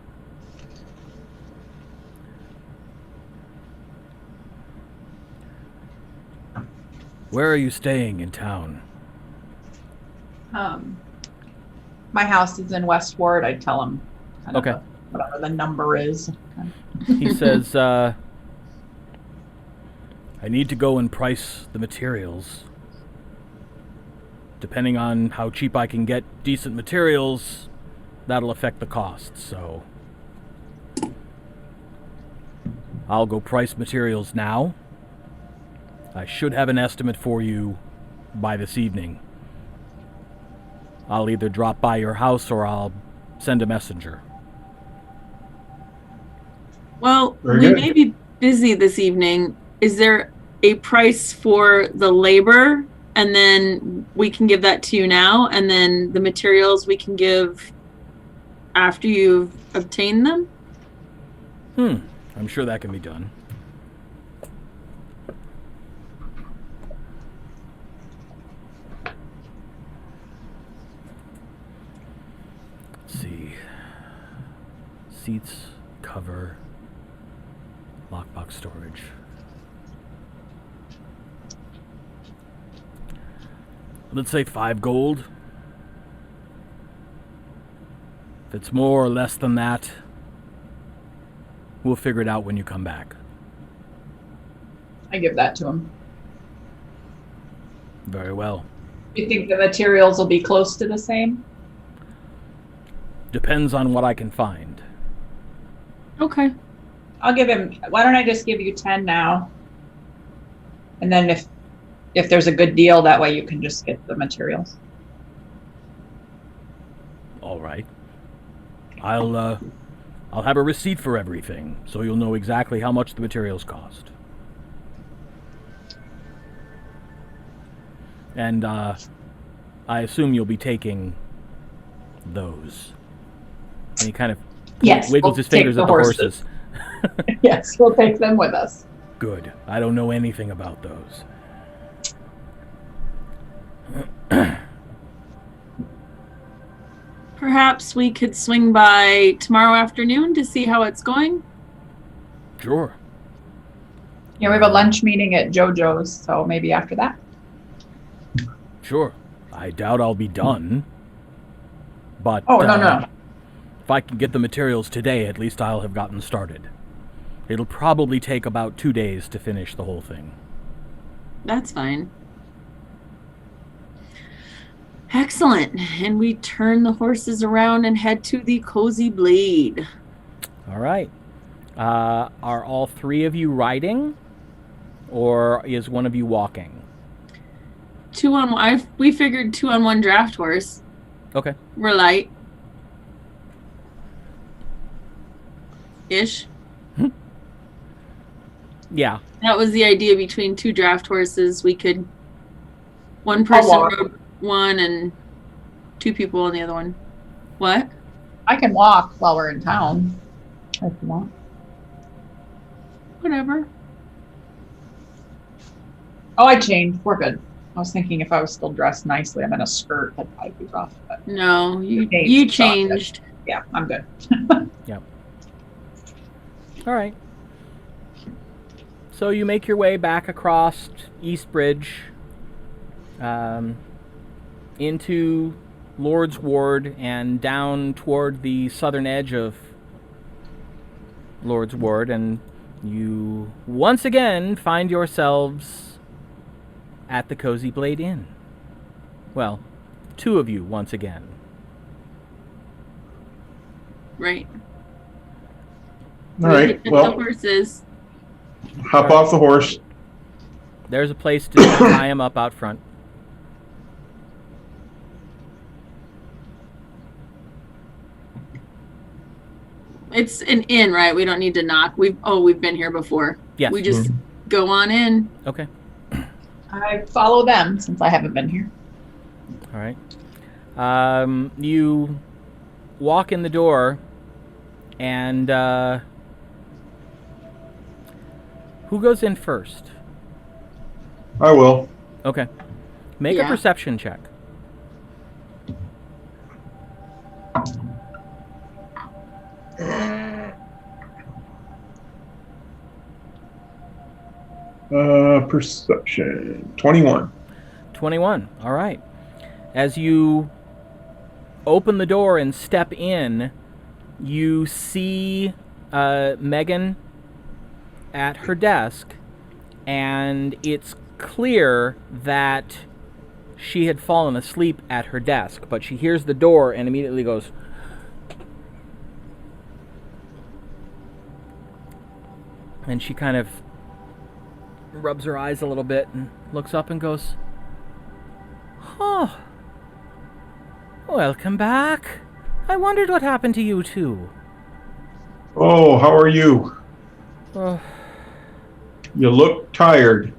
Where are you staying in town? My house is in West Ward. I'd tell him kind of Okay. whatever the number is. He says, I need to go and price the materials. Depending on how cheap I can get decent materials, that'll affect the cost, so I'll go price materials now, I should have an estimate for you by this evening. I'll either drop by your house or I'll send a messenger. Well, Very we good. may be busy this evening. Is there a price for the labor? And then we can give that to you now. And then the materials we can give after you've obtained them? I'm sure that can be done. Let's see. Seats, cover, lockbox storage. Let's say 5 gold. If it's more or less than that, we'll figure it out when you come back. I give that to him. Very well. You think the materials will be close to the same? Depends on what I can find. Okay. I'll give him. Why don't I just give you 10 now? And then if there's a good deal, that way you can just get the materials. All right. I'll have a receipt for everything, so you'll know exactly how much the materials cost. And I assume you'll be taking those. And he kind of Yes, wiggles we'll his take fingers the at the horses. Yes, we'll take them with us. Good. I don't know anything about those. Perhaps we could swing by tomorrow afternoon to see how it's going? Sure. Yeah, we have a lunch meeting at JoJo's, so maybe after that. Sure. I doubt I'll be done. But Oh, no. if I can get the materials today, at least I'll have gotten started. It'll probably take about 2 days to finish the whole thing. That's fine. Excellent. And we turn the horses around and head to the Cozy Blade. All right. Are all 3 of you riding? Or is one of you walking? 2 on 1. We figured 2 on 1 draft horse. Okay. We're light. Ish. Yeah. That was the idea between 2 draft horses. We could. One person walk. rode one and 2 people on the other one. What? I can walk while we're in town, if you want. Whatever. Oh, I changed. We're good. I was thinking if I was still dressed nicely, I'm in a skirt, that'd probably be rough. But No, you Changed. changed. yeah, I'm good. All right. So you make your way back across East Bridge into Lord's Ward and down toward the southern edge of Lord's Ward, and you once again find yourselves at the Cozy Blade Inn. Well, 2 of you once again. Right. All right. The Well, horses. hop off the horse. There's a place to tie him up out front. It's an inn, right? We don't need to knock. We've been here before. Yes. We just go on in. Okay. I follow them since I haven't been here. All right. You walk in the door, and who goes in first? I will. Okay. Make a Yeah. perception check. Perception. 21. 21. All right. As you open the door and step in, you see Megan at her desk, and it's clear that she had fallen asleep at her desk, but she hears the door and immediately goes, and she kind of rubs her eyes a little bit and looks up and goes, "Oh, welcome back. I wondered what happened to you two." Oh, how are you? Oh, You look tired.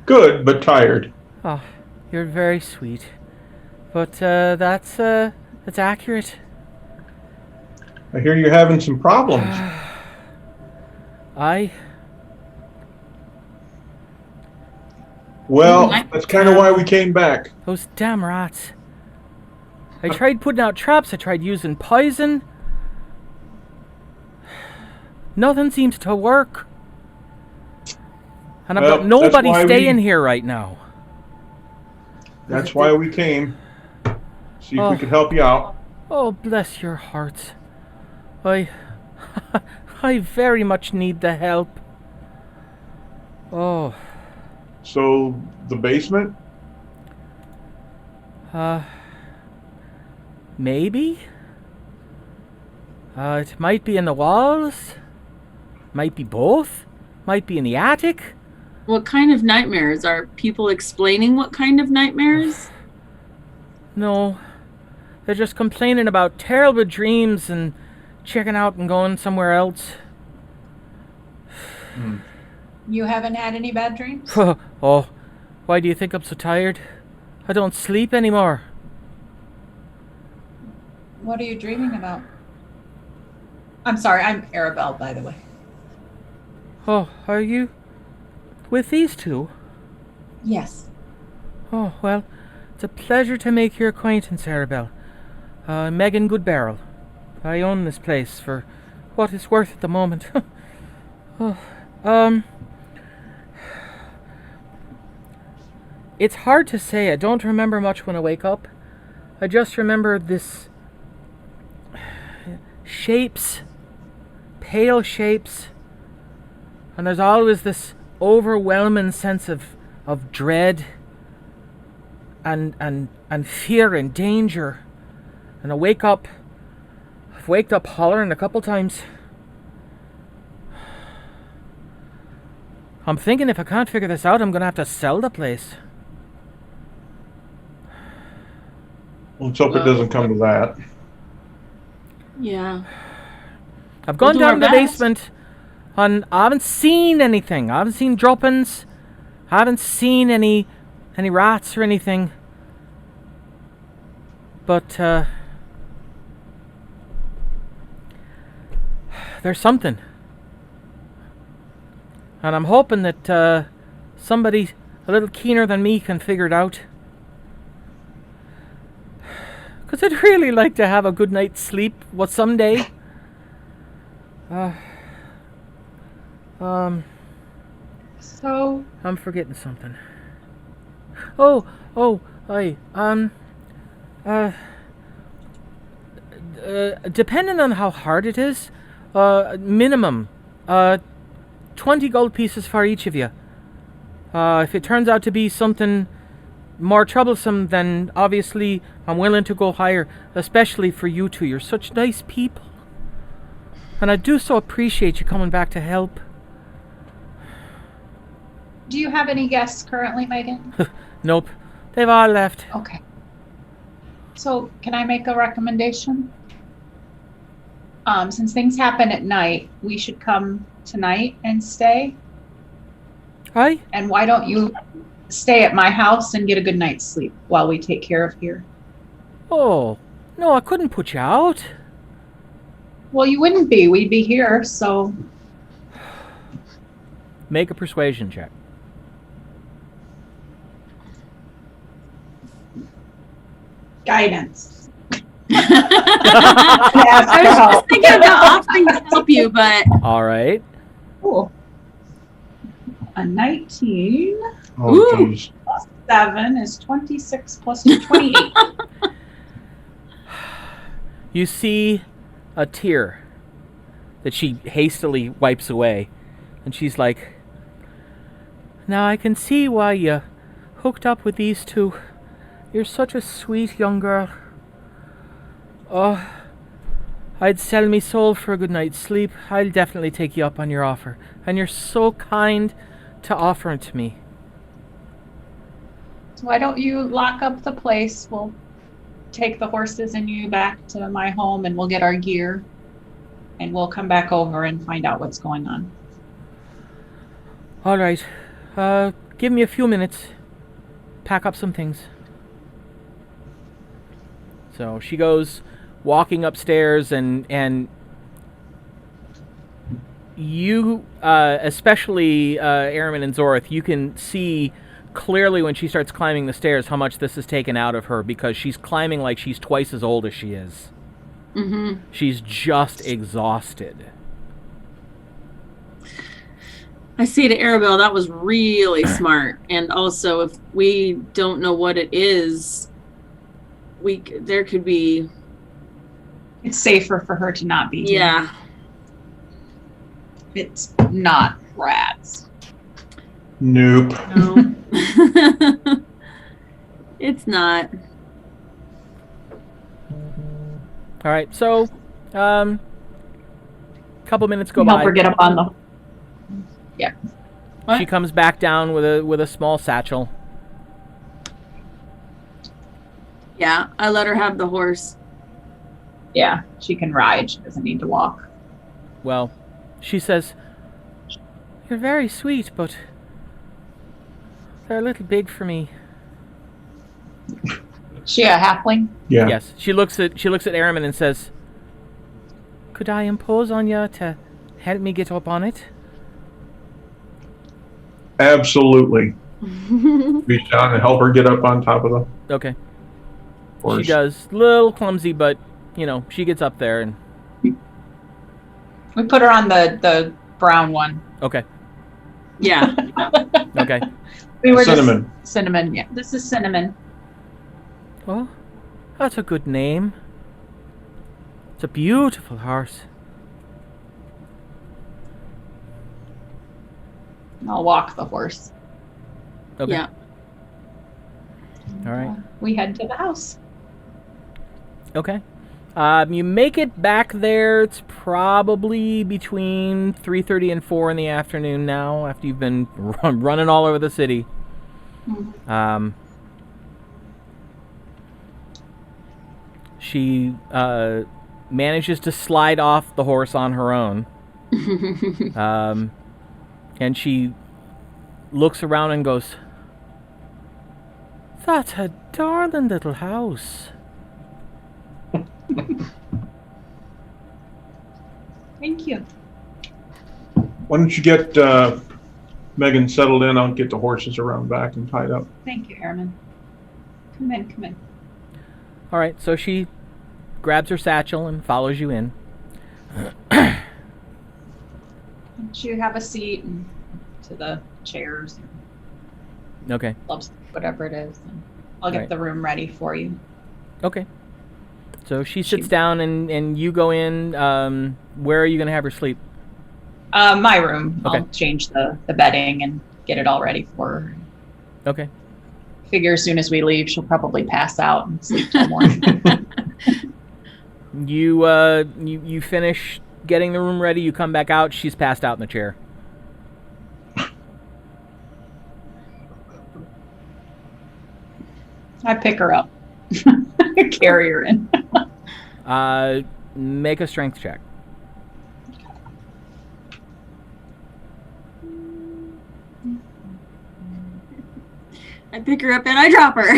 Good, but tired. oh, you're very sweet. But that's accurate. I hear you're having some problems. Well, that's kind of why we came back. Those damn rats. I tried putting out traps, I tried using poison. Nothing seems to work. And I've Well, got nobody that's why staying here right now. That's why we came. See if we could help you out. Oh, bless your hearts. I very much need the help. Oh, So, the basement? maybe? It might be in the walls. Might be both. Might be in the attic. What kind of nightmares? Are people explaining what kind of nightmares? No. They're just complaining about terrible dreams and checking out and going somewhere else. You haven't had any bad dreams? Oh, why do you think I'm so tired? I don't sleep anymore. What are you dreaming about? I'm sorry, I'm Arabelle, by the way. Oh, are you with these two? Yes. Oh, well, it's a pleasure to make your acquaintance, Arabelle. Megan Goodbarrel. I own this place for what it's worth at the moment. It's hard to say. I don't remember much when I wake up. I just remember this shapes, pale shapes, and there's always this overwhelming sense of dread and fear and danger. And I've waked up hollering a couple times. I'm thinking if I can't figure this out, I'm gonna have to sell the place. Let's hope it doesn't come to that. Yeah. I've gone We'll do down our to the best. basement and I haven't seen anything. I haven't seen droppings. I haven't seen any rats or anything. But there's something. And I'm hoping that somebody a little keener than me can figure it out. Because I'd really like to have a good night's sleep someday. So, I'm forgetting something. Oh, depending on how hard it is, minimum, 20 gold pieces for each of you. If it turns out to be something more troublesome, then obviously I'm willing to go higher, especially for you two. You're such nice people. And I do so appreciate you coming back to help. Do you have any guests currently, Megan? Nope, they've all left. Okay. So, can I make a recommendation? Since things happen at night, we should come tonight and stay. Hi? And why don't you stay at my house and get a good night's sleep while we take care of here? Oh, no, I couldn't put you out. Well, you wouldn't be. We'd be here, so Make a persuasion check. guidance. I was just thinking about offering to help you, but All right. cool. A 19 Oh, Ooh. jeez. plus 7 is 26 plus 2, 28. You see a tear that she hastily wipes away. And she's like, "Now I can see why you hooked up with these two. You're such a sweet young girl. Oh, I'd sell me soul for a good night's sleep. I'll definitely take you up on your offer. And you're so kind to offer to me. So why don't you lock up the place? We'll take the horses and you back to my home and we'll get our gear. And we'll come back over and find out what's going on. All right. Give me a few minutes. Pack up some things. So she goes walking upstairs, and you, especially Airman and Zorith, you can see clearly when she starts climbing the stairs how much this has taken out of her, because she's climbing like she's twice as old as she is. Mm-hmm. She's just exhausted. I say to Arabelle, that was really smart. And also, if we don't know what it is, there could be... It's safer for her to not be here. Yeah. It's not rats. Nope. No. It's not. All right, so couple minutes go Help by. her get up on the... Yeah. What? She comes back down with a small satchel. Yeah, I let her have the horse. Yeah, she can ride. She doesn't need to walk. Well, she says, "You're very sweet, but they're a little big for me." She a halfling? Yeah. Yes. She looks at Araman and says, "Could I impose on you to help me get up on it?" Absolutely. Reach down and help her get up on top of the Okay. horse. She does. Little clumsy, but, she gets up there and... We put her on the brown one. Okay. Yeah. Okay. We were Cinnamon. Just, cinnamon, yeah. This is Cinnamon. Well, that's a good name. It's a beautiful horse. I'll walk the horse. Okay. Yeah. All right. We head to the house. Okay. You make it back there. It's probably between 3:30 and 4 in the afternoon now, after you've been running all over the city. Mm-hmm. She manages to slide off the horse on her own. And she looks around and goes, "That's a darling little house." Thank you. Why don't you get Megan settled in? I'll get the horses around back and tied up. Thank you, Airman. Come in. All right, so she grabs her satchel and follows you in. You have a seat and to the chairs, Okay. gloves, whatever it is. And I'll get Right. the room ready for you. Okay. So she sits down and you go in. Where are you going to have her sleep? My room. Okay. I'll change the bedding and get it all ready for her. Okay. Figure as soon as we leave, she'll probably pass out and sleep till morning. You finish getting the room ready. You come back out. She's passed out in the chair. I pick her up. Carry her in. Make a strength check. I pick her up and I drop her.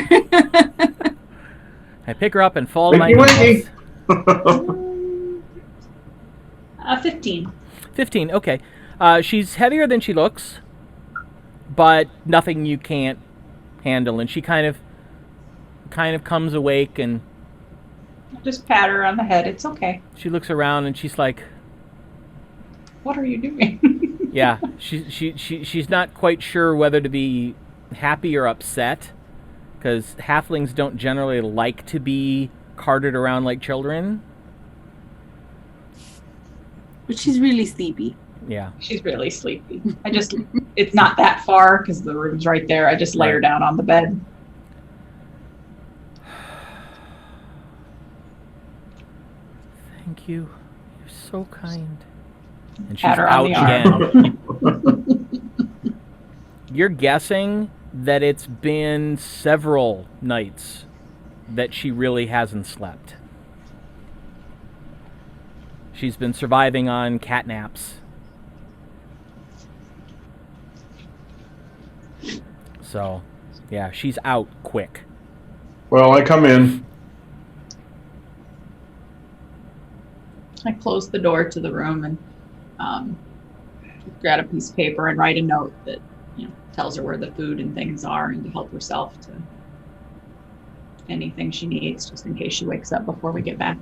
I pick her up and fall to my Wakey, knees. 15. 15. Okay. She's heavier than she looks, but nothing you can't handle. And she kind of comes awake and Just pat her on the head. It's okay. she looks around and she's like, What are you doing? yeah. She's not quite sure whether to be happy or upset, because halflings don't generally like to be carted around like children. But she's really sleepy. Yeah. She's really sleepy. It's not that far because the room's right there. I just lay her Right. down on the bed. Thank you. You're so kind. And she's Pat her on out the arm. again. You're guessing that it's been several nights that she really hasn't slept. She's been surviving on cat naps. So, yeah, she's out quick. Well, I come in. I close the door to the room and grab a piece of paper and write a note that tells her where the food and things are and to help herself to anything she needs just in case she wakes up before we get back.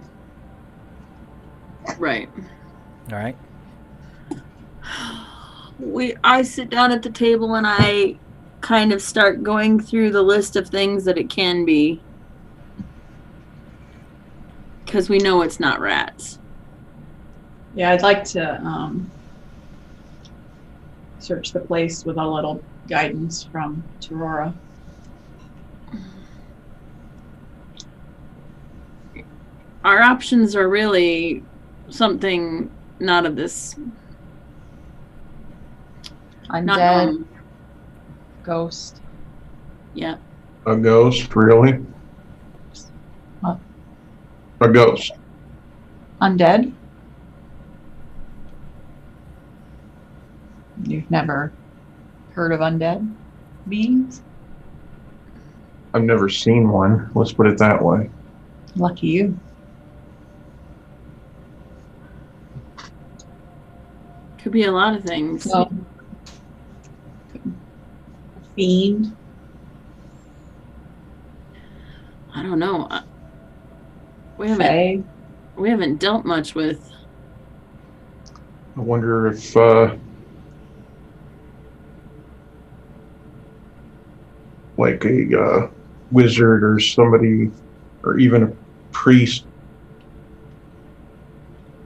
Right. All right. I sit down at the table and I kind of start going through the list of things that it can be. Because we know it's not rats. Yeah, I'd like to search the place with a little guidance from Torora. Our options are really something not of this. Not Undead, ghost. Yeah. A ghost, really? What? A ghost. Undead? You've never heard of undead beings? I've never seen one. Let's put it that way. Lucky you. Could be a lot of things. So, fiend. I don't know. We Fae. haven't dealt much with. I wonder if like a wizard or somebody, or even a priest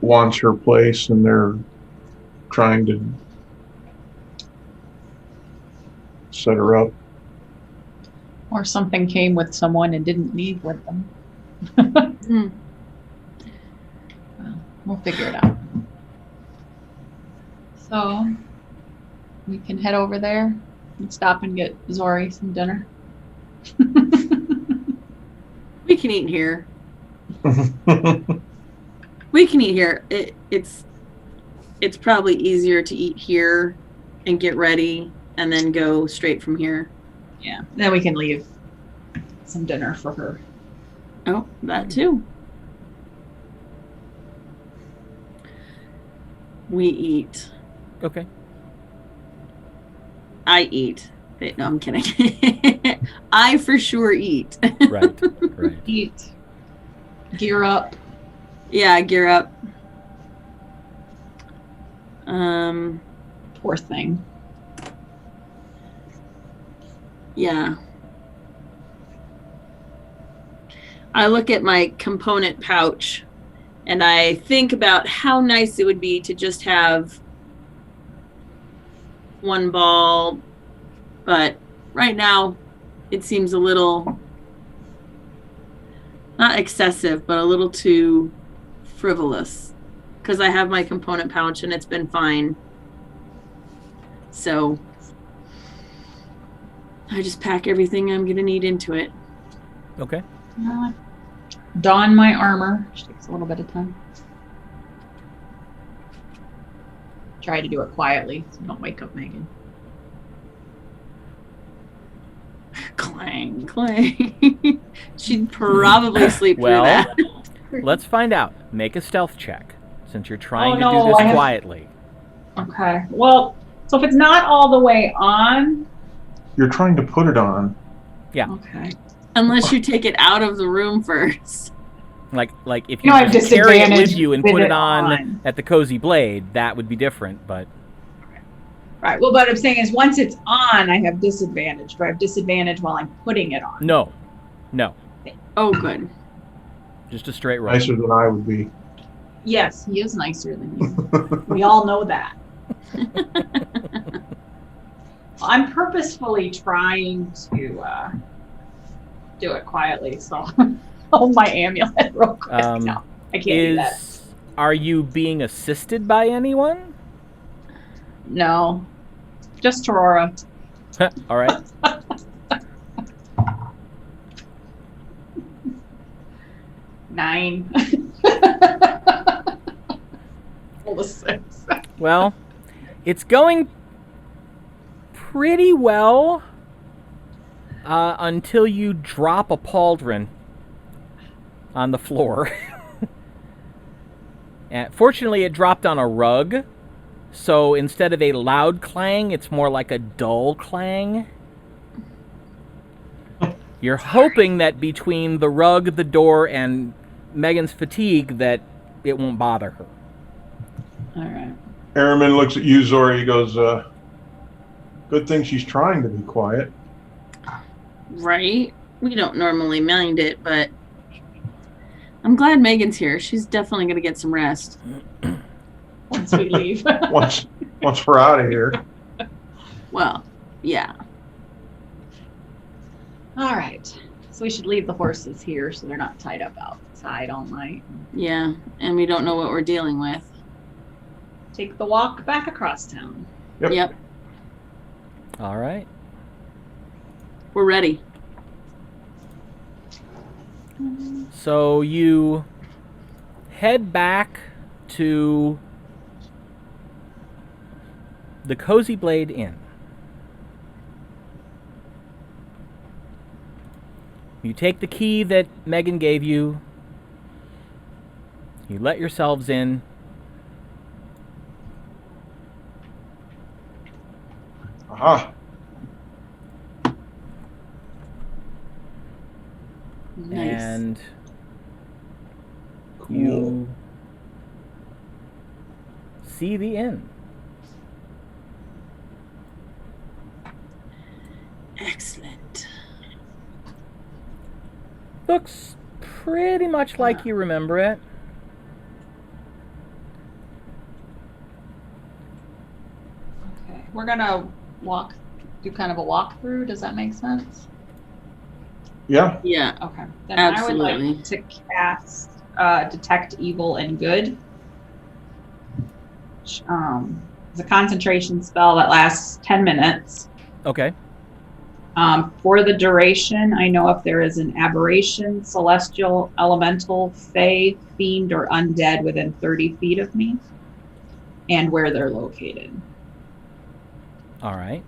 wants her place and they're trying to set her up. Or something came with someone and didn't leave with them. Hmm. Well, we'll figure it out. So, we can head over there and stop and get Zori some dinner. We can eat here. We can eat here. It's probably easier to eat here and get ready and then go straight from here. Yeah, then we can leave some dinner for her. Oh, that too. We eat. Okay. I eat. No, I'm kidding. I for sure eat. Right. Right. Eat. Gear up. Yeah, gear up. Poor thing. Yeah. I look at my component pouch and I think about how nice it would be to just have one ball, but right now it seems a little, not excessive, but a little too frivolous because I have my component pouch and it's been fine. So I just pack everything I'm going to need into it. Okay. Don my armor, which takes a little bit of time. Try to do it quietly so don't wake up Megan. Clang, clang. She'd probably sleep Well, through that. Let's find out. Make a stealth check, since you're trying to no, do this I have- quietly. Okay. Well, so if it's not all the way on, You're trying to put it on. Okay. Unless you take it out of the room first. Like if You you know, I have just carry it with disadvantage you and with put it it on on. at the Cozy Blade, that would be different, but right. Well, what I'm saying is once it's on, I have disadvantage. Do I have disadvantage while I'm putting it on? no. Oh, good. Just a straight roll. Nicer than I would be. Yes. He is nicer than you. We all know that. I'm purposefully trying to do it quietly, so hold my amulet real quick. No, I can't do that. Are you being assisted by anyone? No, just Torora. All right. Nine. Roll a 6. Well, it's going pretty well until you drop a pauldron on the floor. And fortunately, it dropped on a rug, so instead of a loud clang, it's more like a dull clang. You're hoping that between the rug, the door, and Megan's fatigue that it won't bother her. All right. Airman looks at you, Zora. He goes, good thing she's trying to be quiet. Right? We don't normally mind it, but I'm glad Megan's here. She's definitely going to get some rest. Once we leave. Once we're out of here. Well, yeah. All right. So we should leave the horses here so they're not tied up outside all night. Yeah, and we don't know what we're dealing with. Take the walk back across town. Yep. All right. We're ready. So you head back to the Cozy Blade Inn. You take the key that Megan gave you. You let yourselves in. Aha. Nice. And Cool. you see the inn. Excellent. Looks pretty much like you remember it. Okay. We're gonna do kind of a walkthrough. Does that make sense? Yeah. Yeah. Okay. Then I would Absolutely. like to cast Detect Evil and Good. Which, it's a concentration spell that lasts 10 minutes. Okay. For the duration, I know if there is an aberration, celestial, elemental, fey, fiend, or undead within 30 feet of me, and where they're located. All right.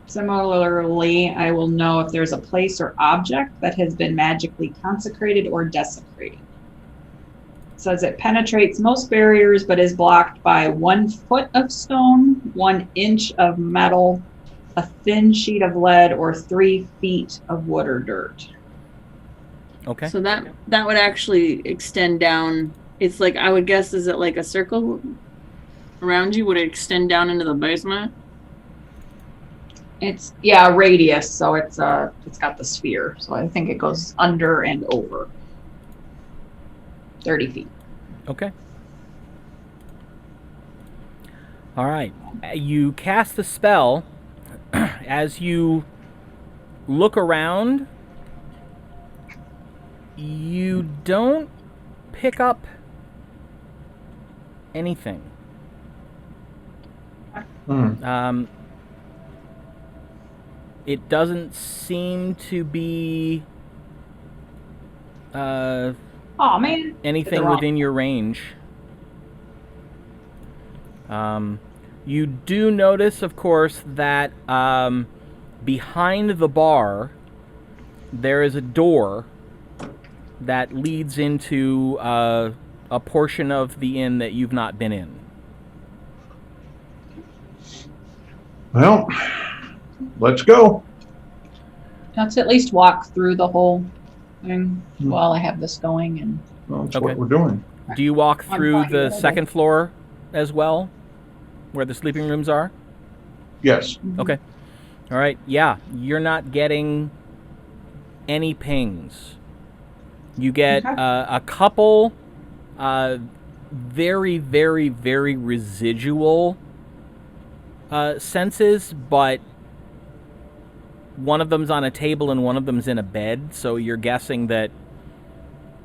Similarly, I will know if there's a place or object that has been magically consecrated or desecrated. It says it penetrates most barriers but is blocked by 1 foot of stone, 1 inch of metal, a thin sheet of lead, or 3 feet of wood or dirt. Okay. So that would actually extend down. It's like, I would guess, is it like a circle around you? Would it extend down into the basement? It's a radius, so it's got the sphere. So I think it goes under and over 30 feet. Okay. All right. You cast the spell. As you look around, you don't pick up anything. It doesn't seem to be Oh man. anything wrong- within your range. You do notice, of course, that behind the bar there is a door that leads into a portion of the inn that you've not been in. Well, let's go. Let's at least walk through the whole thing while I have this going. And Well, that's Okay. what we're doing. Do you walk I'm through fine the with it. second floor as well, where the sleeping rooms are? Yes. Okay. All right. Yeah, you're not getting any pings. You get Okay. a couple very, very, very residual senses, but one of them's on a table and one of them's in a bed, so you're guessing that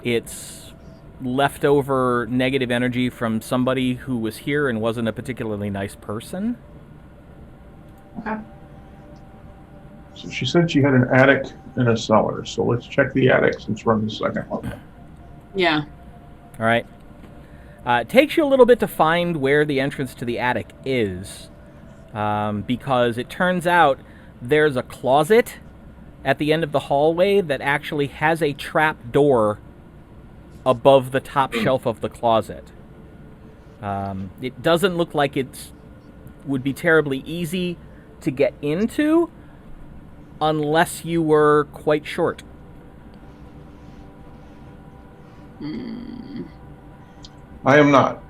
it's leftover negative energy from somebody who was here and wasn't a particularly nice person. okay. So she said she had an attic and a cellar. So let's check the attic since we're on the second level. Yeah. All right. It takes you a little bit to find where the entrance to the attic is, because it turns out there's a closet at the end of the hallway that actually has a trap door above the top shelf of the closet. It doesn't look like it would be terribly easy to get into unless you were quite short. I am not.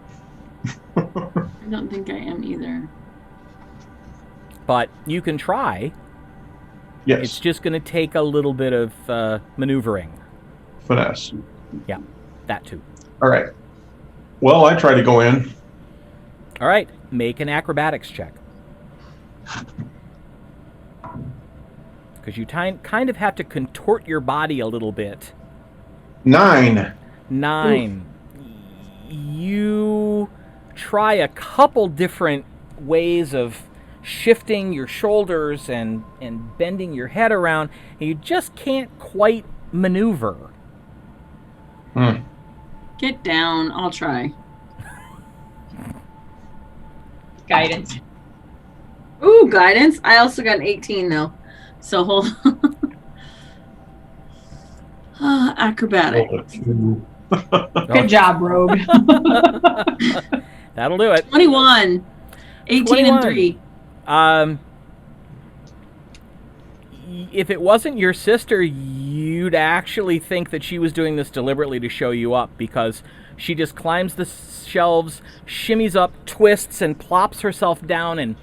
I don't think I am either. But you can try. Yes. It's just going to take a little bit of maneuvering. Finesse. Yeah, that too. All right. Well, I try to go in. All right, make an acrobatics check. Because you kind of have to contort your body a little bit. 9. 9. You try a couple different ways of shifting your shoulders and bending your head around, and you just can't quite maneuver. Get down. I'll try. Guidance. Ooh, guidance. I also got an 18 though. So hold on. Acrobatic. Good job, Rogue. That'll do it. 21. 18 21. and 3. If it wasn't your sister, you'd actually think that she was doing this deliberately to show you up, because she just climbs the shelves, shimmies up, twists, and plops herself down and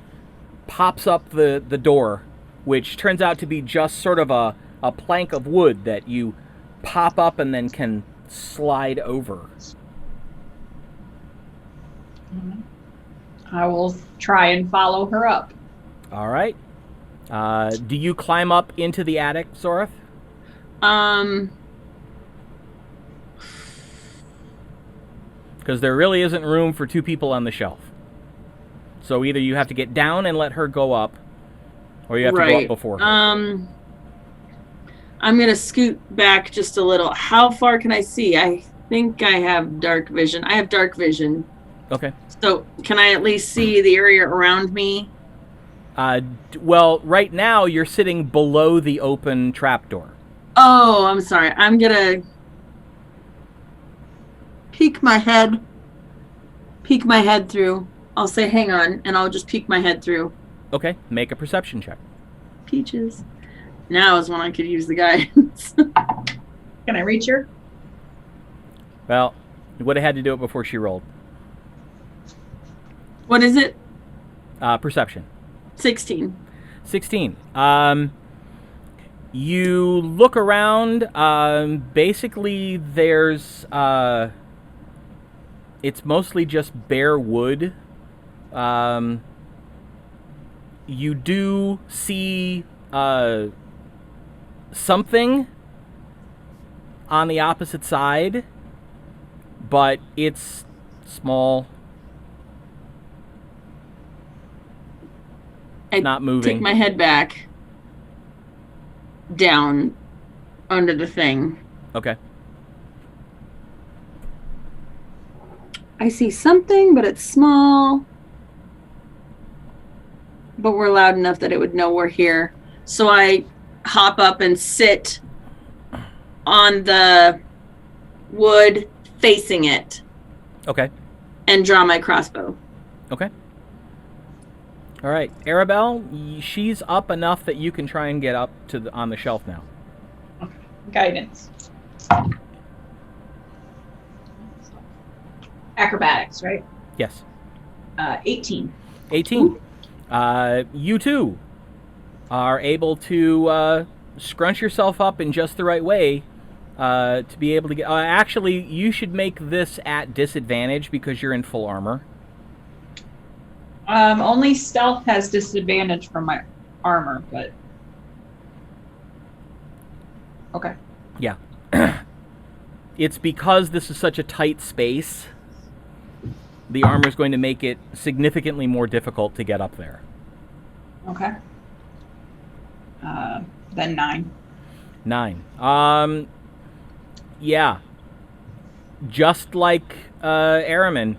pops up the door, which turns out to be just sort of a plank of wood that you pop up and then can slide over. I will try and follow her up. All right. Do you climb up into the attic, Zorath? Because there really isn't room for two people on the shelf. So either you have to get down and let her go up, or you have to go up before her. I'm going to scoot back just a little. How far can I see? I think I have dark vision. I have dark vision. Okay. So can I at least see the area around me? Well, right now you're sitting below the open trapdoor. Oh, I'm sorry. I'm going to peek my head through. I'll say, hang on, and I'll just peek my head through. Okay, make a perception check. Peaches. Now is when I could use the guidance. Can I reach her? Well, you would have had to do it before she rolled. What is it? Perception. 16. 16. You look around. Basically, there's... it's mostly just bare wood. You do see something on the opposite side, but it's small. I not moving. Take my head back down under the thing. Okay. I see something, but it's small. But we're loud enough that it would know we're here. So I hop up and sit on the wood facing it. Okay. And draw my crossbow. Okay. All right. Arabelle, she's up enough that you can try and get up to on the shelf now. Okay. Guidance. Acrobatics, right? Yes. 18. 18. You too are able to scrunch yourself up in just the right way to be able to get... actually, you should make this at disadvantage because you're in full armor. Only stealth has disadvantage from my armor, but... Okay. Yeah. It's because this is such a tight space, the armor is going to make it significantly more difficult to get up there. Okay. Then 9. 9. Yeah. Just like Araman,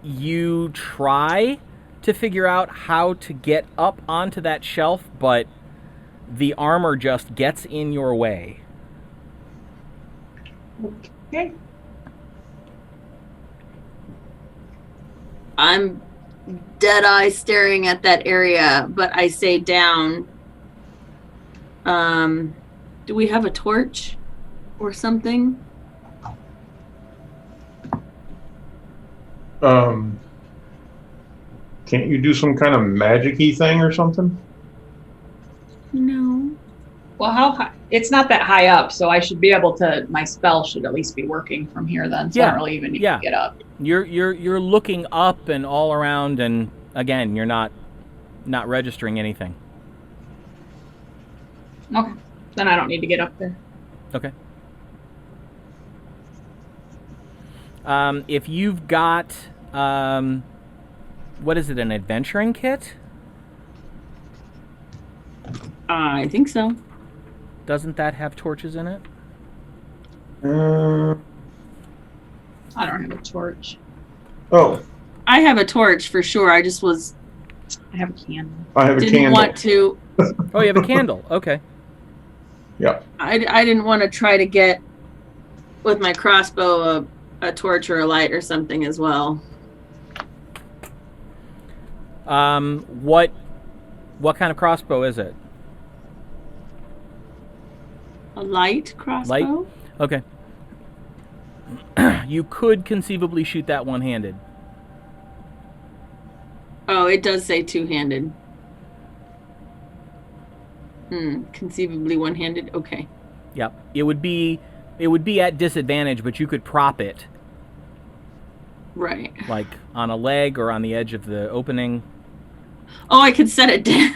you try to figure out how to get up onto that shelf, but the armor just gets in your way. Okay. I'm dead-eye staring at that area, but I say down. Do we have a torch or something? Can't you do some kind of magic-y thing or something? No. Well, how high? It's not that high up, so I should be able to. My spell should at least be working from here then. So I don't really even need to get up. You're looking up and all around, and again, you're not registering anything. Okay. Then I don't need to get up there. Okay. If you've got what is it? An adventuring kit? I think so. Doesn't that have torches in it? I don't have a torch. Oh, I have a torch for sure. I just I have a candle. I have a didn't candle. want to. Oh, you have a candle. Okay. Yeah. I didn't want to try to get with my crossbow a torch or a light or something as well. What kind of crossbow is it? A light crossbow? Light? Okay. You could conceivably shoot that one-handed. Oh, it does say two-handed. Conceivably one-handed. Okay. Yep. It would be at disadvantage, but you could prop it. Right. Like on a leg or on the edge of the opening. Oh, I could set it down.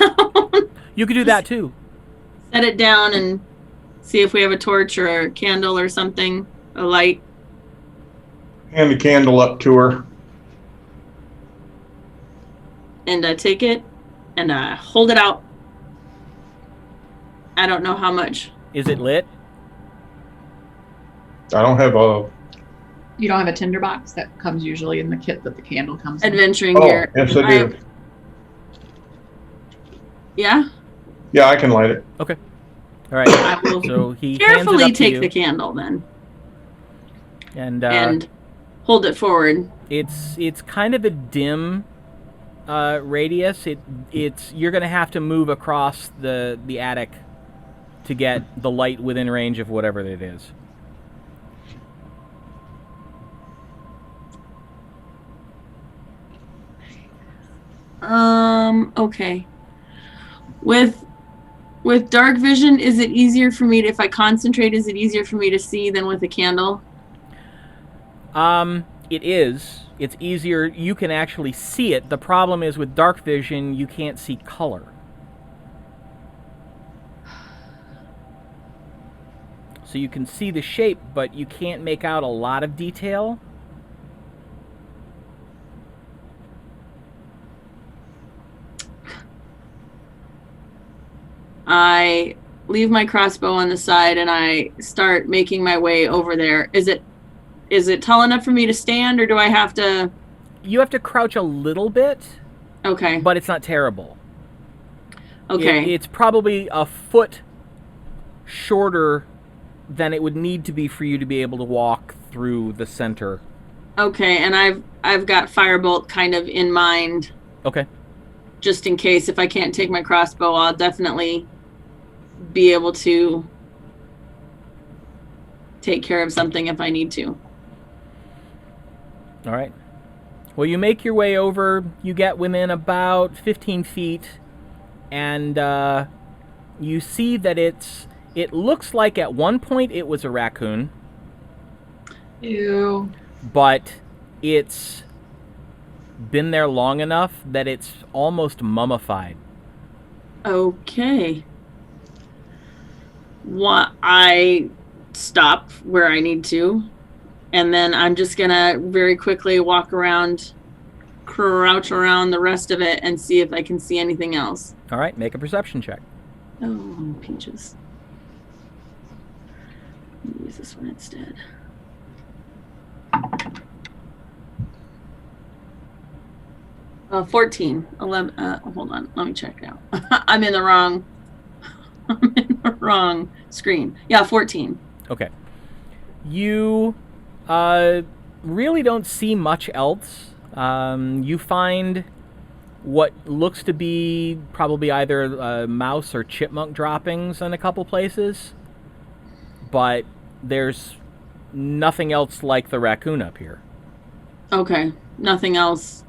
You could do that too. Set it down and see if we have a torch or a candle or something, a light. Hand the candle up to her. And I take it and I hold it out. I don't know how much. Is it lit? I don't have a... You don't have a tinderbox that comes usually in the kit that the candle comes in? Adventuring Oh, gear. yes, I do. Yeah? Yeah, I can light it. Okay. All right. I will So he carefully hands it up to take you, the candle then and hold it forward. it's kind of a dim radius. It's you're gonna have to move across the attic to get the light within range of whatever it is. Okay. With dark vision, is it easier for me to, if I concentrate, is it easier for me to see than with a candle? It is. It's easier. You can actually see it. The problem is with dark vision, you can't see color. So you can see the shape, but you can't make out a lot of detail. I leave my crossbow on the side and I start making my way over there. Is it tall enough for me to stand, or do I have to? You have to crouch a little bit, Okay. but it's not terrible. Okay. It's probably a foot shorter than it would need to be for you to be able to walk through the center. Okay, and I've got firebolt kind of in mind, Okay. just in case if I can't take my crossbow, I'll definitely be able to take care of something if I need to. All right. Well, you make your way over. You get within about 15 feet, and you see that it looks like at one point it was a raccoon, Ew. but it's been there long enough that it's almost mummified. Okay. I stop where I need to, and then I'm just gonna very quickly walk around, crouch around the rest of it, and see if I can see anything else. All right, make a perception check. Oh, peaches. Use this one instead. Oh, 14. 11. Hold on. Let me check now. I'm in the wrong screen. Yeah, 14. Okay. You really don't see much else. You find what looks to be probably either mouse or chipmunk droppings in a couple places, but there's nothing else like the raccoon up here. Okay. Nothing else.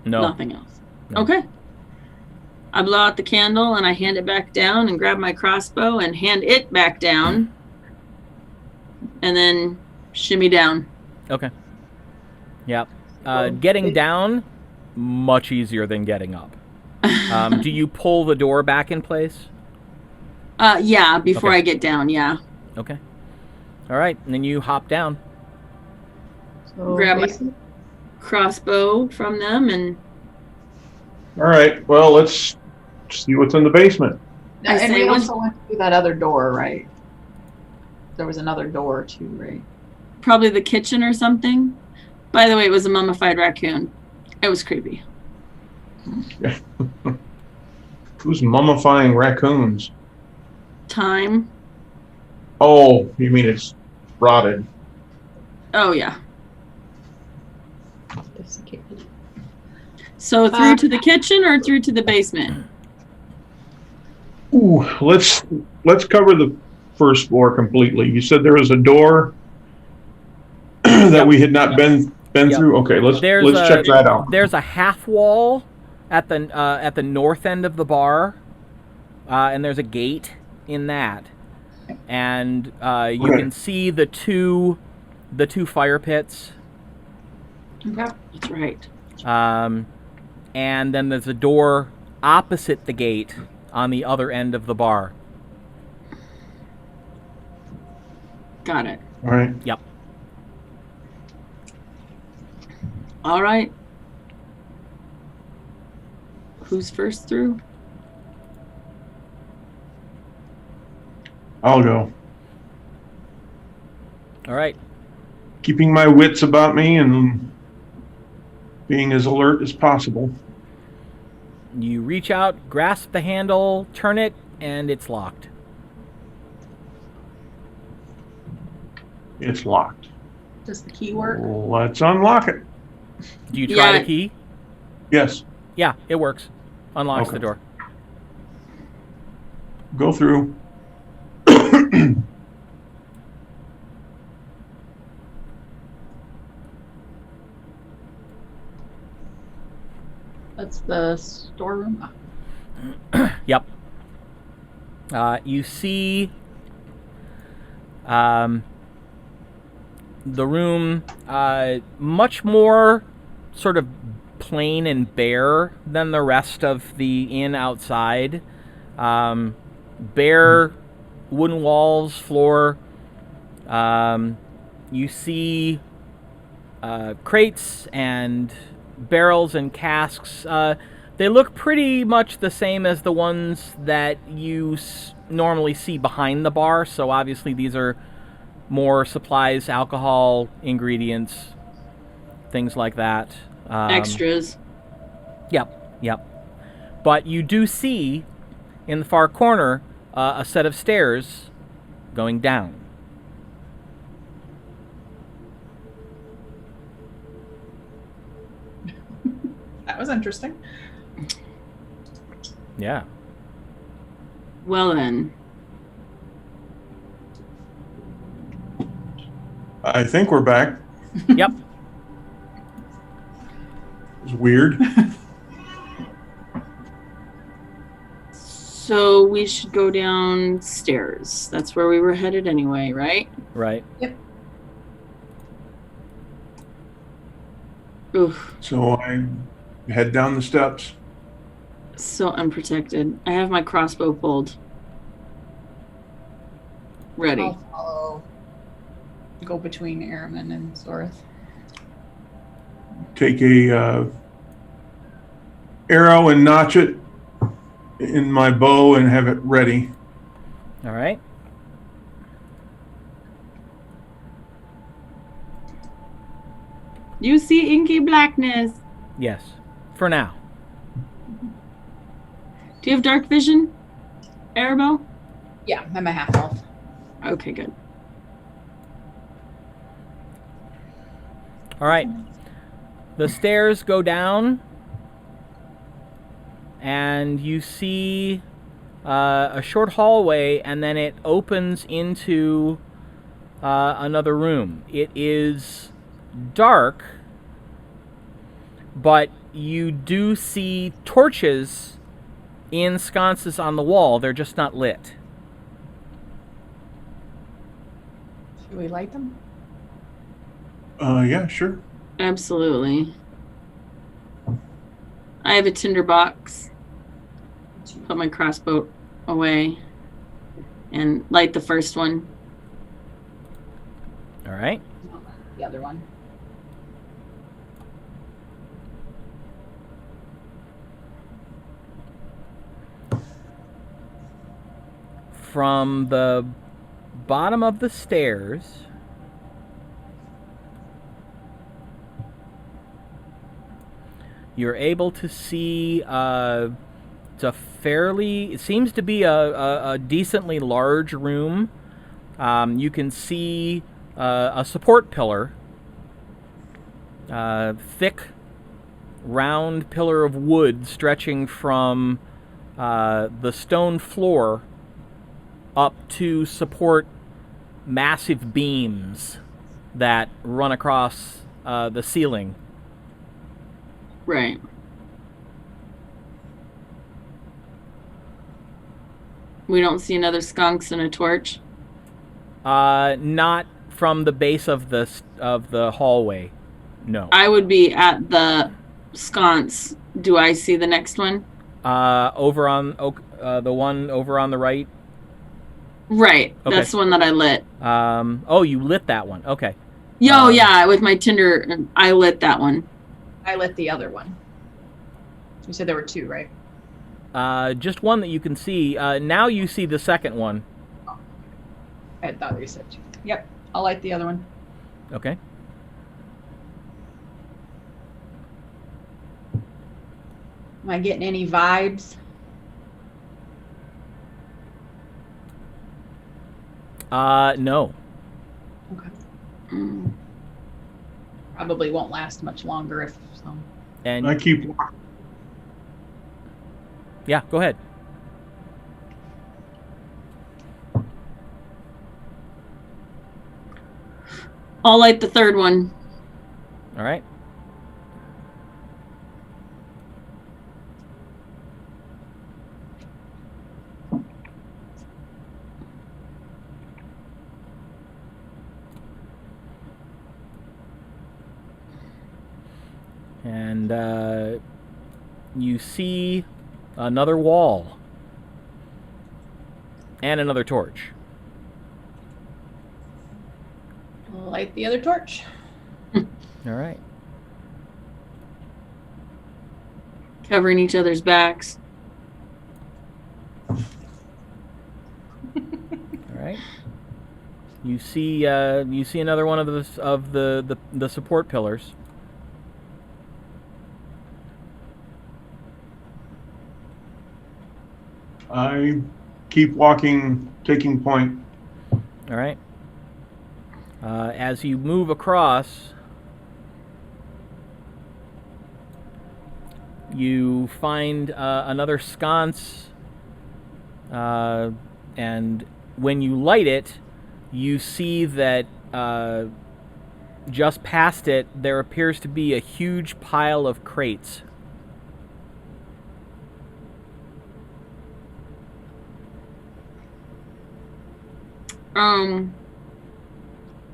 No. Nothing else. No. Okay. I blow out the candle and I hand it back down and grab my crossbow and hand it back down. And then shimmy down. Okay. Yep. Getting down, much easier than getting up. Do you pull the door back in place? Yeah, before Okay. I get down, yeah. Okay. All right, and then you hop down. So Grab my basically- crossbow from them and All right. Well, let's see what's in the basement. I and say we one- also went through that other door, right? There was another door too, right? probably the kitchen or something. By the way, it was a mummified raccoon. It was creepy. Who's mummifying raccoons? Time. Oh, you mean it's rotted? Oh, yeah. Desiccated. So through to the kitchen or through to the basement? Ooh, let's cover the first floor completely. You said there was a door that Yep. we had not been Yep. through. Okay, let's There's check that out. There's a half wall at the north end of the bar, and there's a gate in that, and you Okay. can see the two fire pits, Okay. That's right. and then there's a door opposite the gate on the other end of the bar. Got it. All right. Yep. All right. Who's first through? I'll go. All right. Keeping my wits about me and being as alert as possible. You reach out, grasp the handle, turn it, and it's locked. It's locked. Does the key work? Let's unlock it. Do you try Yeah. the key? Yes. Yeah, it works. Unlocks Okay. the door. Go through. That's the storeroom. Yep. You see the room much more sort of plain and bare than the rest of the inn outside. Bare wooden walls, floor. You see crates and barrels and casks. They look pretty much the same as the ones that you normally see behind the bar, so obviously these are more supplies, alcohol, ingredients, things like that. Extras. Yep. But you do see in the far corner a set of stairs going down. That was interesting. Yeah. Well then. I think we're back. Yep. It's weird. So we should go downstairs. That's where we were headed anyway, right? Right. Oof. So I head down the steps. So unprotected. I have my crossbow pulled. Ready. I'll follow. Go between Airman and Zorith. Take a arrow and notch it in my bow and have it ready. All right. You see inky blackness. Yes. For now. Do you have dark vision, Arabelle? Yeah, I'm a half elf. Okay, good. All right. The stairs go down, and you see a short hallway, and then it opens into another room. It is dark, but you do see torches in sconces on the wall. They're just not lit. Should we light them? Yeah, sure. Absolutely. I have a tinder box. Put my crossbow away and light the first one. All right. The other one. From the bottom of the stairs, you're able to see it seems to be a decently large room. You can see a support pillar, thick, round pillar of wood stretching from the stone floor up to support massive beams that run across the ceiling. Right. We don't see another skunks and a torch. Not from the base of the hallway. No. I would be at the sconce. Do I see the next one? Over on the one over on the right. Right. Okay. That's the one that I lit. Oh, you lit that one. Okay. Yeah, with my tinder, I lit that one. I lit the other one. You said there were two, right? Just one that you can see. Now you see the second one. I thought you said two. Yep, I'll light the other one. Okay. Am I getting any vibes? No. Okay. Mm. Probably won't last much longer if so. And I keep yeah, go ahead. I'll light the third one. All right. And you see another wall and another torch. Light the other torch. All right. Covering each other's backs. All right. You see another one of the support pillars. I keep walking, taking point. All right. As you move across, you find another sconce, and when you light it, you see that just past it, there appears to be a huge pile of crates.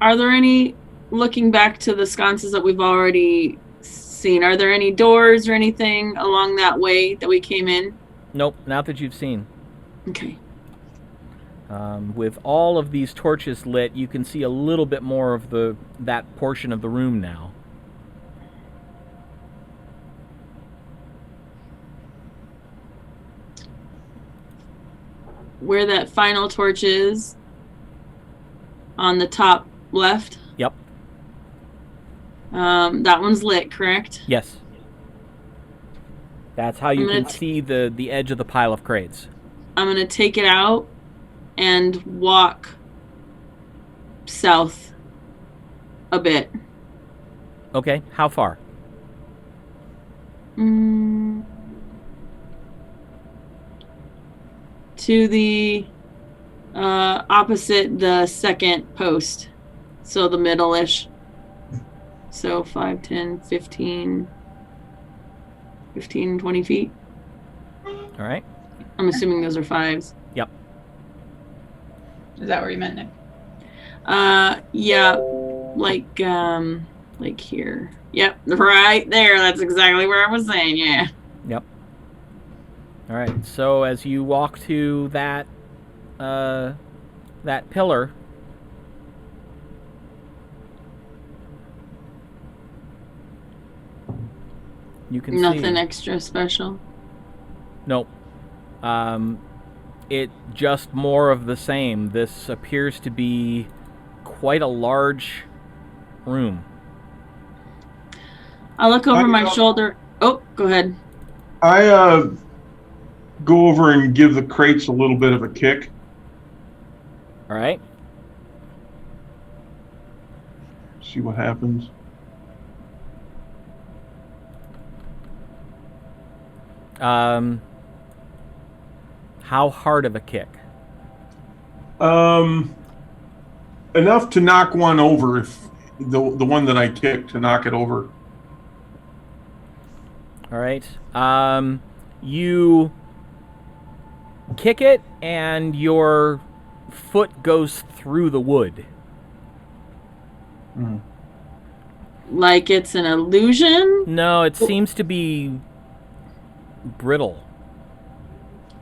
Are there any, looking back to the sconces that we've already seen, are there any doors or anything along that way that we came in? Nope, not that you've seen. Okay. With all of these torches lit, you can see a little bit more of that portion of the room now. where that final torch is on the top left. Yep. That one's lit, correct? Yes. That's how you I'm gonna can see the edge of the pile of crates. I'm gonna take it out and walk south a bit. Okay, how far? To the opposite the second post. So the middle-ish. So 5, 10, 15, 20 feet. All right. I'm assuming those are 5s. Yep. Is that where you meant, Nick? Yeah, like here. Yep, right there. That's exactly where I was saying. Yeah. Yep. All right. So as you walk to that pillar, you can see Nothing extra special. Nope. It just more of the same. This appears to be quite a large room. I look over my shoulder. Oh, go ahead. I go over and give the crates a little bit of a kick. All right. See what happens. How hard of a kick? Enough to knock one over. If the one that I kicked, to knock it over. All right. You kick it, and your foot goes through the wood. Like it's an illusion? No, it seems to be brittle.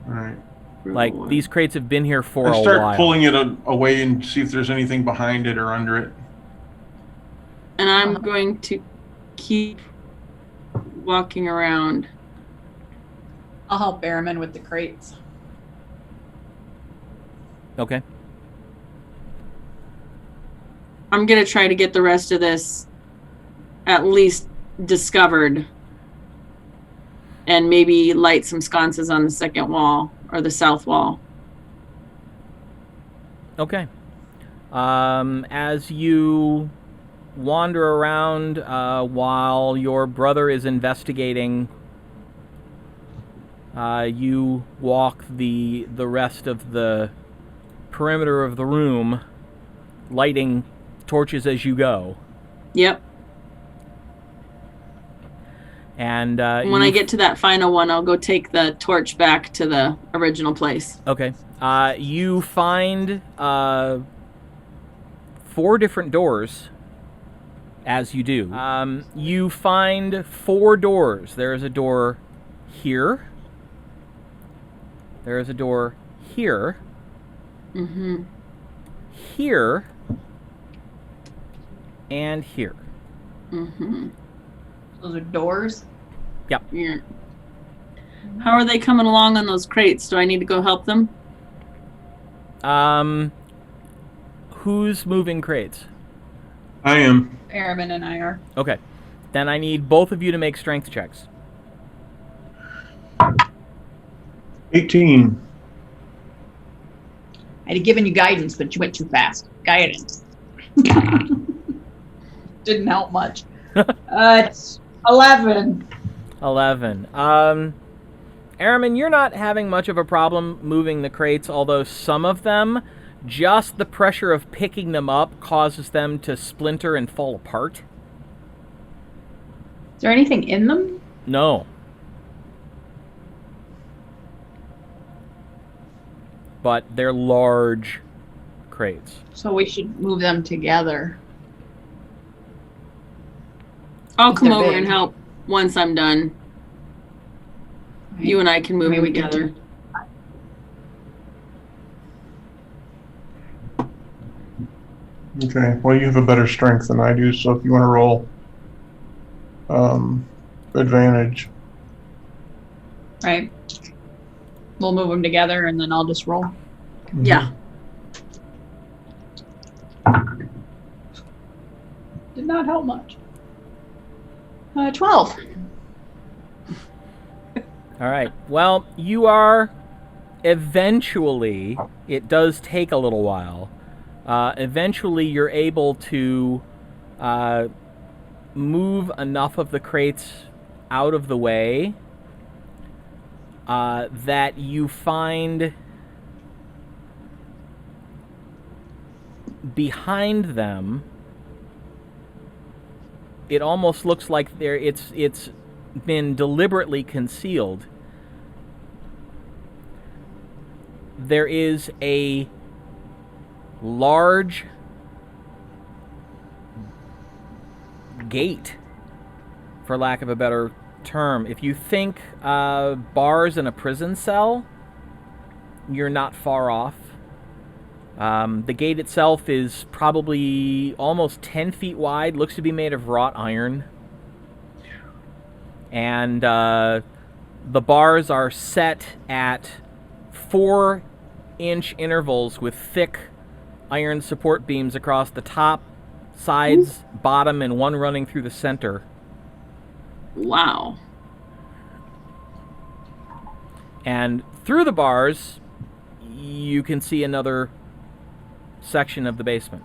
All right. Like these crates have been here for a I while. start pulling it away and see if there's anything behind it or under it. And I'm going to keep walking around. I'll help Behrman with the crates. Okay. I'm going to try to get the rest of this at least discovered. And maybe light some sconces on the second wall or the south wall. Okay. As you wander around while your brother is investigating, you walk the rest of the perimeter of the room, lighting torches as you go. Yep. And when I get to that final one, I'll go take the torch back to the original place. Okay. You find 4 different doors as you do. You find 4 doors. There is a door here. There is a door here. Mm-hmm. Here. And here. Mm-hmm. Those are doors? Yep. Yeah. How are they coming along on those crates? Do I need to go help them? Who's moving crates? I am. Behrman and I are. Okay. Then I need both of you to make strength checks. 18. I'd have given you guidance, but you went too fast. Guidance. Didn't help much. It's 11. 11. Aramin, you're not having much of a problem moving the crates, although some of them, just the pressure of picking them up causes them to splinter and fall apart. Is there anything in them? No. But they're large crates. So we should move them together. I'll come They're over big. and help once I'm done. You and I can move Maybe them we can together. Okay. Well, you have a better strength than I do, so if you want to roll advantage. Right. We'll move them together and then I'll just roll. Yeah. Did not help much. 12. All right. Well, you are eventually, it does take a little while. Eventually, you're able to move enough of the crates out of the way that you find behind them. It almost looks like it's been deliberately concealed. There is a large gate, for lack of a better term. If you think bars in a prison cell, you're not far off. The gate itself is probably almost 10 feet wide, looks to be made of wrought iron. And the bars are set at 4-inch intervals with thick iron support beams across the top, sides, bottom, and one running through the center. Wow. And through the bars, you can see another section of the basement.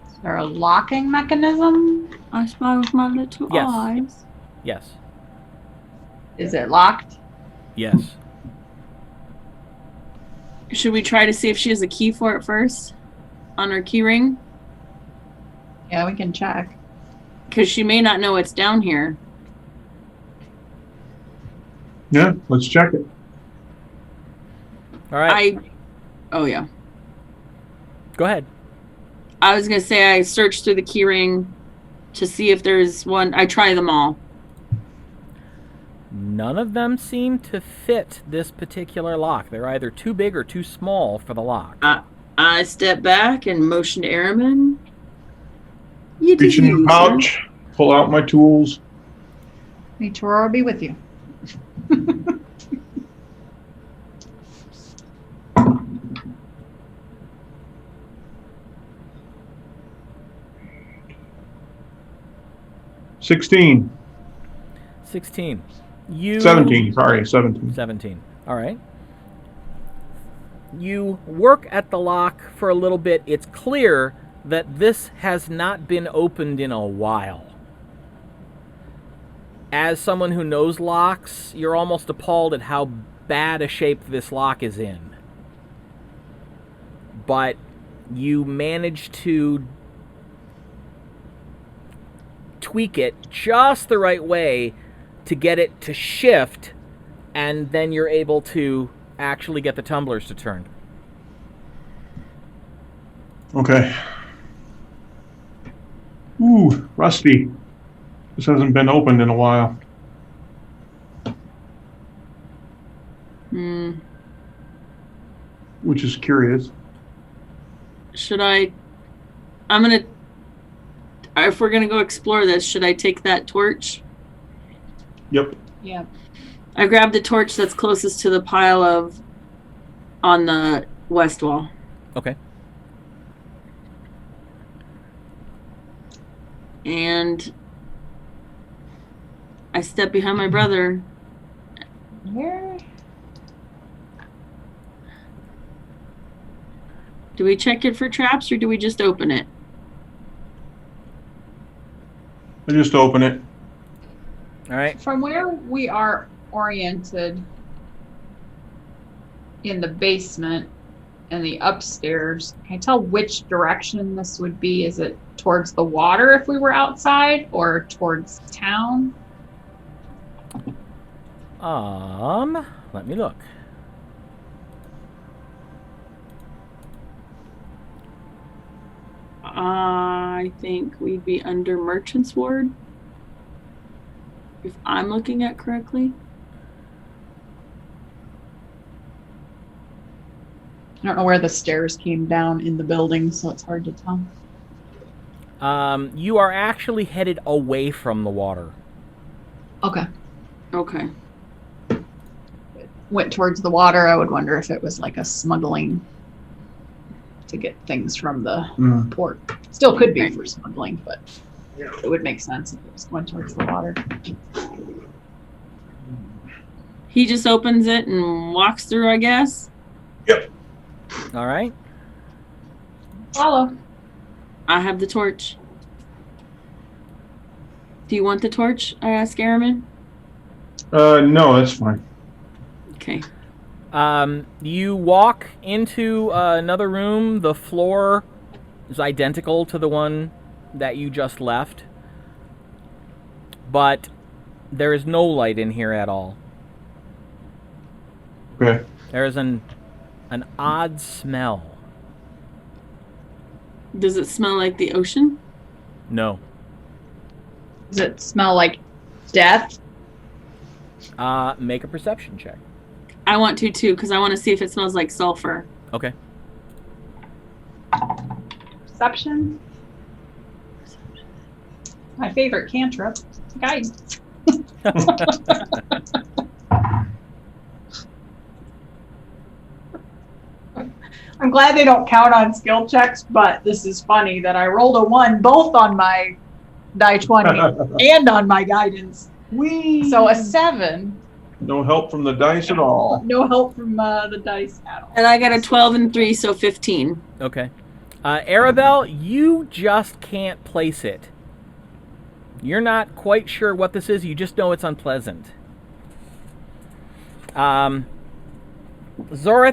Is there a locking mechanism? I spy with my little Yes. eyes. Yes. Is it locked? Yes. Should we try to see if she has a key for it first? On her key ring? Yeah, we can check. Because she may not know it's down here. Yeah, let's check it. All right. Oh yeah. Go ahead. I was gonna say I searched through the key ring to see if there's one. I try them all. None of them seem to fit this particular lock. They're either too big or too small for the lock. I step back and motion to Airman. You Reach in your sir. pouch, pull out my tools. May Torora be with you. $16. 16. 17. 17. All right. You work at the lock for a little bit. It's clear that this has not been opened in a while. As someone who knows locks, you're almost appalled at how bad a shape this lock is in. But you manage to tweak it just the right way to get it to shift, and then you're able to actually get the tumblers to turn. Okay. Ooh, rusty. This hasn't been opened in a while. Which is curious. Should I? If we're gonna go explore this, should I take that torch? Yep. Yeah. I grabbed the torch that's closest to the pile on the west wall. Okay. And I step behind my brother. Where? Do we check it for traps or do we just open it? I just open it. All right. From where we are oriented in the basement and the upstairs, can I tell which direction this would be? Is it towards the water if we were outside or towards town? Let me look. I think we'd be under Merchant's Ward. If I'm looking at correctly. I don't know where the stairs came down in the building, so it's hard to tell. You are actually headed away from the water. Okay. Okay. went towards the water, I would wonder if it was like a smuggling to get things from the Mm. port. Still could be for smuggling, but it would make sense if it was going towards the water. He just opens it and walks through, I guess. Yep. All right. Follow. I have the torch. Do you want the torch? I ask Aramin. No, that's fine. Okay. You walk into another room. The floor is identical to the one that you just left, but there is no light in here at all. Okay. There is an odd smell. Does it smell like the ocean? No. Does it smell like death? Make a perception check. I want to too, because I want to see if it smells like sulfur. Okay. Perception. My favorite cantrip. Guidance. I'm glad they don't count on skill checks, but this is funny that I rolled a 1 both on my die 20 and on my guidance. Whee! So a 7. No help from the dice at all. No help from the dice at all. And I got a 12 and 3, so 15. Okay. Arabelle, you just can't place it. You're not quite sure what this is. You just know it's unpleasant. Zorith,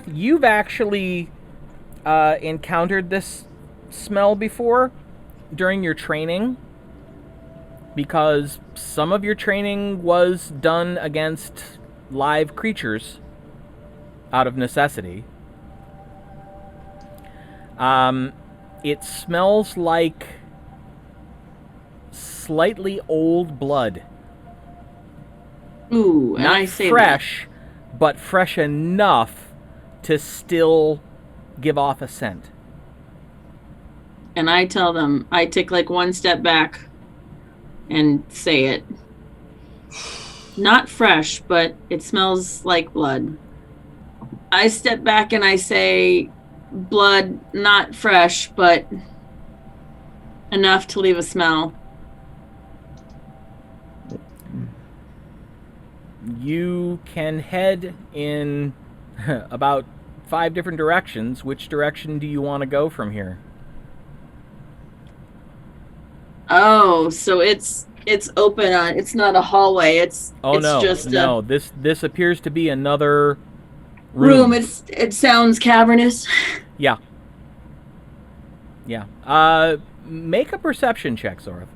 you've actually encountered this smell before during your training, because some of your training was done against live creatures out of necessity. It smells like slightly old blood. Ooh, and Not I say fresh, but fresh enough to still give off a scent. that. And I tell them, I take like one step back and say it. Not fresh, but it smells like blood. I step back and I say, blood, not fresh, but enough to leave a smell. You can head in about 5 different directions. Which direction do you want to go from here? Oh, so it's open on. It's not a hallway. It's just no. This appears to be another a room. It sounds cavernous. Yeah. Make a perception check, Zorith.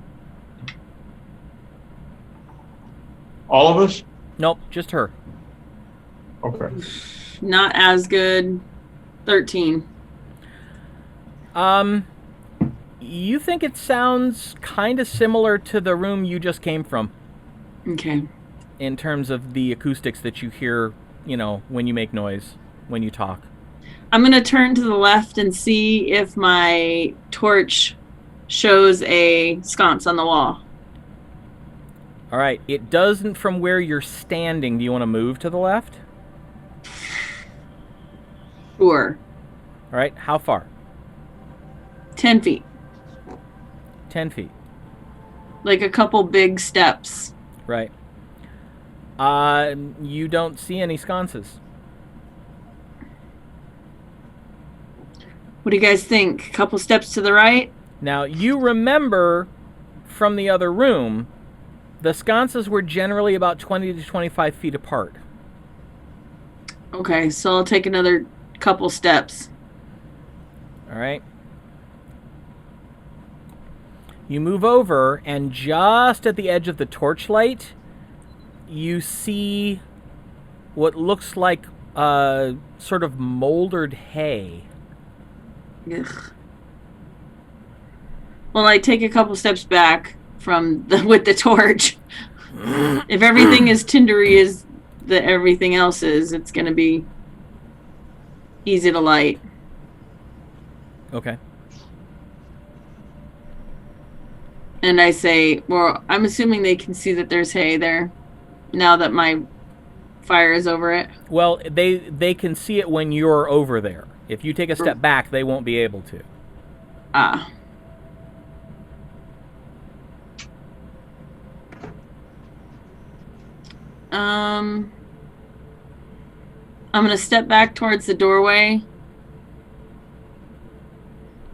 All of us? Nope, just her. Okay. Not as good. 13. You think it sounds kind of similar to the room you just came from Okay. in terms of the acoustics that you hear, when you make noise, when you talk. I'm going to turn to the left and see if my torch shows a sconce on the wall. All right, it doesn't from where you're standing. Do you want to move to the left? Sure. All right, how far? 10 feet. 10 feet. Like a couple big steps. Right. You don't see any sconces. What do you guys think? A couple steps to the right? Now, you remember from the other room, the sconces were generally about 20 to 25 feet apart. Okay, so I'll take another couple steps. All right. You move over, and just at the edge of the torchlight, you see what looks like sort of moldered hay. Ugh. Well, I take a couple steps back from with the torch. If everything is tindery as everything else is, it's going to be easy to light. Okay. And I say, well, I'm assuming they can see that there's hay there now that my fires over it. Well, they can see it when you're over there. If you take a step back, they won't be able to. Ah. I'm going to step back towards the doorway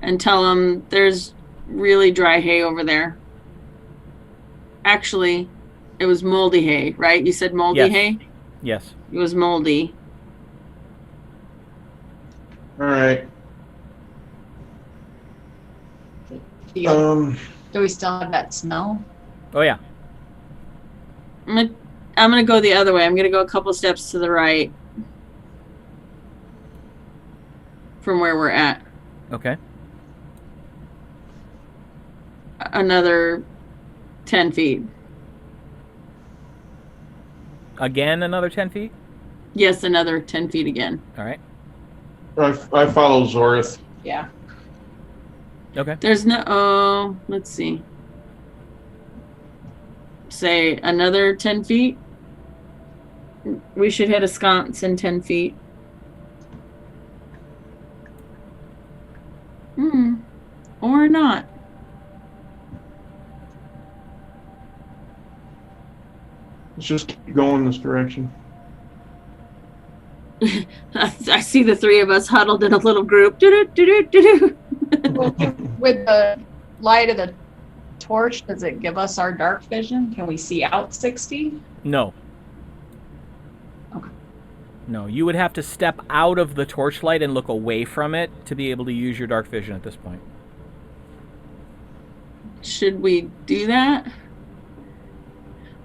and tell them there's really dry hay over there. Actually, it was moldy hay, right? You said moldy Yes. hay? Yes. It was moldy. All right. Do we still have that smell? Oh yeah. I'm gonna go the other way. I'm gonna go a couple steps to the right from where we're at. Okay. Another 10 feet. Again, another 10 feet. Yes, another 10 feet again. All right. I follow Zorith. Yeah. Okay. There's no. Oh, let's see. Say another 10 feet. We should hit a sconce in 10 feet. Or not. Let's just keep going this direction. I see the three of us huddled in a little group. Do-do-do-do-do-do. With the light of the torch, does it give us our dark vision? Can we see out 60? No. Okay. No, you would have to step out of the torchlight and look away from it to be able to use your dark vision at this point. Should we do that?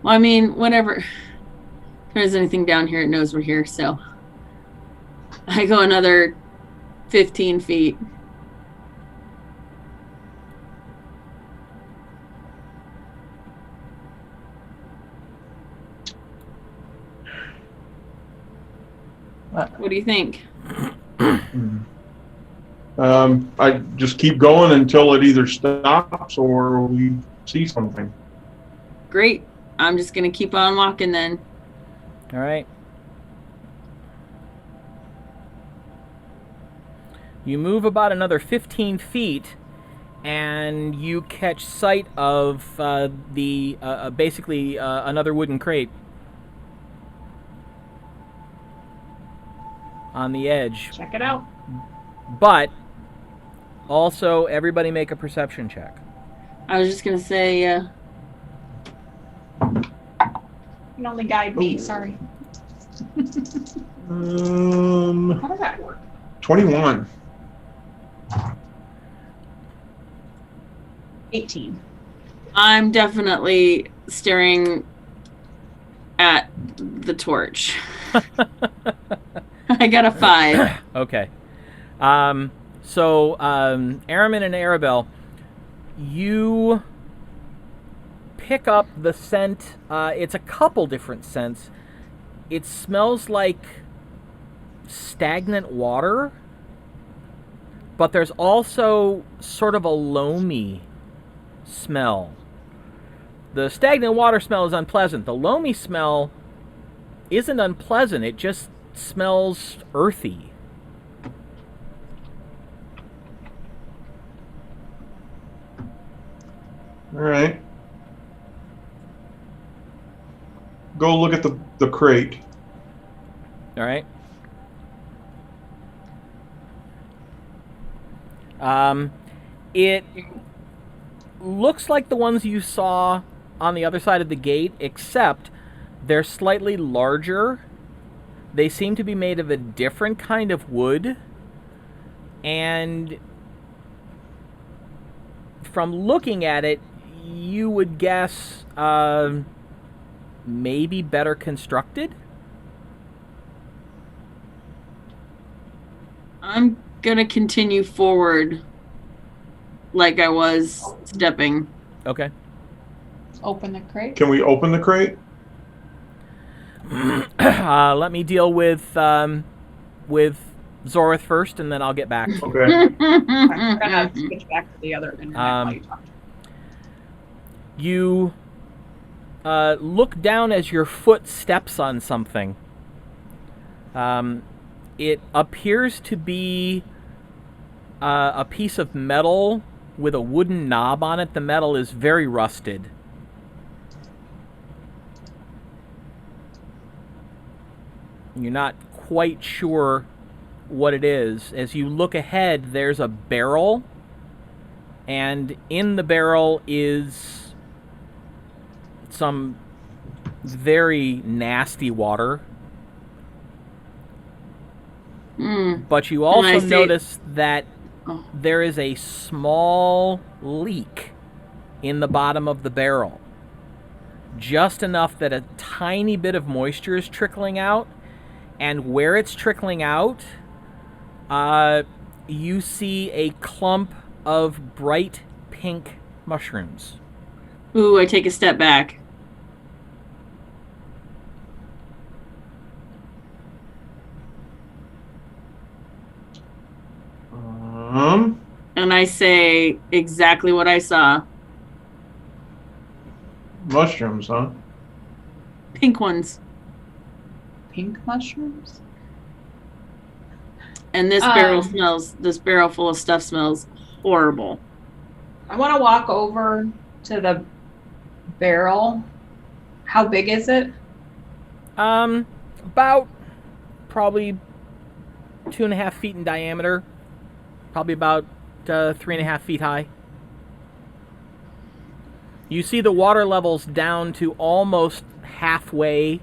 Well, I mean, whatever. If there's anything down here, it knows we're here, so. I go another 15 feet. What do you think? I just keep going until it either stops or we see something. Great. I'm just going to keep on walking then. All right. You move about another 15 feet, and you catch sight of basically another wooden crate on the edge. Check it out. But also, everybody make a perception check. I was just going to say, You can only guide me, sorry. How does that work? 21. 18. I'm definitely staring at the torch. I got a 5. Okay. So, Aramin and Arabelle, you pick up the scent. It's a couple different scents. It smells like stagnant water, but there's also sort of a loamy smell. The stagnant water smell is unpleasant. The loamy smell isn't unpleasant. It just smells earthy. All right. Go look at the crate. All right. It looks like the ones you saw on the other side of the gate, except they're slightly larger. They seem to be made of a different kind of wood. And from looking at it, you would guess maybe better constructed. I'm going to continue forward like I was stepping. Okay. Open the crate. Can we open the crate? Let me deal with Zorith first, and then I'll get back. Okay. We're gonna switch back to the other internet while you talk. You look down as your foot steps on something, It appears to be a piece of metal with a wooden knob on it. The metal is very rusted. You're not quite sure what it is. As you look ahead, there's a barrel, and in the barrel is some very nasty water. But you also notice that there is a small leak in the bottom of the barrel. Just enough that a tiny bit of moisture is trickling out. And where it's trickling out, you see a clump of bright pink mushrooms. Ooh, I take a step back. And I say exactly what I saw. Mushrooms, huh? Pink ones. Pink mushrooms? And this barrel full of stuff smells horrible. I want to walk over to the barrel. How big is it? About probably 2.5 feet in diameter. Probably about 3.5 feet high. You see the water levels down to almost halfway.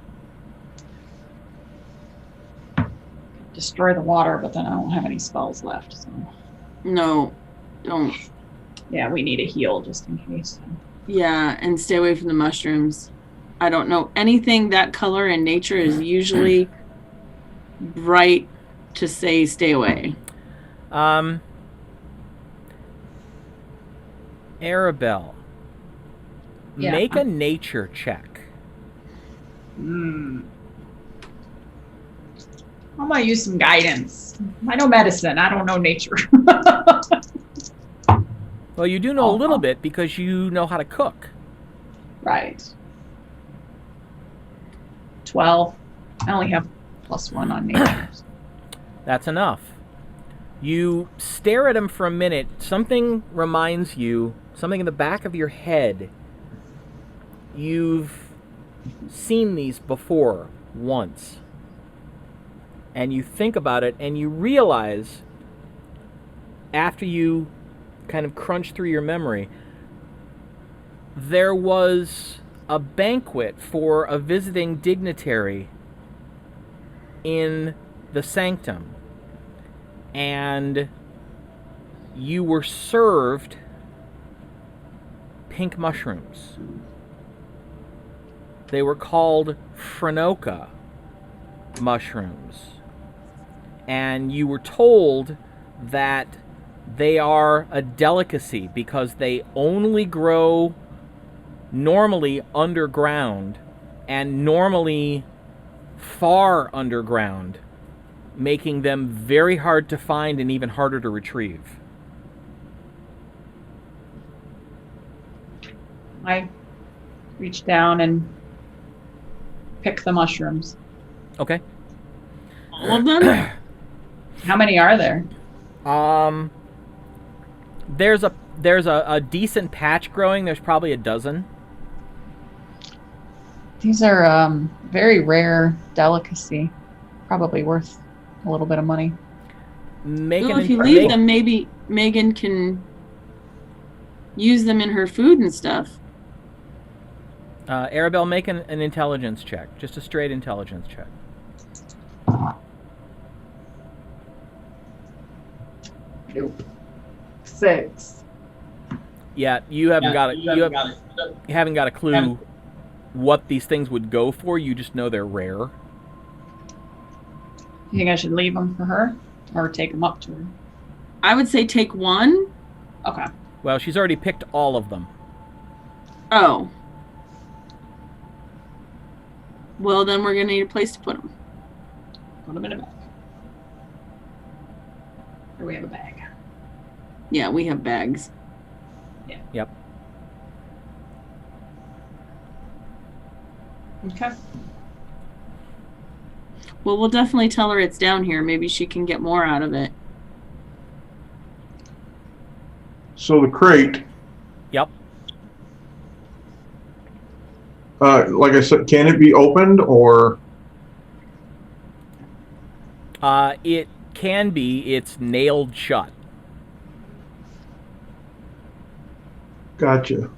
Destroy the water, but then I don't have any spells left. So. No, don't. Yeah, we need a heal just in case. Yeah, and stay away from the mushrooms. I don't know. Anything that color in nature is usually bright to say stay away. Arabelle, Yeah. make a nature check. I'm gonna use some guidance. I know medicine. I don't know nature. Well, you do know a little bit because you know how to cook. Right. 12. I only have +1 on nature. That's enough. You stare at him for a minute. Something reminds you, something in the back of your head. You've seen these before once. And you think about it and you realize, after you kind of crunch through your memory, there was a banquet for a visiting dignitary in the sanctum. And you were served pink mushrooms. They were called Frenoka mushrooms. And you were told that they are a delicacy because they only grow normally underground and normally far underground, making them very hard to find and even harder to retrieve. I reach down and pick the mushrooms. Okay. All of them? How many are there? There's a decent patch growing. There's probably a dozen. These are very rare delicacy. Probably worth a little bit of money. Well, if you leave them, maybe Megan can use them in her food and stuff. Arabelle, make an intelligence check. Just a straight intelligence check. Nope. 6. Yeah, you haven't got it. You haven't got a clue what these things would go for. You just know they're rare. You think I should leave them for her or take them up to her? I would say take one. Okay. Well, she's already picked all of them. Oh. Well, then we're going to need a place to put them. Put them in a bag. Or we have a bag. Yeah, we have bags. Yeah. Yep. Okay. Well, we'll definitely tell her it's down here. Maybe she can get more out of it. So the crate, Yep. like I said, can it be opened or? It can be. It's nailed shut. Gotcha.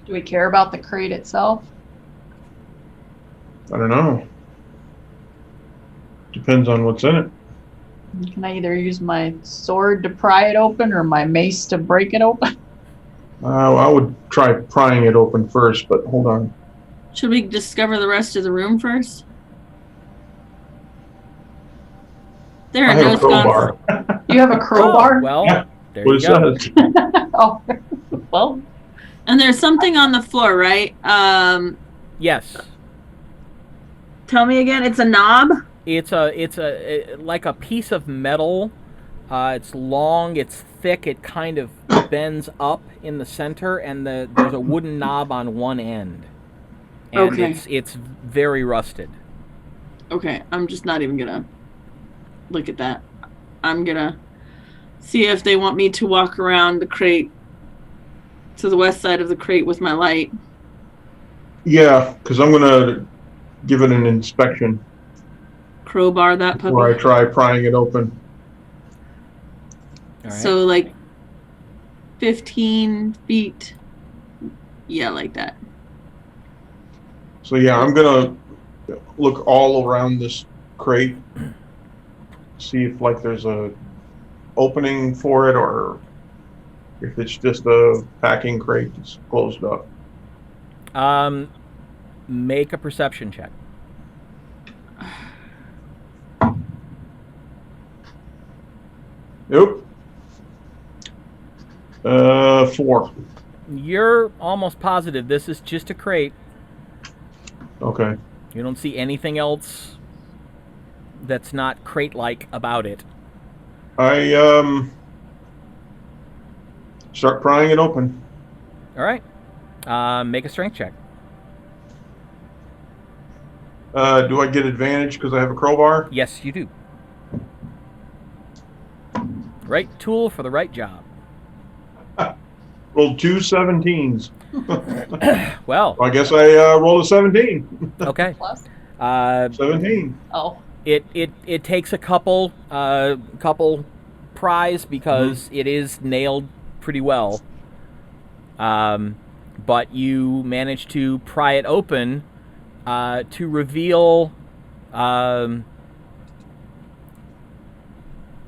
Do we care about the crate itself? I don't know. Depends on what's in it. Can I either use my sword to pry it open or my mace to break it open? I would try prying it open first, but hold on. Should we discover the rest of the room first? There I are have a no crowbar. sconces. You have a crowbar? Oh, well, Yeah, there what you it go. says. Oh, well, And there's something on the floor, right? Yes. Tell me again. It's a knob? It's like a piece of metal. It's long, it's thick, it kind of bends up in the center, and there's a wooden knob on one end. And Okay. it's very rusted. Okay, I'm just not even gonna look at that. I'm gonna see if they want me to walk around the crate to the west side of the crate with my light. Yeah, because I'm gonna give it an inspection Crowbar that puppy. before I try prying it open. All right. So like 15 feet. Yeah, like that. So yeah, I'm gonna look all around this crate, see if like there's a opening for it or if it's just a packing crate that's closed up. Make a perception check. Nope. 4. You're almost positive this is just a crate. Okay. You don't see anything else that's not crate-like about it. I start prying it open. All right. Make a strength check. Do I get advantage because I have a crowbar? Yes, you do. Right tool for the right job. Rolled 2 17s. Well, I guess I rolled a 17. okay. plus. 17. Oh, It takes a couple pries because it is nailed pretty well. But you manage to pry it open to reveal.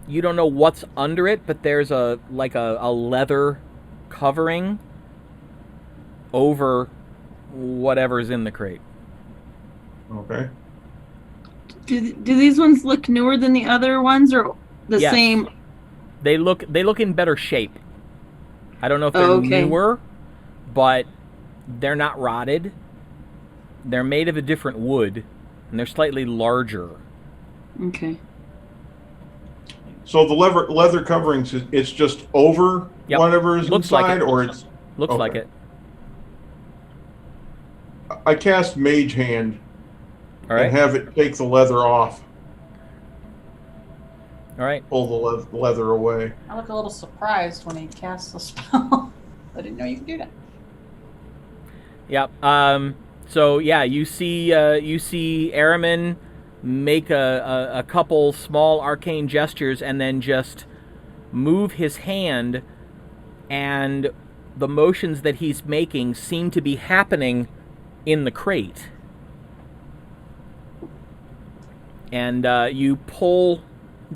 You don't know what's under it, but there's a leather covering over whatever's in the crate. Okay. Do these ones look newer than the other ones, or the Yes. same? They look in better shape. I don't know if they're Okay. newer, but they're not rotted. They're made of a different wood, and they're slightly larger. Okay. So the leather coverings, it's just over Yep. whatever is Looks like inside, it. or it's. Looks Okay. like it. I cast Mage Hand All right. and have it take the leather off, All right. pull the leather away. I look a little surprised when he casts the spell. I didn't know you could do that. Yep. So yeah, you see Aramin make a couple small arcane gestures and then just move his hand, and the motions that he's making seem to be happening in the crate. And you pull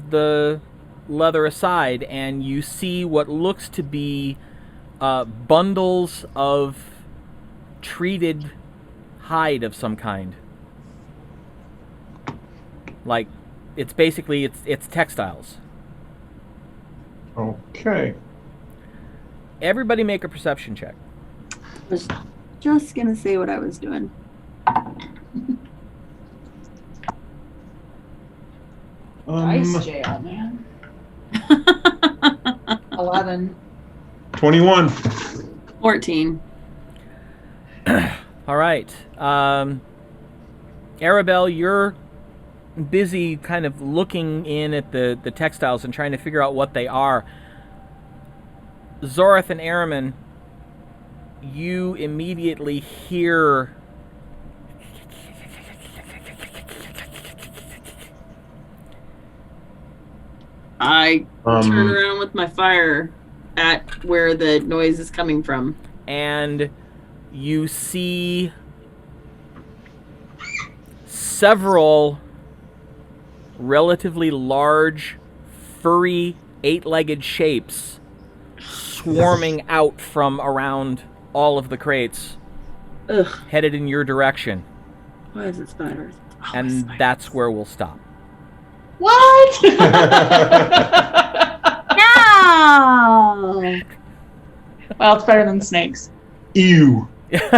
the leather aside, and you see what looks to be bundles of treated hide of some kind. Like, it's basically it's textiles. Okay. Everybody make a perception check. I was just gonna say what I was doing. Ice jail, man. 11. 21. 14. All right. Arabelle, you're busy kind of looking in at the textiles and trying to figure out what they are. Zoreth and Araman, you immediately hear I turn around with my fire at where the noise is coming from. and you see several relatively large, furry, eight-legged shapes swarming out from around all of the crates, Ugh. headed in your direction. Why is it spiders? And that's where we'll stop. What? No! Well, it's better than snakes. Ew. Yep.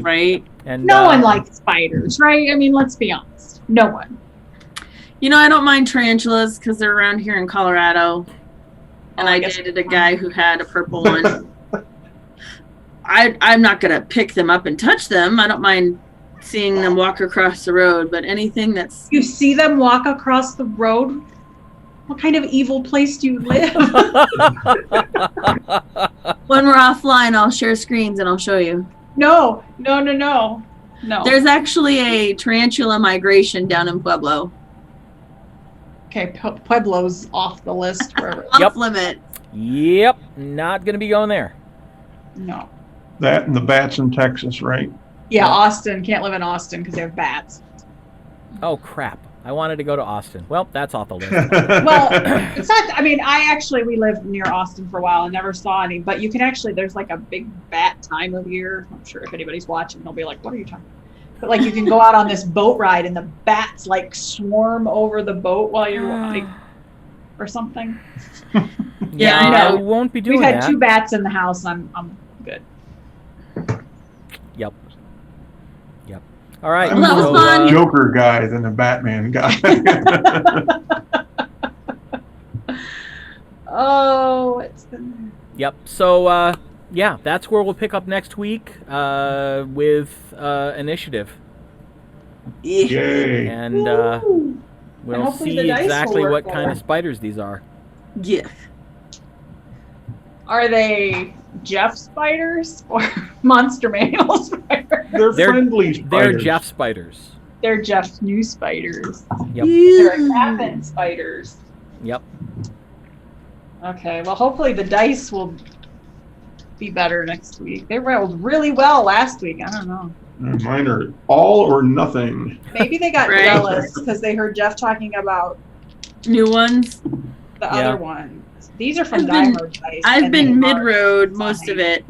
Right? And No one likes spiders, right? I mean, let's be honest. No one. You know, I don't mind tarantulas because they're around here in Colorado. And I guess dated a guy who had a purple one. I'm not going to pick them up and touch them. I don't mind seeing them walk across the road, but anything that's... You see them walk across the road? What kind of evil place do you live? When we're offline, I'll share screens and I'll show you. No. There's actually a tarantula migration down in Pueblo. Okay, Pueblo's off the list forever. Off limit. Yep, not going to be going there. No. That and the bats in Texas, right? Yeah, Austin. Can't live in Austin because they have bats. Oh, crap. I wanted to go to Austin. Well, that's off the list. Well, it's not. I mean, we lived near Austin for a while and never saw any. But you can actually, there's like a big bat time of year. I'm sure if anybody's watching, they'll be like, "What are you talking about?" But like, you can go out on this boat ride and the bats like swarm over the boat while you're like, or something. Yeah, I I know. won't be doing We've had that. 2 bats in the house. I'm good. Yep. All right. I'm Well, that was more of fun. a Joker guy than a Batman guy. Oh, it's been. Yep. So, yeah, that's where we'll pick up next week with initiative. Yay. And Woo! we'll hopefully see the dice will exactly work what kind better. of spiders these are. Yeah. Are they Jeff spiders or Monster Manual spiders? They're friendly They're spiders. Jeff spiders. They're Jeff's new spiders. Yep. They're Aecathan spiders. Yep. Okay, well, hopefully the dice will be better next week. They rolled really well last week. I don't know. Mine are all or nothing. Maybe they got Right. jealous because they heard Jeff talking about New ones. the Yeah. other ones. These are from I've been- Dimer dice. I've and been they are mid-road most of it.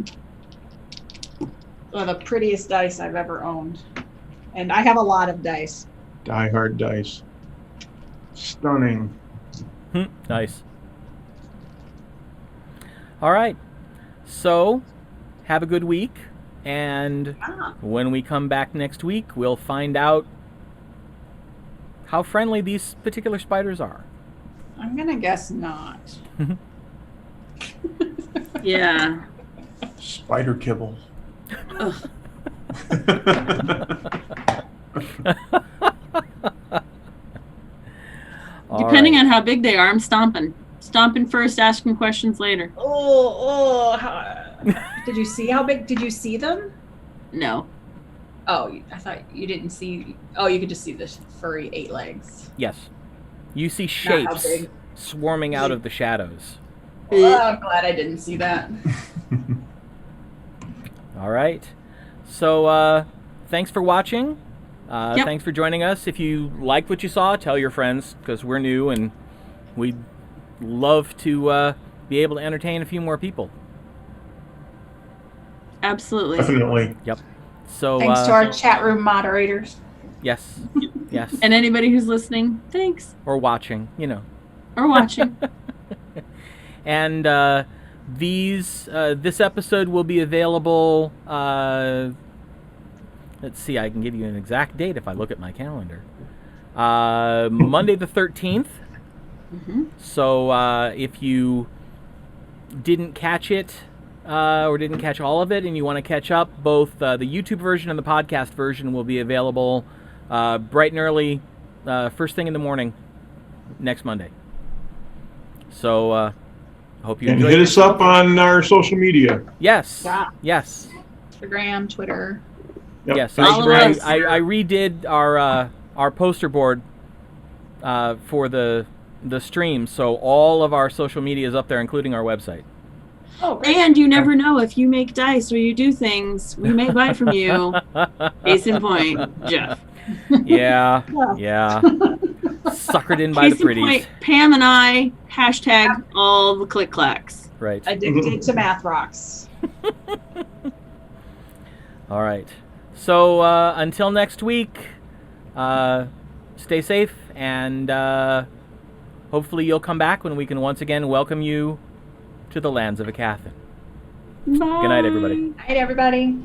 one of the prettiest dice I've ever owned. And I have a lot of dice. Die Hard dice. Stunning. Nice. All right. So, have a good week. And when we come back next week, we'll find out how friendly these particular spiders are. I'm going to guess not. Yeah. Spider kibble. Ugh. Depending on how big they are, I'm stomping. Stomping first, asking questions later. Did you see how big? Did you see them? No. Oh, I thought you didn't see. Oh, you could just see the furry 8 legs. Yes. You see Not how shapes big. swarming out of the shadows. Well, I'm glad I didn't see that. All right. So, thanks for watching. Yep. Thanks for joining us. If you liked what you saw, tell your friends, because we're new and we'd love to be able to entertain a few more people. Absolutely. Definitely. Yep. So, Thanks to our chat room moderators. yes. Yes. And anybody who's listening, thanks. Or watching, you know. Or watching. And this episode will be available. Let's see, I can give you an exact date if I look at my calendar. Monday the 13th. Mm-hmm. So if you didn't catch it or didn't catch all of it and you want to catch up, both the YouTube version and the podcast version will be available bright and early, first thing in the morning next Monday. So hope you And enjoyed hit it. us up on our social media. Yes. Yeah. Yes. Instagram, Twitter. Yep. Yes. Follow I us. redid our poster board for the stream, so all of our social media is up there, including our website. Oh, great. And you never know, if you make dice or you do things, we may buy from you. Case in point, Jeff. Yeah. Suckered in by Case the in pretties. point, Pam and I hashtag all the click clacks. Right. Addicted to math rocks. All right. So until next week, stay safe, and hopefully you'll come back when we can once again welcome you to the lands of Aecathan. Bye. Good night, everybody. Night, everybody.